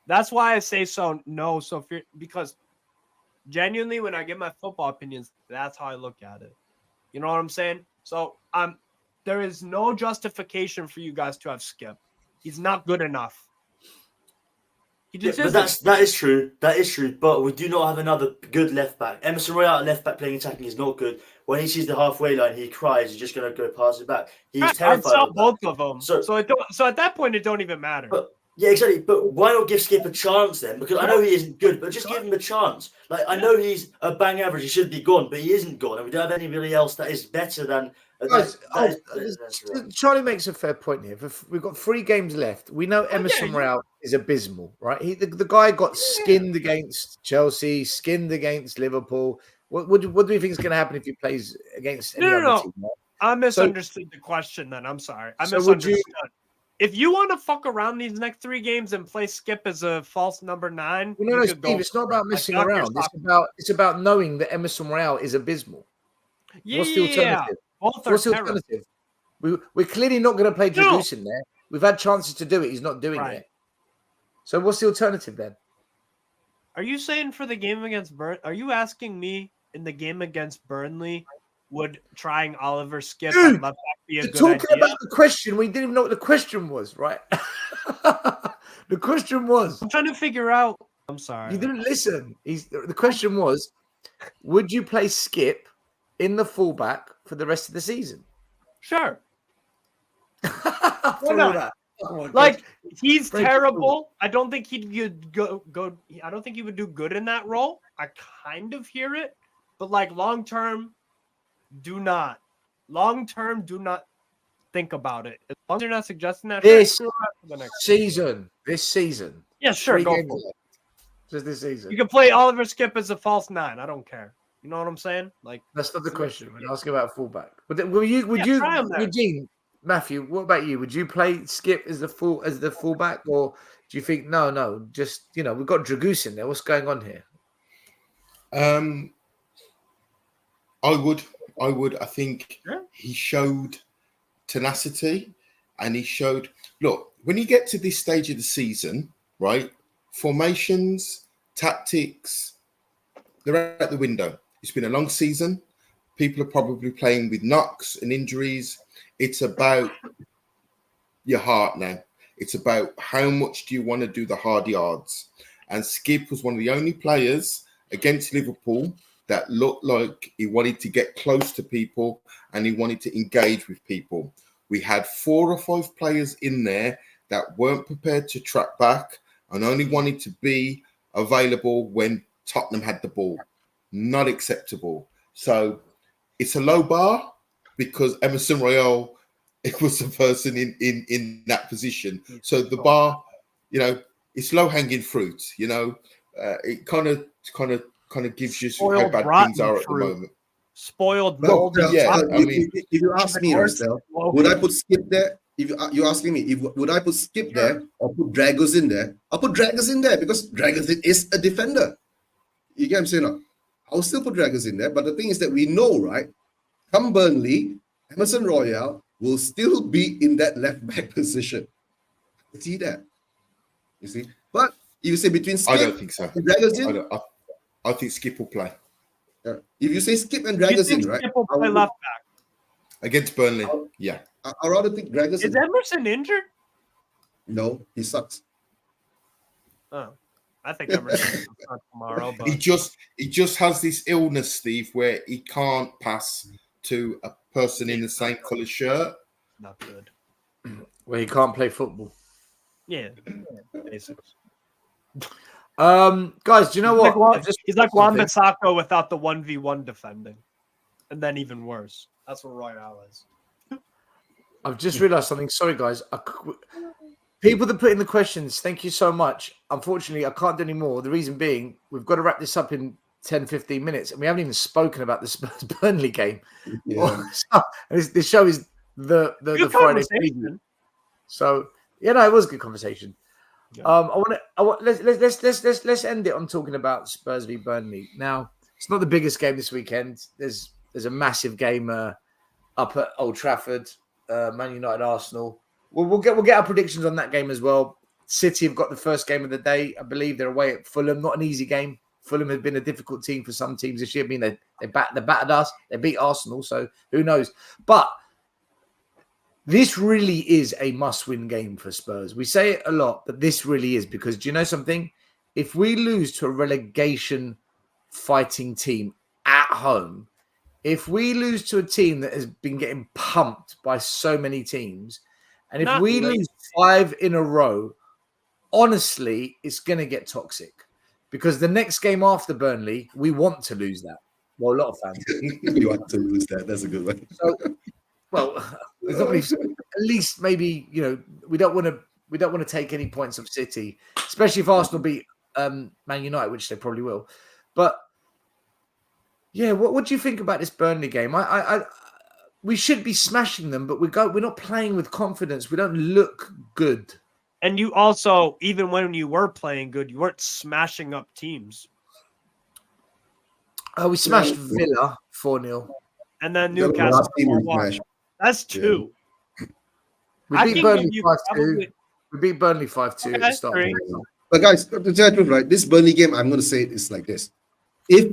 That's why I say so. No, so because genuinely, when I give my football opinions, that's how I look at it. You know what I'm saying? So there is no justification for you guys to have Skip. He's not good enough. He just but that is true. That is true. But we do not have another good left back. Emerson Royale at left back playing attacking is not good. When he sees the halfway line, he cries. He's just going to go pass it back. He's terrified of that. both of them. So at that point, it don't even matter. But yeah, exactly. But why not give Skip a chance then? Because I know he isn't good, but just give him a chance. Like, I know he's a bang average. He should be gone, but he isn't gone, and we don't have anybody else that is better than. Charlie makes a fair point here. We've got 3 games left. We know Emerson Royale is abysmal, right? The guy got skinned against Chelsea, skinned against Liverpool. What do you think is going to happen if he plays against any other team? Right? I misunderstood the question then. I'm sorry. I misunderstood. If you want to fuck around these next 3 games and play Skip as a false number 9, no, Steve, it's not about messing around. It's about knowing that Emerson Royale is abysmal. What's the alternative? What's the alternative? We're clearly not going to play Dragusin there. We've had chances to do it. He's not doing it. So what's the alternative then? Are you saying for the game against Burnley? Are you asking me in the game against Burnley, would trying Oliver Skip at left back be a good idea? Talking about the question, we didn't even know what the question was, right? The question was. I'm trying to figure out. I'm sorry. You didn't listen. The question was, would you play Skip in the fullback for the rest of the season? Sure. Why not? Like, he's terrible. I don't think he'd go. I don't think he would do good in that role. I kind of hear it, but like long term, do not think about it. As long as you're not suggesting that this season. Yeah, sure. Go for it. Just this season. You can play Oliver Skip as a false 9. I don't care. You know what I'm saying? Like, that's not the question. We're asking about fullback. But would you, Eugene, Matthew? What about you? Would you play Skip as the fullback, or do you think no? Just we've got Dragusin there. What's going on here? I would. I think he showed tenacity, and he showed. Look, when you get to this stage of the season, right? Formations, tactics, they're out the window. It's been a long season. People are probably playing with knocks and injuries. It's about your heart now. It's about how much do you want to do the hard yards. And Skip was one of the only players against Liverpool that looked like he wanted to get close to people and he wanted to engage with people. We had 4 or 5 players in there that weren't prepared to track back and only wanted to be available when Tottenham had the ball. Not acceptable. So it's a low bar because Emerson Royale, it was the person in that position. So the bar, it's low hanging fruit. It kind of gives you how bad things are at the moment. spoiled, Well, moldy. yeah, chocolate. I mean- if you ask me, Worse Rastel, than Logan. would I put Skip there? If you're asking me, would I put Skip there or put Dragos in there? I'll put Dragos in there because Dragos is a defender. You get what I'm saying? No? I'll still put Dragos in there, but the thing is that we know, right? Come Burnley, Emerson Royale will still be in that left back position. See that? You see? But if you say between Skip I don't think so. and Dragos in, I think Skip will play if you say Skip and You Dragos think in, right? Skip will play left back? against Burnley. Yeah. I'd rather think Dragos Is in. Emerson injured? No, he sucks. Oh, I think Emerson will start tomorrow. But He just has this illness, Steve, where he can't pass to a person in the same colour shirt. not good. Where he can't play football. Yeah, basics. Guys, do you know He's what? like, he's like Wan-Bissaka without the 1v1 defending, and then even worse. That's what Royale is. I've just realised something. Sorry, guys. People that put in the questions, thank you so much. Unfortunately, I can't do any more. The reason being, we've got to wrap this up in 10, 15 minutes, and we haven't even spoken about the Spurs Burnley game. Yeah. This show is the Good Friday preview. conversation. So yeah, no, it was a good conversation. Yeah. Let's end it on talking about Spurs v Burnley. Now, it's not the biggest game this weekend. There's a massive game up at Old Trafford, Man United Arsenal. We'll get our predictions on that game as well. City have got the first game of the day. I believe they're away at Fulham. Not an easy game. Fulham have been a difficult team for some teams this year. I mean, they battered us. They beat Arsenal, so who knows? But this really is a must-win game for Spurs. We say it a lot, but this really is, because do you know something? If we lose to a relegation fighting team at home, if we lose to a team that has been getting pumped by so many teams, and if we lose 5 in a row, honestly, it's going to get toxic. Because the next game after Burnley, we want to lose that. Well, a lot of fans. You want to lose that. That's a good one. So, well, there's not many, at least maybe, we don't want to take any points of City, especially if Arsenal beat Man United, which they probably will. But yeah, what do you think about this Burnley game? We should be smashing them, but we're not playing with confidence. We don't look good. And you also, even when you were playing good, you weren't smashing up teams. We smashed Villa 4-0. And then The Newcastle last team we 4-1. smashed. That's 2. We I beat can Burnley give you 5-2. probably- We beat Burnley 5-2 at the start. Okay, But guys, to tell the truth, right? This Burnley game, I'm going to say it's like this. If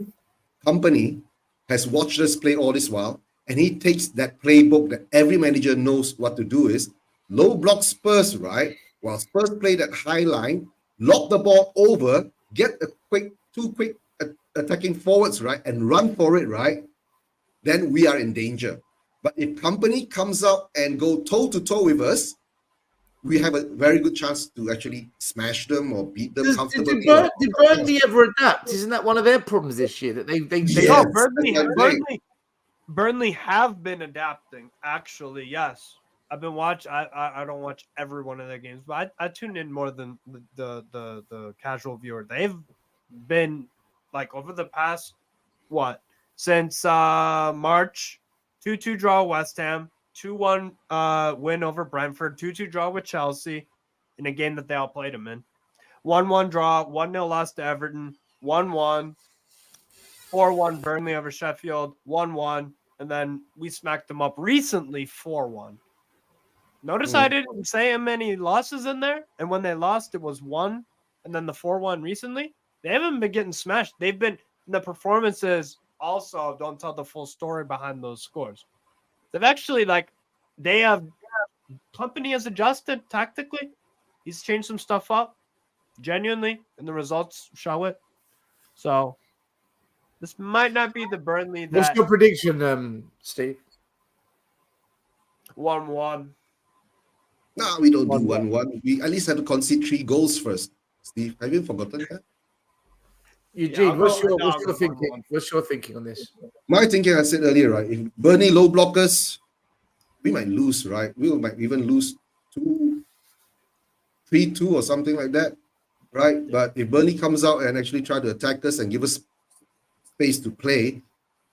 Company has watched us play all this while, and he takes that playbook that every manager knows what to do is low block Spurs, right? While Spurs play that high line, lock the ball over, get two quick attacking forwards, right? And run for it, right? Then we are in danger. But if Company comes out and go toe-to-toe with us, we have a very good chance to actually smash them or beat them comfortably. Did Burnley ever adapt? Isn't that one of their problems this year? That they Yes. No, Burnley have been adapting, actually, yes. I've been watching. I don't watch every one of their games, but I tune in more than the casual viewer. They've been like over the past since March, 2-2 draw West Ham, 2-1 win over Brentford, 2-2 draw with Chelsea in a game that they all played them in, 1-1 draw, 1-0 loss to Everton, 1-1, 4-1 Burnley over Sheffield, 1-1, and then we smacked them up recently 4-1. Notice I didn't say how many losses in there, and when they lost, it was 1, and then the 4-1 recently. They haven't been getting smashed. They've been the performances also don't tell the full story behind those scores. They've actually Company has adjusted tactically. He's changed some stuff up, genuinely, and the results show it. So this might not be the Burnley that. What's your prediction, Steve? 1-1. No, we don't do 1-1. We at least have to concede 3 goals first. Steve, have you forgotten that? Eugene, what's your thinking? 1-1. What's your thinking on this? My thinking, I said earlier, right? If Burnley low blockers, we might lose, right? We might even lose 3-2 or something like that, right? But if Burnley comes out and actually try to attack us and give us space to play,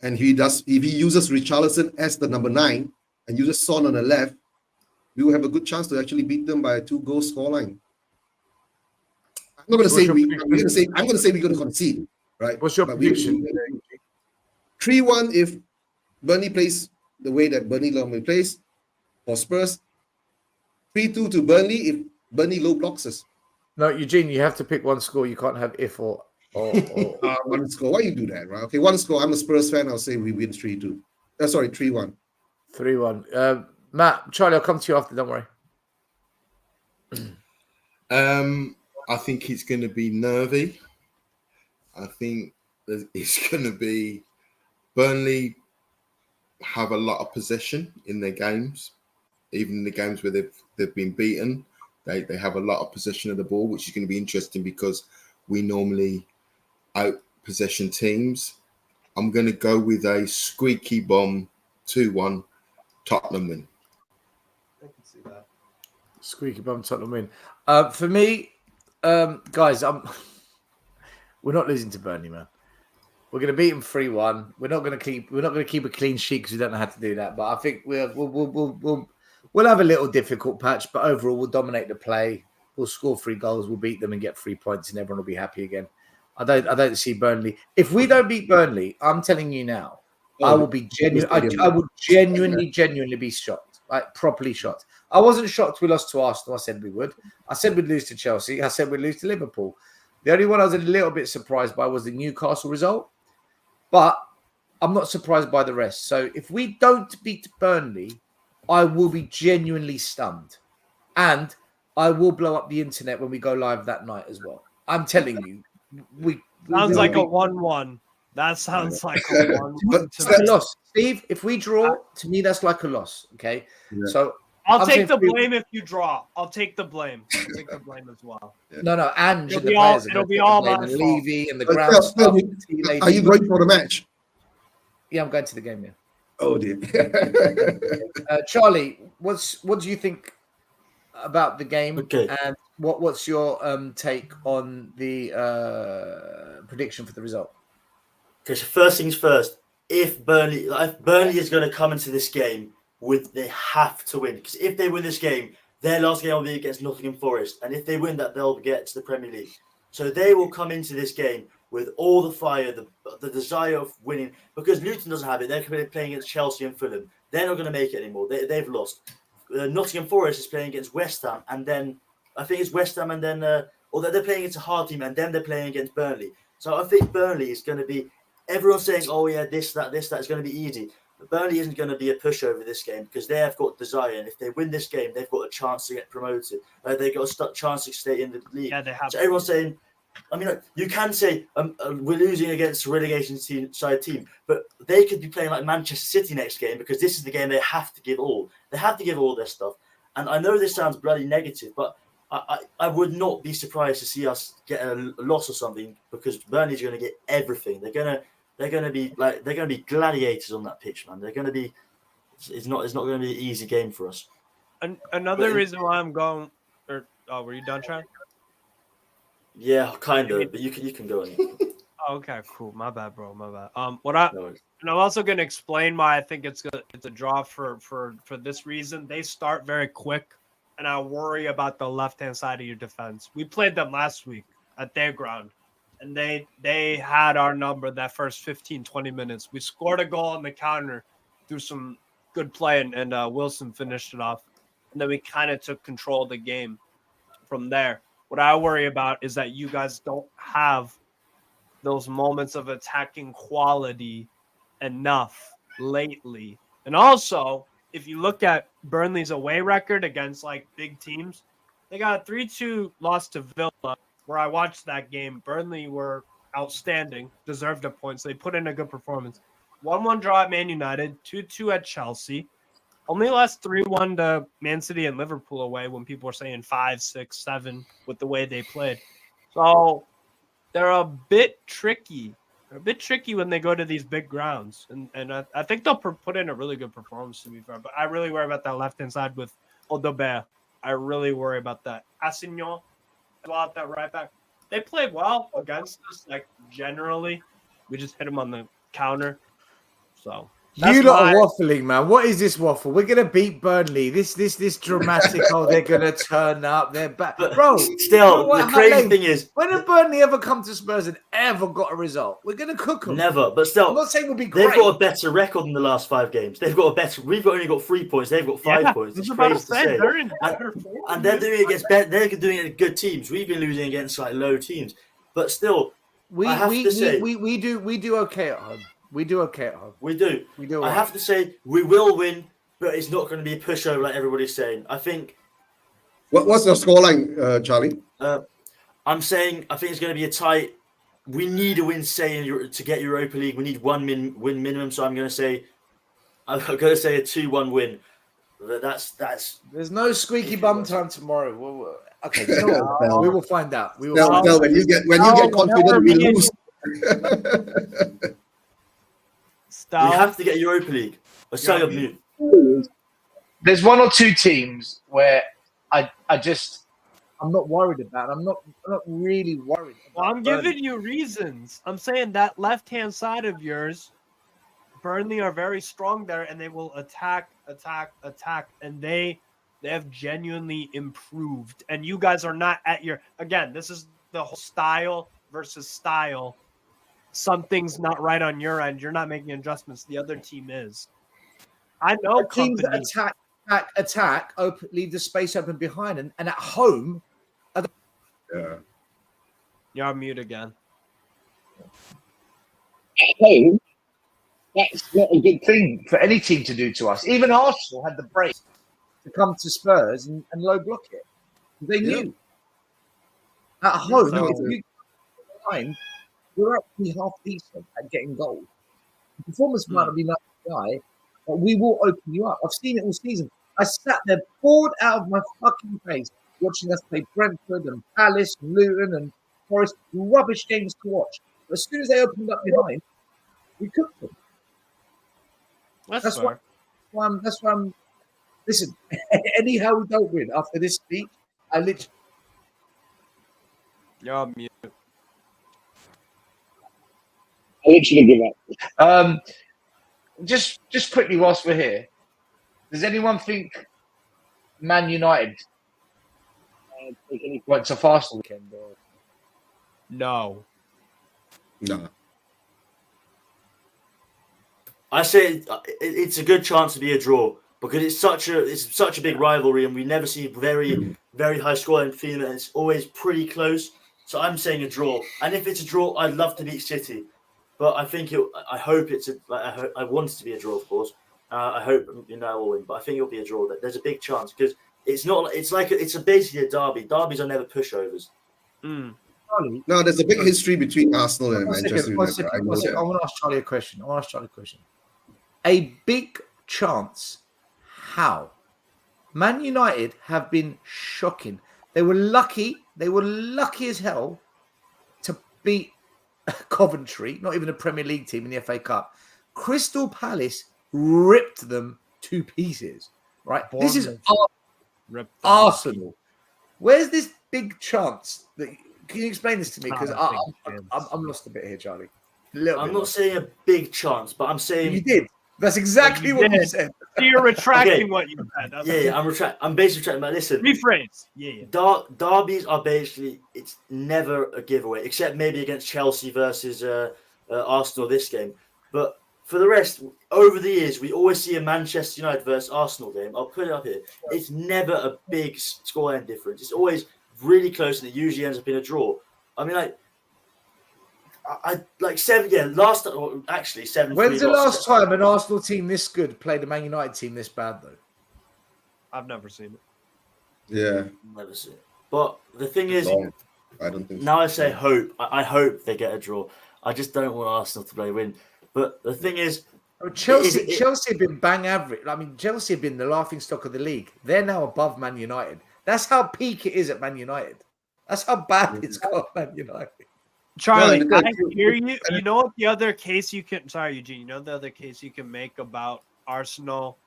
and if he uses Richarlison as the number 9 and uses Son on the left, we will have a good chance to actually beat them by a 2-goal scoreline. I'm not going to say I'm going to say we're going to concede, right? What's your prediction? 3-1 if Burnley plays the way that Burnley normally plays for Spurs. 3-2 to Burnley if Burnley low blocks us. No, Eugene, you have to pick one score. You can't have if or one score. Why you do that, right? Okay, one score. I'm a Spurs fan. I'll say we win 3-2. Sorry, 3-1. 3-1. Matt, Charlie, I'll come to you after. Don't worry. I think it's going to be nervy. I think it's going to be Burnley have a lot of possession in their games, even in the games where they've been beaten. They have a lot of possession of the ball, which is going to be interesting because we normally out possession teams. I'm going to go with a squeaky bomb 2-1 Tottenham win. I can see that. Squeaky bum Tottenham win. For me, guys, we're not losing to Burnley, man. We're going to beat them 3-1. We're not going to keep a clean sheet because we don't know how to do that. But I think we'll have a little difficult patch, but overall we'll dominate the play. We'll score 3 goals. We'll beat them and get 3 points, and everyone will be happy again. I don't see Burnley. If we don't beat Burnley, I'm telling you now, I will be genuine. I would genuinely be shocked, like properly shocked. I wasn't shocked we lost to Arsenal. I said we would. I said we'd lose to Chelsea. I said we'd lose to Liverpool. The only one I was a little bit surprised by was the Newcastle result, but I'm not surprised by the rest. So if we don't beat Burnley, I will be genuinely stunned, and I will blow up the internet when we go live that night as well. I'm telling you, sounds like a 1-1. That sounds like a 1-1. It's a loss, Steve. If we draw, to me, that's like a loss. Okay, so I'll take the blame if you draw. I'll take the blame. I'll take the blame as well. No, and it'll be all my fault. Levy and the ground stuff. Are you going for the match? Yeah, I'm going to the game. Yeah. Oh dear. Charlie, what do you think about the game? Okay. And what's your take on the prediction for the result? Okay, so first things first. If Burnley is going to come into this game they have to win, because if they win this game, their last game will be against Nottingham Forest, and if they win that, they'll get to the Premier League. So they will come into this game with all the fire, the desire of winning, because Luton doesn't have it. They're playing against Chelsea and Fulham. They're not going to make it anymore. They've lost. Nottingham Forest is playing against West Ham, and then I think it's West Ham, and then or they're playing against a hard team, and then they're playing against Burnley. So I think Burnley is going to be. Everyone's saying, "Oh yeah, this that is going to be easy." But Burnley isn't going to be a pushover this game because they have got desire, and if they win this game, they've got a chance to get promoted. They've got a chance to stay in the league. Yeah, they have. So everyone's saying. I mean, you can say we're losing against a relegation side team, but they could be playing like Manchester City next game because this is the game they have to give all. They have to give all their stuff. And I know this sounds bloody negative, but I would not be surprised to see us get a loss or something because Burnley's going to get everything. They're going to be gladiators on that pitch, man. They're going to be. It's not going to be an easy game for us. Another reason why I'm going. Were you done, Chad? Yeah, kind of, but you can go in. Okay, cool. My bad, bro. My bad. And I'm also gonna explain why I think it's a draw for this reason. They start very quick, and I worry about the left-hand side of your defense. We played them last week at their ground, and they had our number that first 15, 20 minutes. We scored a goal on the counter through some good play, and Wilson finished it off, and then we kind of took control of the game from there. What I worry about is that you guys don't have those moments of attacking quality enough lately. And also, if you look at Burnley's away record against like big teams, they got a 3-2 loss to Villa, where I watched that game. Burnley were outstanding, deserved a point, so they put in a good performance. 1-1 draw at Man United, 2-2 at Chelsea. Only lost 3-1 to Man City and Liverpool away when people were saying 5, 6, 7 with the way they played. So they're a bit tricky. They're a bit tricky when they go to these big grounds. And I think they'll put in a really good performance, to be fair. But I really worry about that left-hand side with Odobert. I really worry about that. Assignon, out that right back. They played well against us, like generally. We just hit them on the counter. So You lot are waffling, man. What is this waffle? We're gonna beat Burnley. This dramatic. Oh, they're gonna turn up. They're back, But bro. still, the crazy thing is, when have Burnley ever come to Spurs and ever got a result? We're gonna cook them. never. But still, I'm not saying we'll be they've great. got a better record in the last 5 games. They've got a better. We've only got 3 points. They've got 5 points. It's crazy to say. And they're doing it against. They're doing it against good teams. We've been losing against like low teams. But still, we do okay at home. We do okay at home. We do. We do. I have to say, we will win, but it's not going to be a pushover like everybody's saying. I think. What's your scoreline, Charlie? I'm saying I think it's going to be a tight. We need a win, to get Europa League. We need one win minimum. So I'm going to say a 2-1 win. That's. There's no squeaky bum time tomorrow. Okay, we will find out. We will. No, when you get confident, we lose. We have to get Europa League. There's 1 or 2 teams where I'm not worried about. I'm not really worried. Well, I'm giving you reasons. I'm saying that left-hand side of yours, Burnley are very strong there, and they will attack, and they have genuinely improved. And you guys are not at your. Again, this is the whole style versus style. Something's not right on your end. You're not making adjustments. The other team is. I know teams that attack, open, leave the space open behind, and at home. Yeah. You're on mute again. At home, that's not a good thing for any team to do to us. Even Arsenal had the break to come to Spurs and low block it. They knew. At home, if you find. We're actually half decent at getting goals. The performance might not be like the guy, but we will open you up. I've seen it all season. I sat there bored out of my fucking face watching us play Brentford and Palace and Luton and Forest. Rubbish games to watch. But as soon as they opened up behind, we cooked them. That's why I'm. Listen, anyhow we don't win after this speech, I literally. You're on mute. I literally give up. Just quickly whilst we're here, does anyone think Man United take any points off Arsenal weekend? No. I say it's a good chance to be a draw because it's such a big rivalry, and we never see very very high scoring feeling. It's always pretty close. So I'm saying a draw. And if it's a draw, I'd love to beat City. But I think I hope it's I want it to be a draw, of course. I hope we'll win, but I think it'll be a draw. There's a big chance because it's not. It's basically a derby. Derbies are never pushovers. Mm. No, there's a big history between Arsenal and Manchester United. I want to ask Charlie a question. A big chance. How? Man United have been shocking. They were lucky. They were lucky as hell to beat Coventry, not even a Premier League team in the FA Cup. Crystal Palace ripped them to pieces. Right? This is Arsenal. Where's this big chance? Can you explain this to me? Because I'm lost a bit here, Charlie. I'm not saying a big chance, but I'm saying you did. That's exactly what you said. So you're retracting what you said. I'm basically retracting. But listen, rephrase. Derbies are basically it's never a giveaway, except maybe against Chelsea versus Arsenal this game. But for the rest, over the years, we always see a Manchester United versus Arsenal game. I'll put it up here. It's never a big scoreline difference. It's always really close, and it usually ends up in a draw. I mean, seven. When's the last time an Arsenal team this good played a Man United team this bad, though? I've never seen it. Yeah, never seen it. But the thing is, I don't think. Now I say hope. I hope they get a draw. I just don't want Arsenal to play win. But the thing is, Chelsea have been bang average. I mean, Chelsea have been the laughing stock of the league. They're now above Man United. That's how peak it is at Man United. That's how bad it's got Man United. Charlie, I hear you. You know what the other case you can... Sorry, Eugene. You know the other case you can make about Arsenal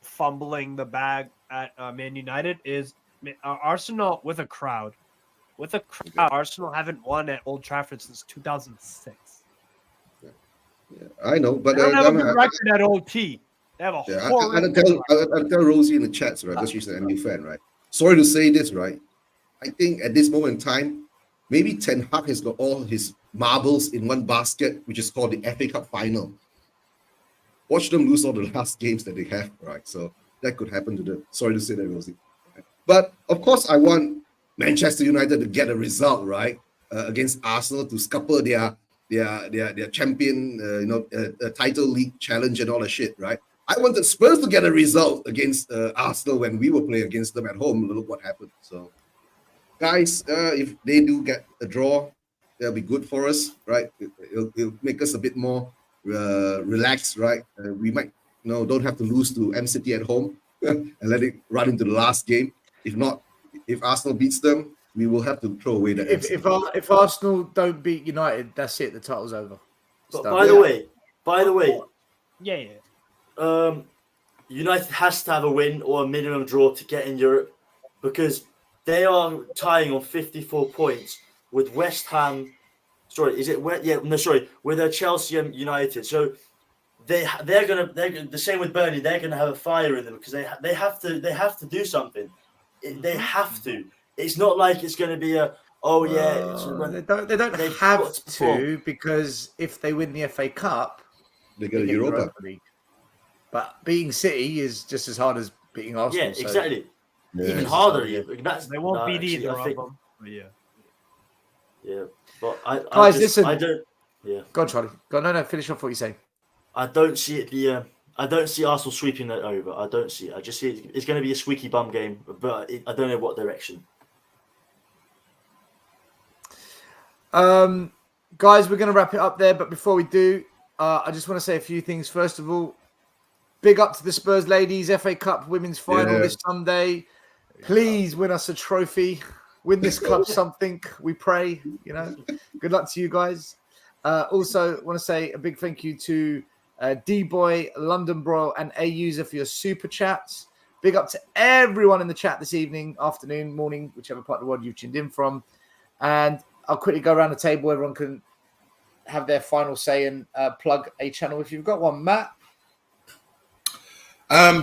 fumbling the bag at Man United is Arsenal with a crowd. Arsenal haven't won at Old Trafford since 2006. I know, but They don't have a good record at OT. They have a horrible. I'll tell Rosie in the chats, right? Because she's an MU fan, right? Sorry to say this, right? I think at this moment in time, maybe Ten Hag has got all his marbles in one basket, which is called the FA Cup final. Watch them lose all the last games that they have, right? So that could happen to them. Sorry to say that, Rosie. But of course, I want Manchester United to get a result, right, against Arsenal to scupper their champion, title league challenge and all that shit, right? I wanted Spurs to get a result against Arsenal when we were playing against them at home. Look what happened. So, guys, if they do get a draw, that'll be good for us, right? It'll make us a bit more relaxed, right? We might, don't have to lose to M City at home and let it run into the last game. If not, if Arsenal beats them, we will have to throw away the. If Arsenal don't beat United, that's it. The title's over. But by the way, yeah. United has to have a win or a minimum draw to get in Europe, because they are tying on 54 points with West Ham. Sorry, is it? With Chelsea and United. So they're the same with Burnley. They're gonna have a fire in them because they have to do something. They have to. It's not like it's going to be they don't have to, because if they win the FA Cup, they get a Europa League. But beating City is just as hard as beating Arsenal. Yeah, exactly. Yeah. Even harder. They won't beat either of them. But yeah. Yeah, but listen. I don't. Yeah. Go on, Charlie. No. Finish off what you're saying. I don't see it. I don't see Arsenal sweeping that over. I don't see it. I just see it's going to be a squeaky bum game, but I don't know what direction. Guys, we're going to wrap it up there. But before we do, I just want to say a few things. First of all, big up to the Spurs ladies, FA Cup women's final this Sunday. Please win us a trophy. Win this club something, we pray. Good luck to you guys. Also, want to say a big thank you to D-Boy, London Bro, and A-User for your super chats. Big up to everyone in the chat this evening, afternoon, morning, whichever part of the world you've tuned in from. And I'll quickly go around the table. Everyone can have their final say and plug a channel if you've got one. Matt?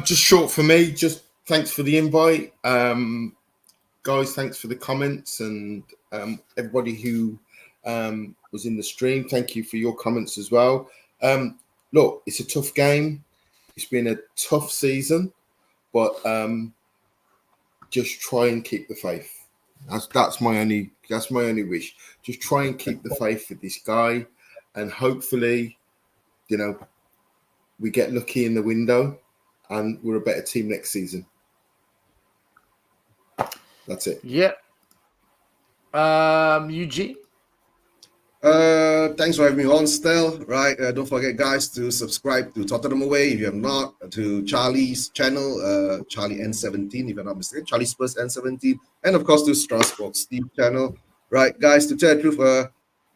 Just short for me. Just thanks for the invite. Guys, thanks for the comments, and everybody who was in the stream, thank you for your comments as well. Look, it's a tough game. It's been a tough season, but just try and keep the faith. That's my only wish. Just try and keep the faith with this guy, and hopefully, we get lucky in the window, and we're a better team next season. That's it. Yeah. Eugene? Thanks for having me on still, right? Don't forget, guys, to subscribe to Tottenham Away if you have not, to Charlie's channel, Charlie N17, if I'm not mistaken, Charlie Spurs N17, and of course to Strasbourg Steve channel, right? Guys, to tell the truth,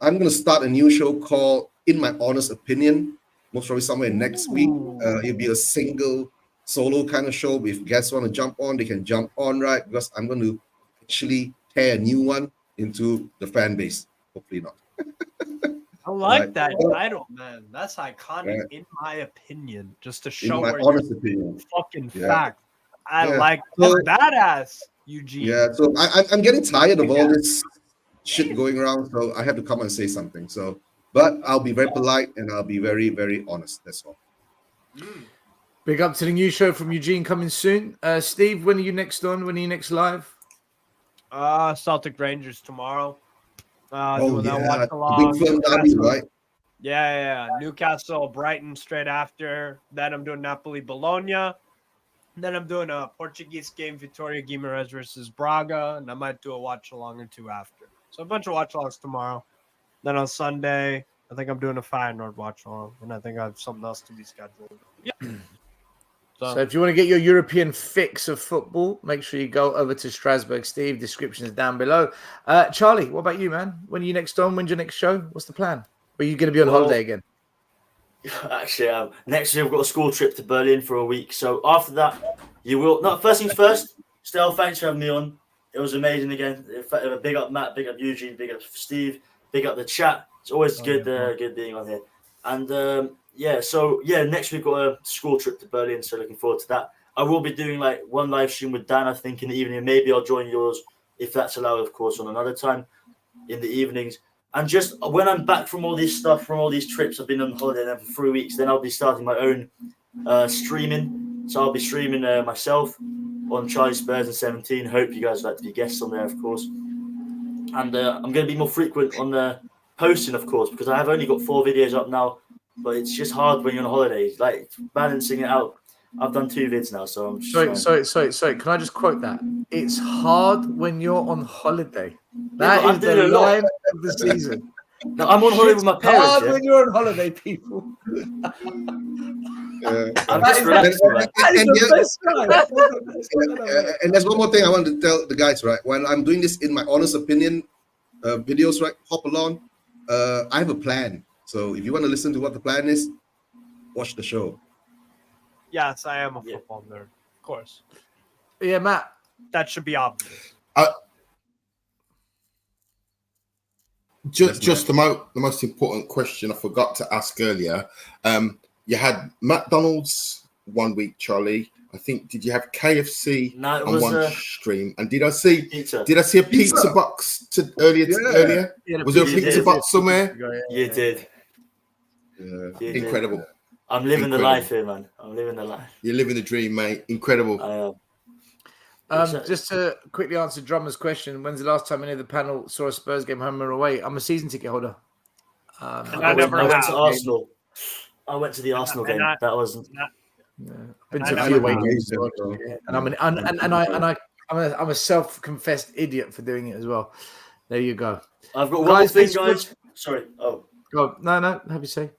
I'm going to start a new show called In My Honest Opinion, most probably somewhere next week. It'll be a single solo kind of show. If guests want to jump on, they can jump on, right? Because I'm going to actually tear a new one into the fan base. Hopefully not. I like that title, man. That's iconic, in my opinion. Just to show my where honest you're opinion. fucking fact. I like badass, Eugene. Yeah, so I'm getting tired of all this shit going around, so I have to come and say something. So, but I'll be very polite and I'll be very, very honest. That's all. Big up to the new show from Eugene coming soon. Steve, when are you next on? When are you next live? Celtic Rangers tomorrow. Big film derby, right? Yeah. Newcastle, Brighton straight after. Then I'm doing Napoli, Bologna. Then I'm doing a Portuguese game, Vitória Guimarães versus Braga, and I might do a watch along or two after. So a bunch of watch alongs tomorrow. Then on Sunday, I think I'm doing a Feyenoord watch along, and I think I have something else to be scheduled. Yeah. So if you want to get your European fix of football, make sure you go over to Strasbourg Steve. Description is down below. Charlie, what about you, man? When are you next on? When's your next show? What's the plan? Or are you going to be on holiday again? Actually, next year we've got a school trip to Berlin for a week. So after that, you will. No, first things first. Stel, thanks for having me on. It was amazing again. Big up Matt, big up Eugene, big up Steve, big up the chat. It's always good being on here. And next week got a school trip to Berlin, so looking forward to that. I will be doing like one live stream with Dan, I think, in the evening. Maybe I'll join yours if that's allowed, of course, on another time in the evenings. And just when I'm back from all this stuff, from all these trips, I've been on holiday now for 3 weeks, then I'll be starting my own streaming. So I'll be streaming myself on Charlie Spurs and 17. Hope you guys would like to be guests on there, of course. And I'm going to be more frequent on the posting, of course, because I have only got 4 videos up now. But it's just hard when you're on holidays, like balancing it out. I've done 2 vids now, so I'm just sorry. Can I just quote that? It's hard when you're on holiday. That I'm is the doing a lot. line of the season. No, I'm on holiday with my parents. Hard when you're on holiday, people. I'm just relaxing. And there's one more thing I want to tell the guys, right? When I'm doing this in my honest opinion videos, right? Hop along. I have a plan. So if you want to listen to what the plan is, watch the show. Yes, I am a football nerd, of course. Yeah, Matt. That should be obvious. Just the most important question I forgot to ask earlier. You had McDonald's 1 week, Charlie. I think, did you have KFC on one stream? And did I see pizza. Did I see a pizza box earlier? Yeah, was there a pizza box somewhere? You did. Yeah. Incredible. I'm living the life here, man. I'm living the life. You're living the dream, mate. Incredible. I am. Just to quickly answer Drummer's question, when's the last time any of the panel saw a Spurs game home or away? I'm a season ticket holder. I went to Arsenal. I went to the Arsenal game. That wasn't. Been to a few away games, and I'm a self-confessed idiot for doing it as well. There you go. I've got one thing, guys. Sorry. Oh. Go. No. Have you say?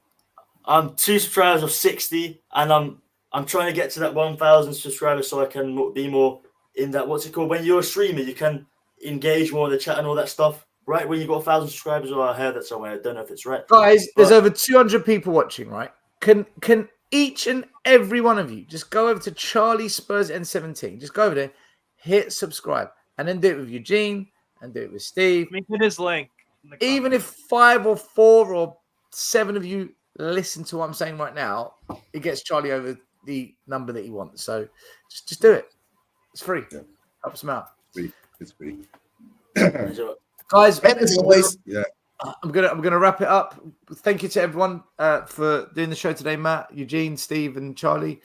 I'm 2 subscribers of 60, and I'm trying to get to that 1,000 subscribers so I can be more in that. What's it called? When you're a streamer, you can engage more in the chat and all that stuff. Right? When you got 1,000 subscribers, or I heard that somewhere. I don't know if it's right. Guys, there's over 200 people watching. Right? Can each and every one of you just go over to Charlie Spurs N17? Just go over there, hit subscribe, and then do it with Eugene and do it with Steve. Make it his link. Even if 5 or 4 or 7 of you listen to what I'm saying right now, it gets Charlie over the number that he wants. So just do it. It's free. Yeah. Helps him out. It's free. Guys, as always, I'm gonna wrap it up. Thank you to everyone for doing the show today, Matt, Eugene, Steve, and Charlie.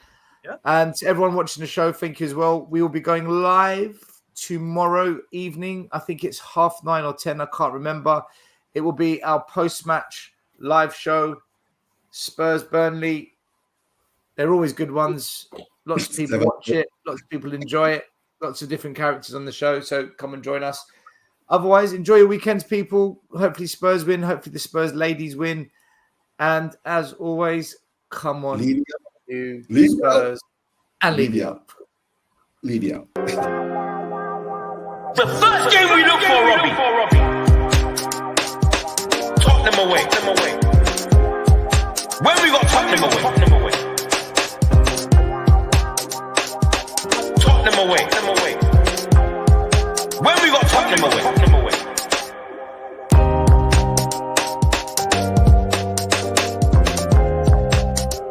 Yeah. And to everyone watching the show, thank you as well. We will be going live tomorrow evening. I think it's 9:30 or 10. I can't remember. It will be our post-match live show. Spurs, Burnley. They're always good ones. Lots of people watch it. Lots of people enjoy it. Lots of different characters on the show. So come and join us. Otherwise, enjoy your weekends, people. Hopefully Spurs win. Hopefully the Spurs ladies win. And as always, come on. Leave Spurs and leave you up. Leave you up. The first game we look for, Robbie.